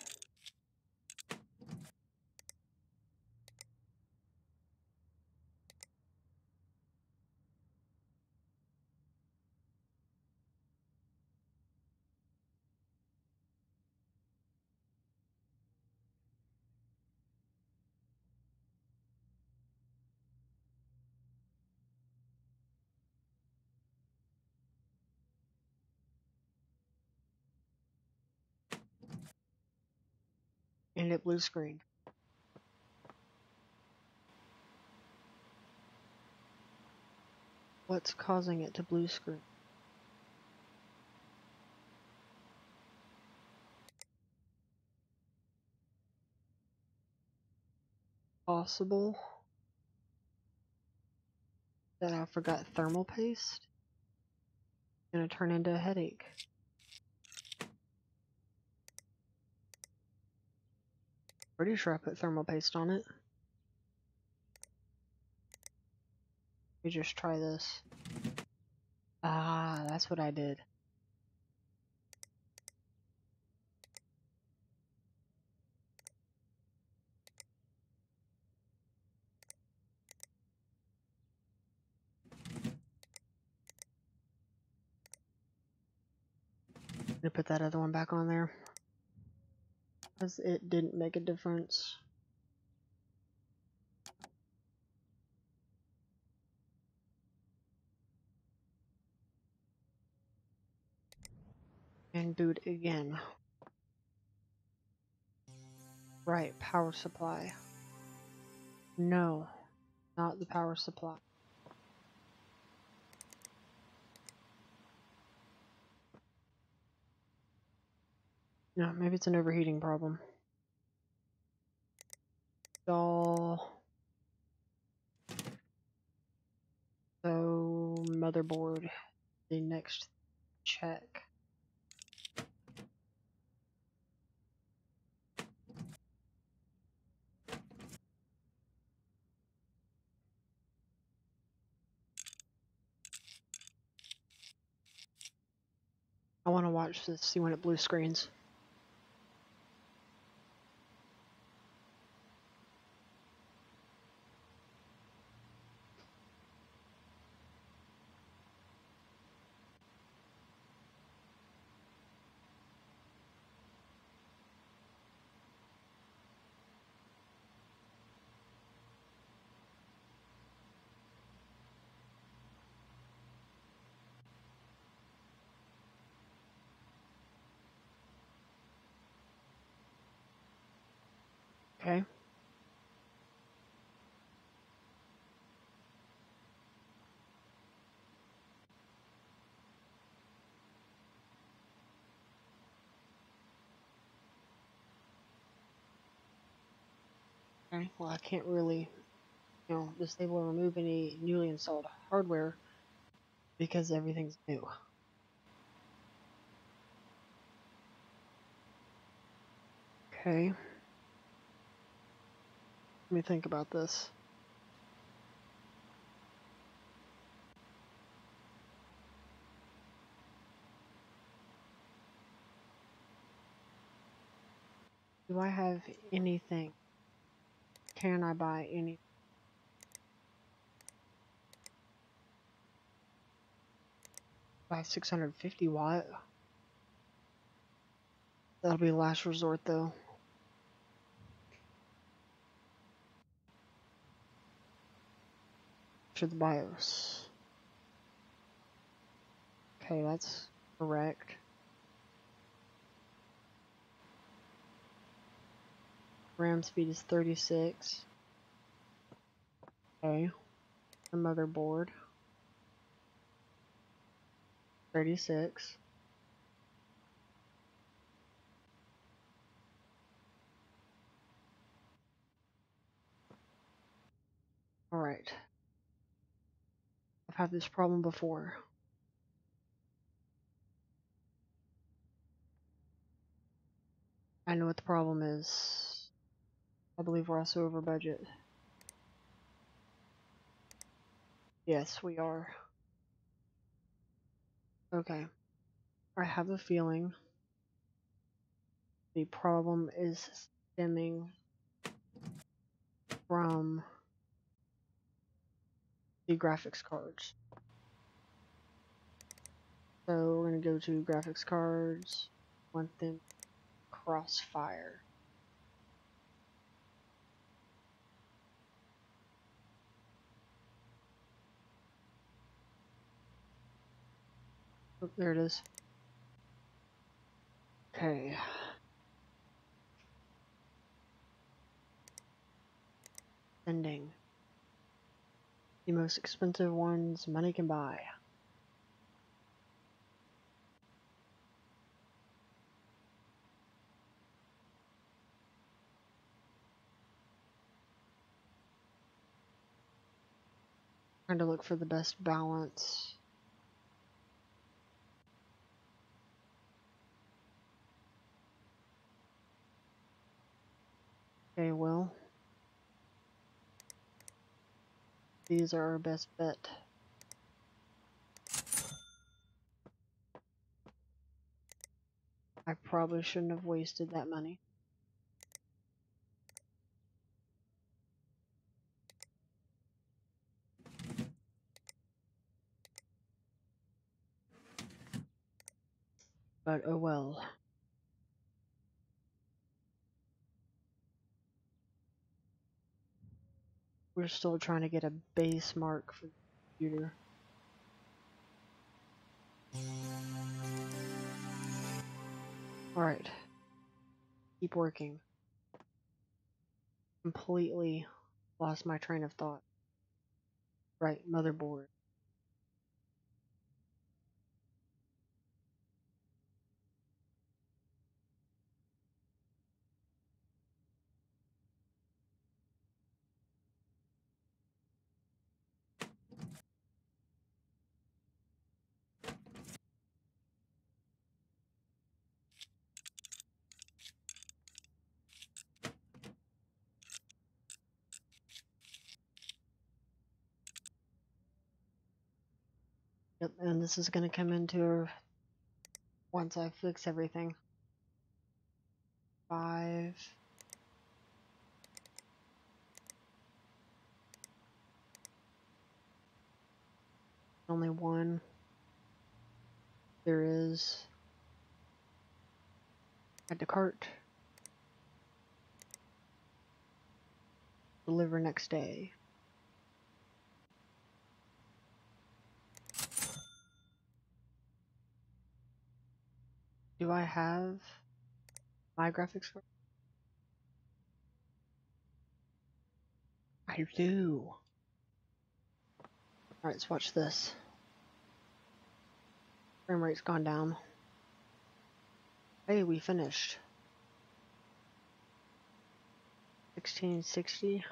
And it blue screen. What's causing it to blue screen? Possible that I forgot thermal paste. It's gonna turn into a headache. Pretty sure I put thermal paste on it. Let me just try this. Ah, that's what I did. I'm gonna put that other one back on there, because it didn't make a difference. And boot again. Right, power supply. No, not the power supply. No, maybe it's an overheating problem. So motherboard, the next check. I want to watch this, see when it blue screens. Okay. Okay. Well, I can't really, disable or remove any newly installed hardware because everything's new. Okay. Let me think about this. Do I have anything? Can I buy any? Buy 650 watt? That'll be last resort though. To the BIOS. Okay, that's correct. RAM speed is 36. Okay. The motherboard. 36. Alright. I've had this problem before. I know what the problem is. I believe we're also over budget. Yes, we are. Okay. I have a feeling the problem is stemming from the graphics cards. So we're going to go to graphics cards, want them Crossfire. Oh, there it is. Okay. Sending. The most expensive ones money can buy. Trying to look for the best balance. Okay, well, these are our best bet. I probably shouldn't have wasted that money. But oh well. We're still trying to get a base mark for the computer. Alright. Keep working. Completely lost my train of thought. Right, motherboard. Yep, and this is gonna come into once I fix everything. 5. Only one. There is. Add to cart. Deliver next day. Do I have my graphics card? I do. Alright, let's watch this. Frame rate's gone down. Hey, we finished. 1660.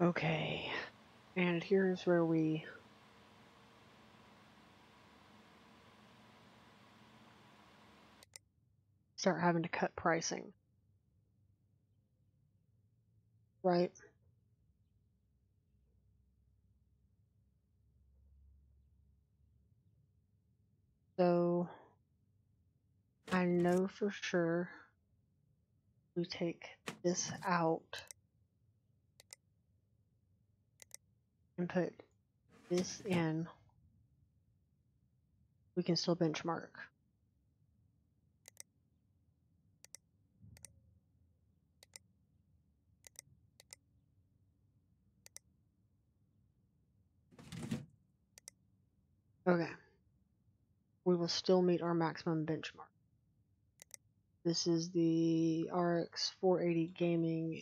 Okay. And here's where we start having to cut pricing. Right? So I know for sure we take this out and put this in, we can still benchmark. Okay. We will still meet our maximum benchmark. This is the RX 480 Gaming.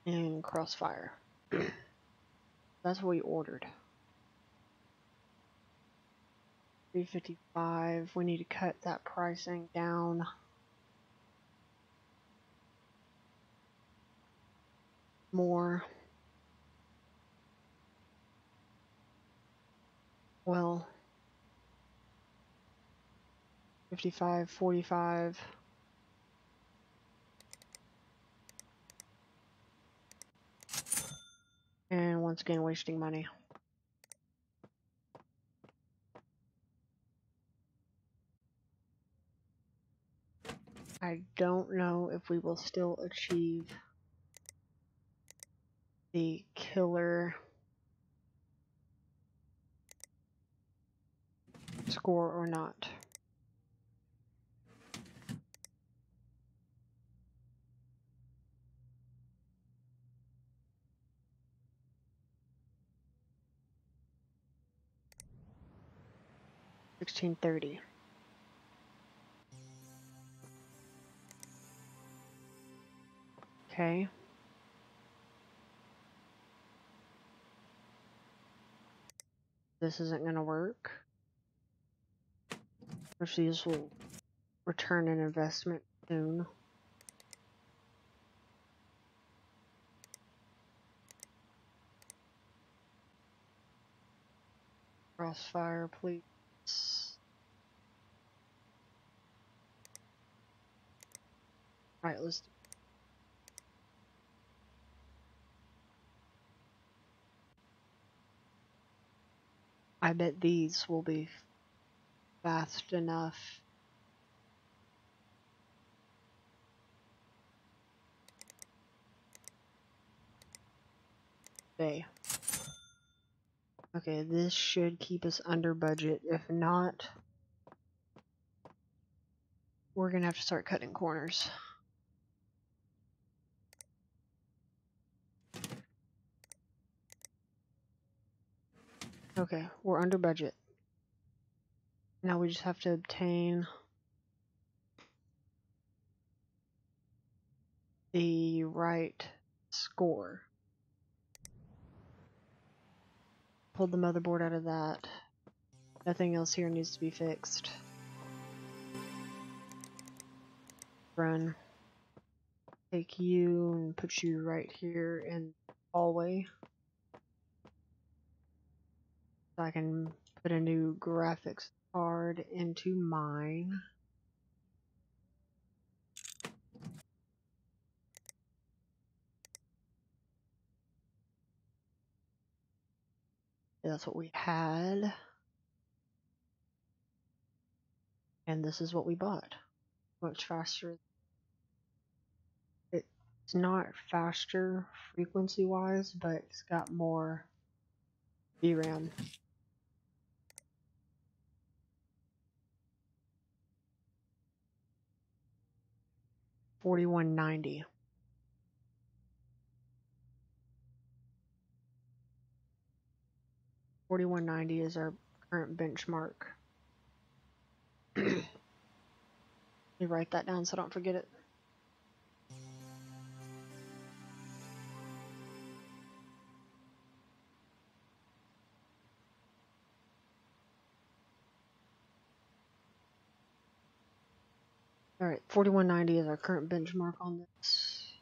And Crossfire. That's what we ordered. 355. We need to cut that pricing down. More. Well, 55, 45. And once again, wasting money. I don't know if we will still achieve the killer score or not. $1630. Okay. This isn't going to work. Actually, this will return an investment soon. Crossfire, please. Alright, let's do. I bet these will be fast enough. Okay. Okay, this should keep us under budget. If not, we're gonna have to start cutting corners. Okay, we're under budget. Now we just have to obtain the right score. Pulled the motherboard out of that. Nothing else here needs to be fixed. Run. Take you and put you right here in the hallway. So I can put a new graphics card into mine. That's what we had. And this is what we bought. Much faster. It's not faster frequency wise, but it's got more VRAM. $4190. $4190 is our current benchmark. Let me write that down so I don't forget it. Alright, 4190 is our current benchmark on this.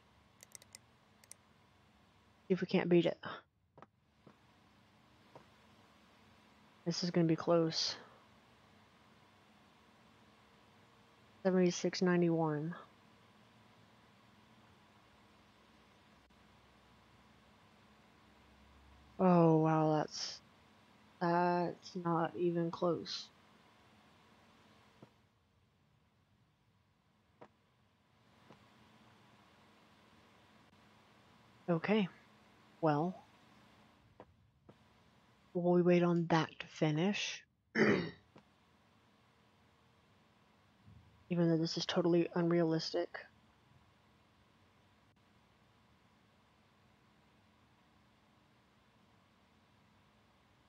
See if we can't beat it. This is going to be close. 7691. Oh wow, that's not even close. Okay, well, while we wait on that to finish, even though this is totally unrealistic,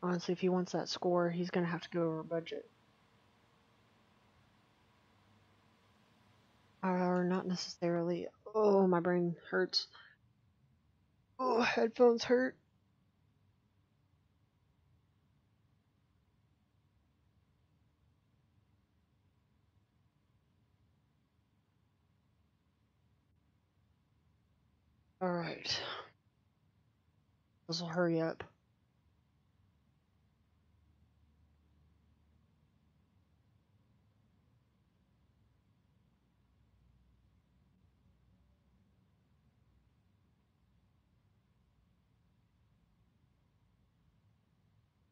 Honestly, if he wants that score, he's gonna have to go over budget. Or not necessarily. Oh, my brain hurts. Oh, headphones hurt. Alright. This will hurry up.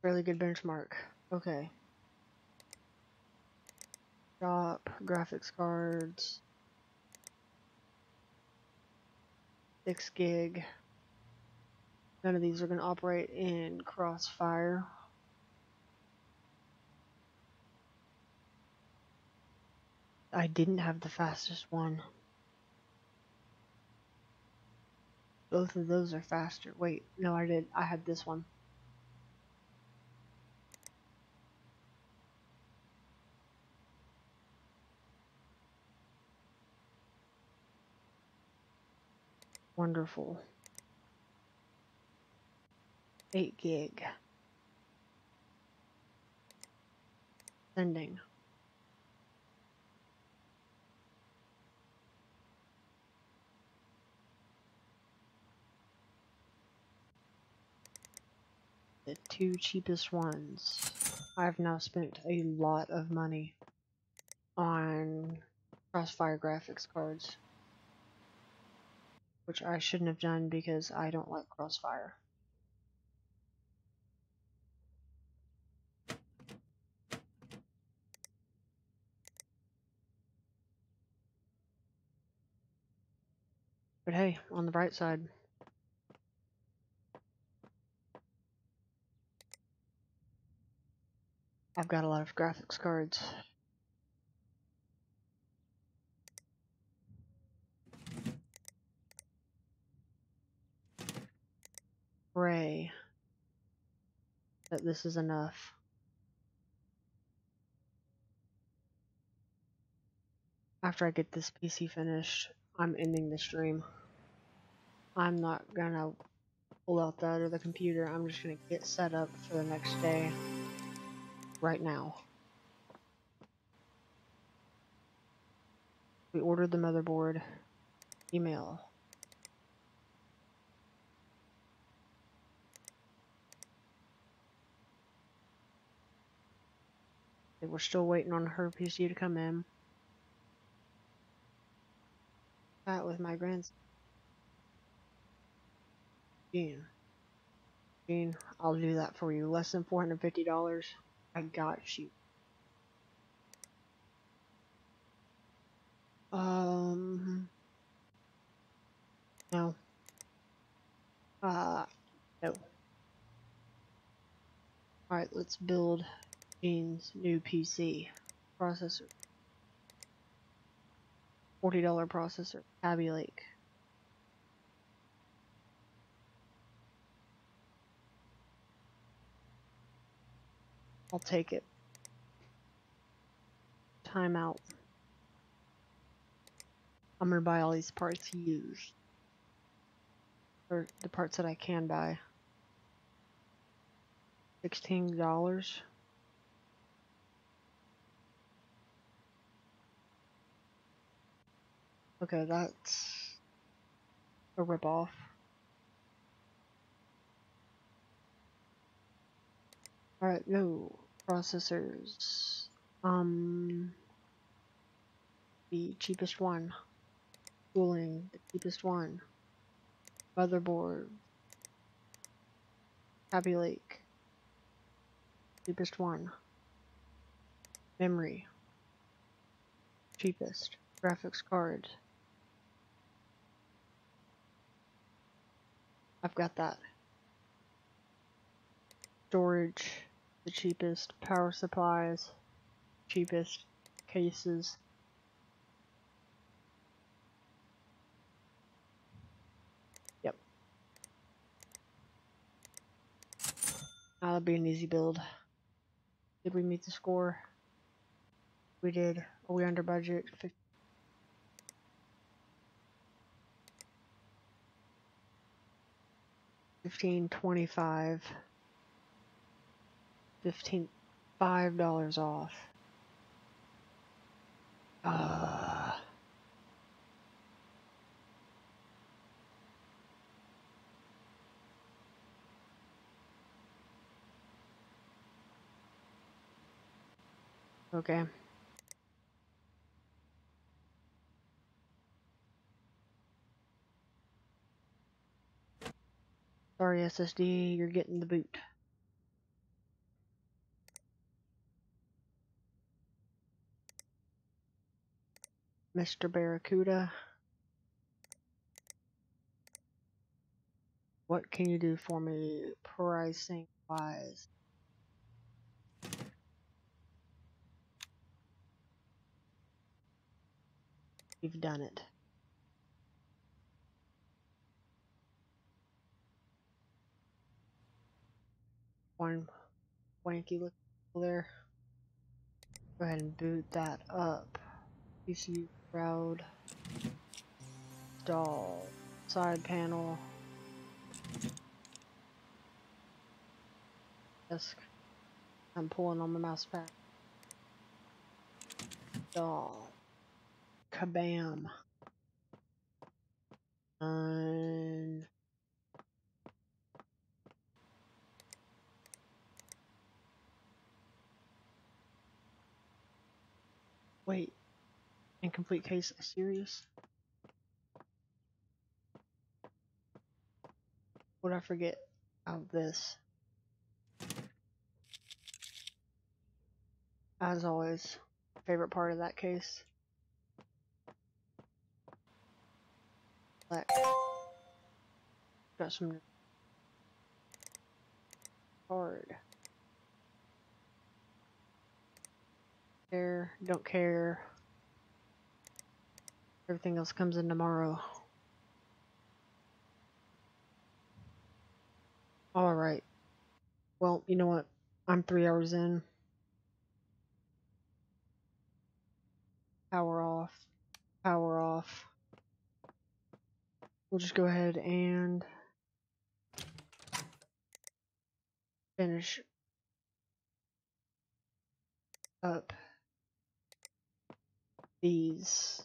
Really good benchmark. Okay. Shop, graphics cards, 6 gig. None of these are going to operate in Crossfire. I didn't have the fastest one. Both of those are faster. Wait, no, I did. I had this one. Wonderful. 8 gig. Sending. The 2 cheapest ones. I've now spent a lot of money on Crossfire graphics cards, which I shouldn't have done because I don't like Crossfire. But hey, on the bright side, I've got a lot of graphics cards. Pray that this is enough. After I get this PC finished, I'm ending the stream. I'm not gonna pull out that or the computer. I'm just gonna get set up for the next day right now. We ordered the motherboard. Email. We're still waiting on her PC to come in. Chat with my grandson. Gene, I'll do that for you. Less than $450. I got you. No. No. Alright, let's build Gene's new PC. Processor. $40 processor. Kaby Lake. I'll take it. Timeout. I'm gonna buy all these parts used. Or the parts that I can buy. $16. Okay, that's a ripoff. Alright, no. Processors. The cheapest one. Cooling, the cheapest one. Motherboard. Kaby Lake. Cheapest one. Memory. Cheapest. Graphics card. I've got that. Storage. The cheapest. Power supplies. Cheapest. Cases. Yep. That'll be an easy build. Did we meet the score? We did. Are we under budget? 15.25. $5 off. Okay. Sorry, SSD, you're getting the boot. Mr. Barracuda. What can you do for me pricing wise? You've done it. One wanky look there. Go ahead and boot that up. PC crowd. Install. Side panel. Desk. I'm pulling on the mouse pad. Install. Kabam. Wait. Incomplete case. Serious? Would I forget of this? As always, favorite part of that case. Got some card. Care, don't care. Everything else comes in tomorrow. Alright. Well, you know what? I'm 3 hours in. Power off. Power off. We'll just go ahead and finish up these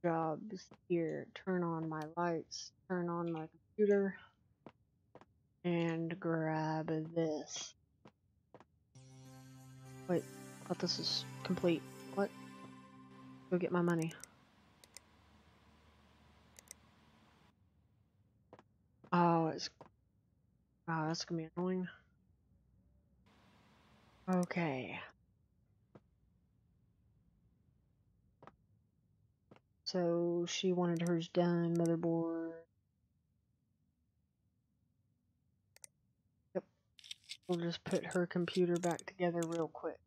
jobs here. Turn on my lights. Turn on my computer. And grab this. Wait, I thought this is complete. What? Go get my money. Oh, that's gonna be annoying. Okay. So she wanted hers done, motherboard. Yep. We'll just put her computer back together real quick.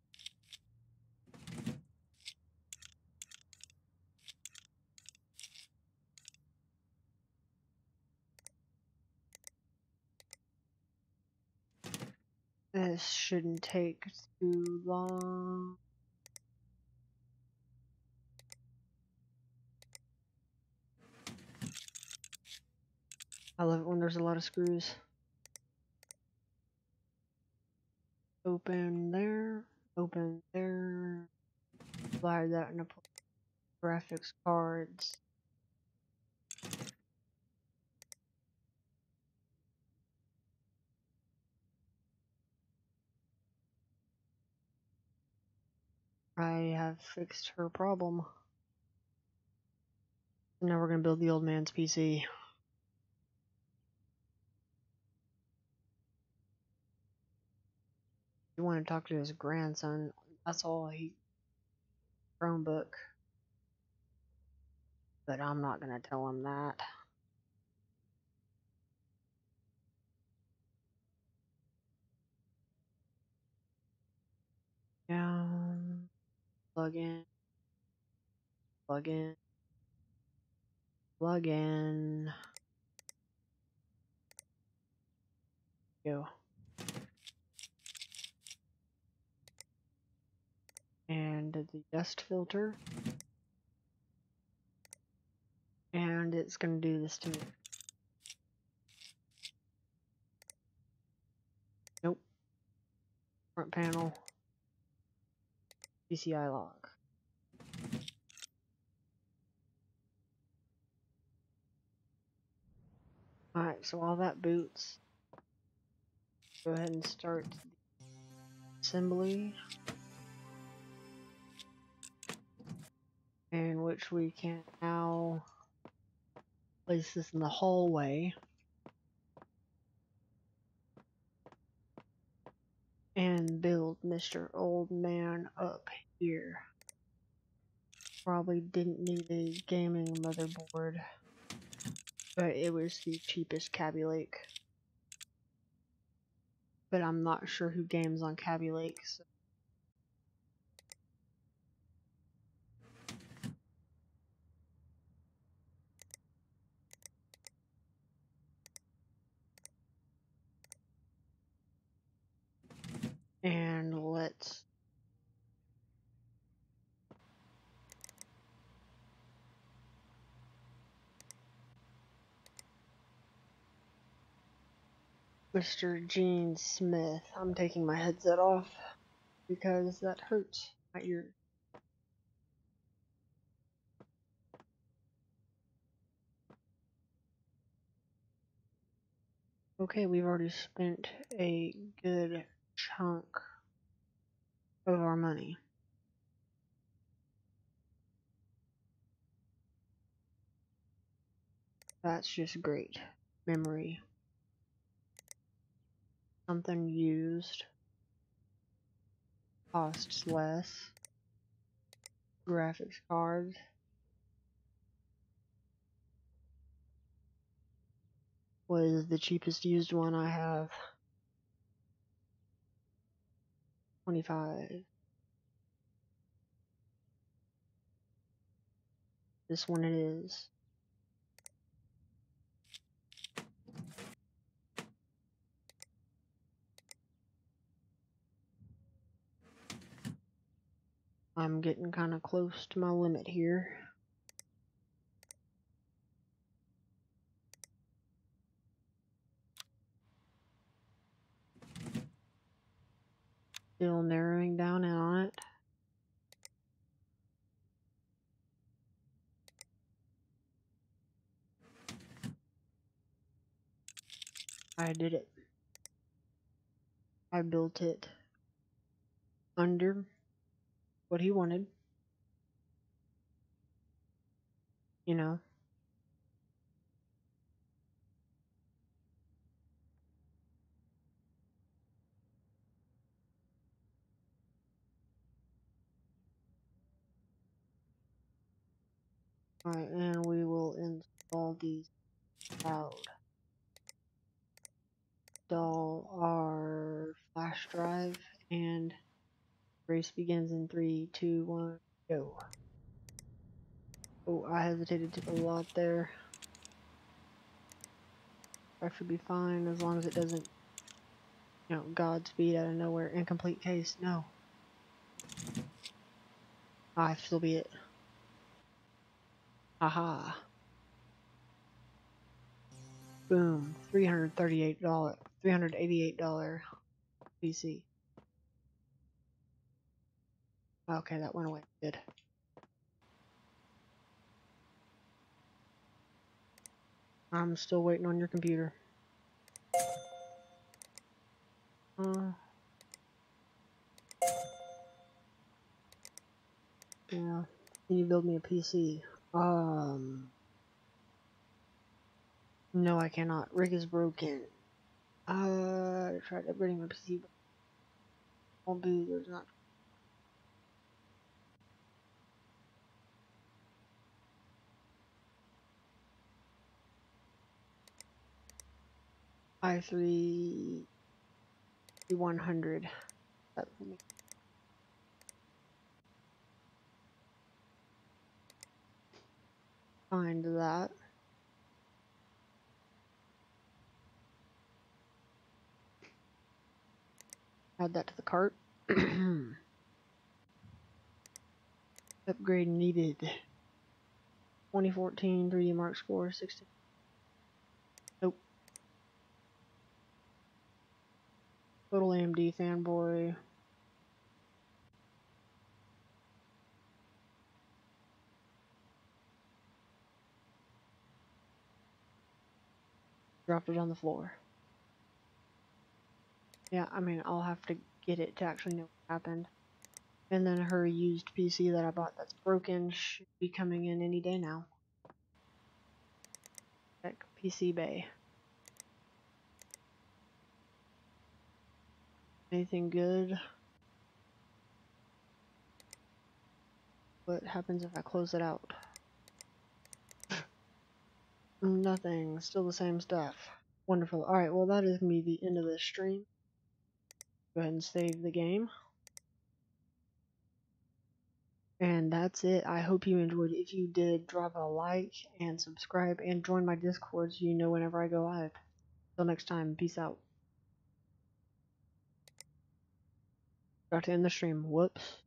This shouldn't take too long. I love it when there's a lot of screws. Open there, open there. Slide that into graphics cards. I have fixed her problem. Now we're gonna build the old man's PC. You want to talk to his grandson? That's all he. Chromebook. But I'm not gonna tell him that. Plug in. Plug in. Plug in. Go. the dust filter. And it's going to do this to me. Nope. Front panel. PCI lock. Alright, so while that boots, go ahead and start the assembly. In which we can now place this in the hallway. And build Mr. Old Man up here. Probably didn't need a gaming motherboard, but it was the cheapest Kaby Lake. But I'm not sure who games on Kaby Lake. So. And let's Mr. Gene Smith. I'm taking my headset off because that hurts my ear. Okay, we've already spent a good chunk of our money. That's just great. Memory. Something used. Costs less. Graphics card. Was the cheapest used one I have. 25. This one it is. I'm getting kind of close to my limit here. Still narrowing down in on it. I did it. I built it under what he wanted. You know. Alright, and we will install these out. Install our flash drive, and race begins in 3, 2, 1, go. Oh, I hesitated a lot there. I should be fine as long as it doesn't, you know, Godspeed out of nowhere. Incomplete case, no. I still be it. Haha. Boom. $388 PC. Okay, that went away. Good. I'm still waiting on your computer. Yeah. Can you build me a PC? No, I cannot. Rig is broken. I tried upgrading my PC, but won't be. There's not. i3 100. That will make. Find that. Add that to the cart. Upgrade needed. 2014 3D Mark score 16. Nope. Total AMD fanboy. Dropped it on the floor. Yeah, I mean, I'll have to get it to actually know what happened. And then her used PC that I bought that's broken should be coming in any day now. Check PC Bay. Anything good? What happens if I close it out? Nothing. Still the same stuff. Wonderful. Alright, well that is going to be the end of this stream. Go ahead and save the game. And that's it. I hope you enjoyed. If you did, drop a like and subscribe and join my Discord so you know whenever I go live. Till next time, peace out. Got to end the stream. Whoops.